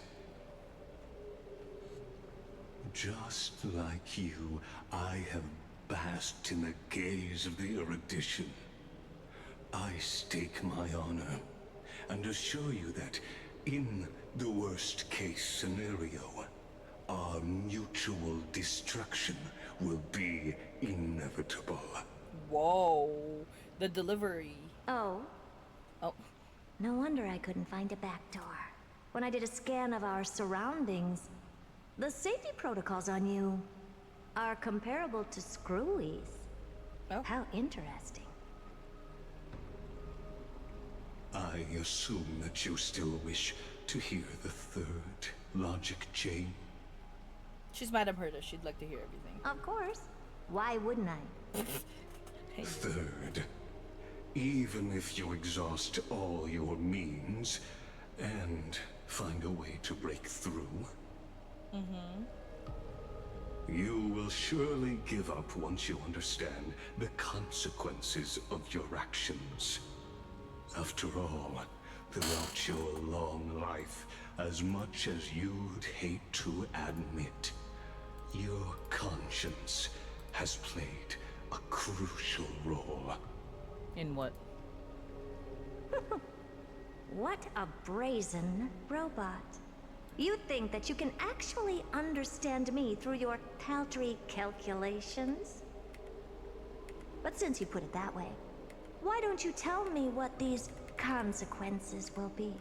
just like you, I have basked in the gaze of the erudition. I stake my honor and assure you that, in the worst case scenario, our mutual destruction will be inevitable. Whoa. The delivery. Oh? Oh. No wonder I couldn't find a back door. When I did a scan of our surroundings, the safety protocols on you are comparable to Screwy's. Oh. How interesting. I assume that you still wish to hear the third logic chain. She's Madame Herta. She'd like to hear everything. Of course. Why wouldn't I? Third, even if you exhaust all your means and find a way to break through, you will surely give up once you understand the consequences of your actions. After all, throughout your long life, as much as you'd hate to admit, your conscience has played a crucial role. In what? What a brazen robot. You think that you can actually understand me through your paltry calculations? But since you put it that way, why don't you tell me what these consequences will be?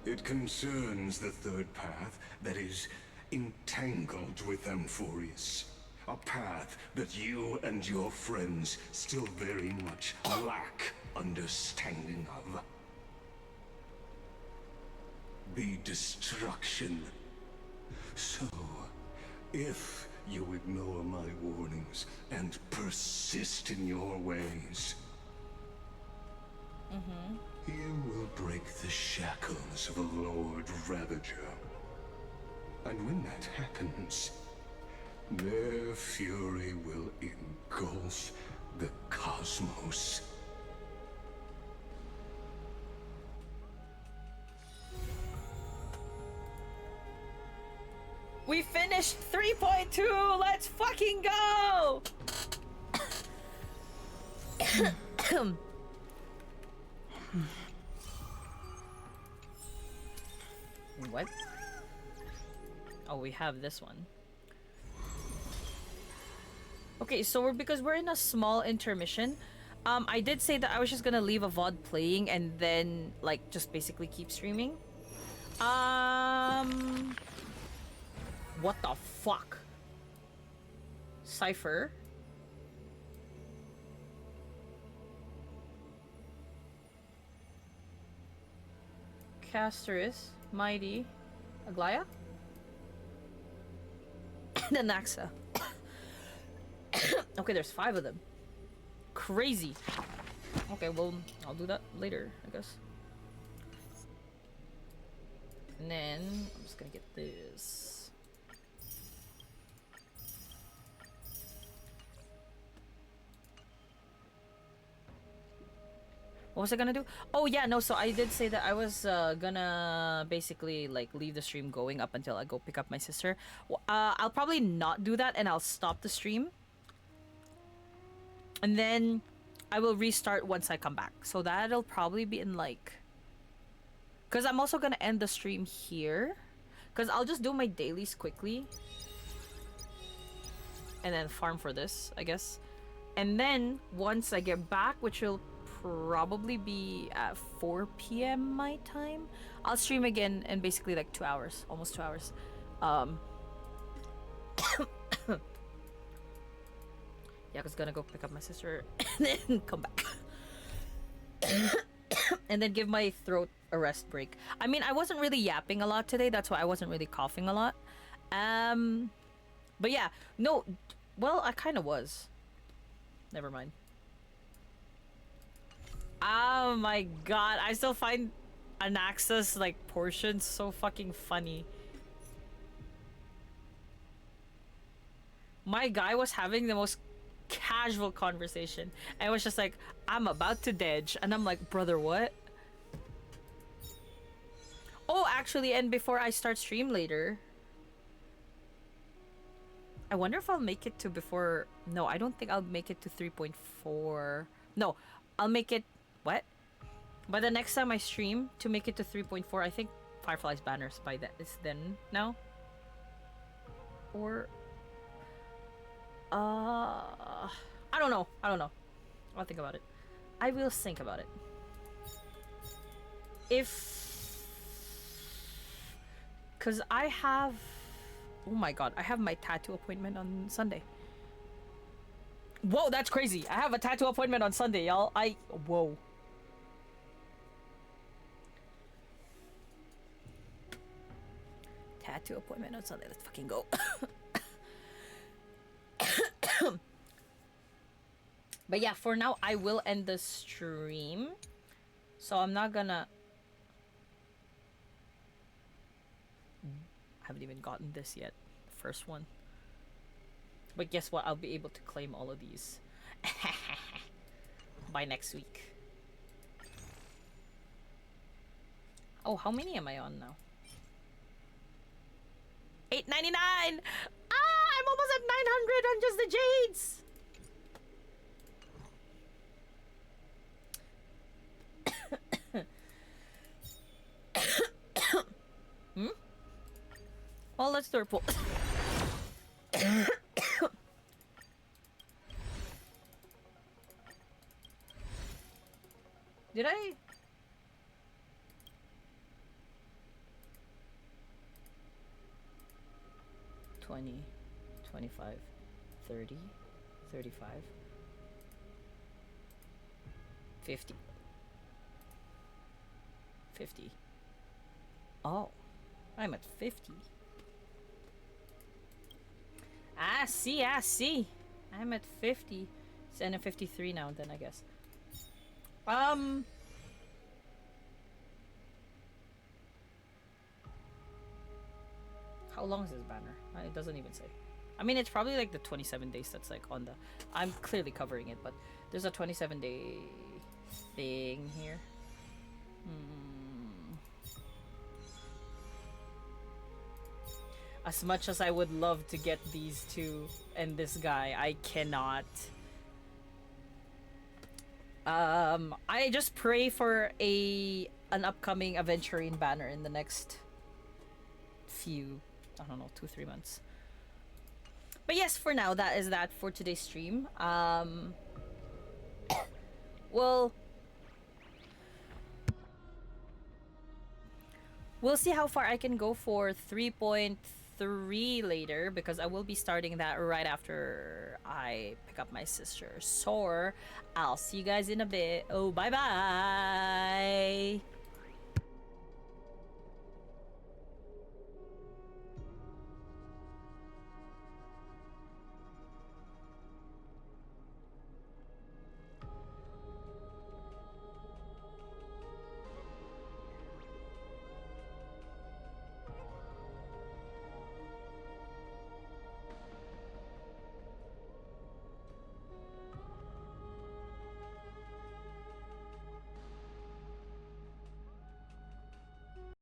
It concerns the third path that is entangled with Amphoreus. A path that you and your friends still very much lack understanding of. The destruction. So, if you ignore my warnings and persist in your ways, you will break the shackles of a Lord Ravager. And when that happens, their fury will engulf the cosmos. We finished 3.2! Let's fucking go! What? Oh, we have this one. Okay, so because we're in a small intermission, I did say that I was just gonna leave a VOD playing and then, like, just basically keep streaming. What the fuck? Cypher? Casterus, Mighty, Aglaya, and Anaxa. Okay, there's 5 of them. Crazy. Okay, well, I'll do that later, I guess. And then I'm just gonna get this. What was I gonna do? Oh yeah, no, so I did say that I was gonna basically like leave the stream going up until I go pick up my sister. I'll probably not do that and I'll stop the stream. And then I will restart once I come back. So that'll probably be in like... Because I'm also gonna end the stream here. Because I'll just do my dailies quickly. And then farm for this, I guess. And then once I get back, which will probably be at 4 p.m. my time, I'll stream again in basically like 2 hours, almost 2 hours. Yeah, I was gonna go pick up my sister and then come back. And then give my throat a rest break. I mean, I wasn't really yapping a lot today, that's why I wasn't really coughing a lot. But yeah, no, well, I kind of was. Never mind. Oh my god, I still find Anaxa's like portions so fucking funny. My guy was having the most casual conversation and it was just like, I'm about to dedge, and I'm like, brother, what? Oh, actually, and before I start stream later, I wonder if I'll make it to before... No, I don't think I'll make it to 3.4. No, I'll make it... What? By the next time I stream, to make it to 3.4, I think Firefly's banners by that is then now. Or... I don't know. I don't know. I'll think about it. I will think about it. If... Because I have... Oh my god, I have my tattoo appointment on Sunday. Whoa, that's crazy. I have a tattoo appointment on Sunday, y'all. Whoa. Tattoo appointment on Sunday. Let's fucking go. But yeah, for now, I will end the stream. So I'm not gonna... I haven't even gotten this yet. The first one. But guess what? I'll be able to claim all of these. By next week. Oh, how many am I on now? 8.99! Ah! I'm almost at 900 on just the jades! let's do our poll. Did I? $20, $25, $30, $35, $50, $50. Oh, I'm at 50. I see, I see. I'm at 50. And at 53 now, then I guess. How long is this banner? It doesn't even say. I mean, it's probably like the 27 days that's like on the... I'm clearly covering it, but there's a 27-day thing here. As much as I would love to get these two and this guy, I cannot. I just pray for an upcoming Aventurine banner in the next few, I don't know, 2-3 months. But yes, for now, that is that for today's stream. Well, we'll see how far I can go for 3.3 later, because I will be starting that right after I pick up my sister. So I'll see you guys in a bit. Oh, bye bye.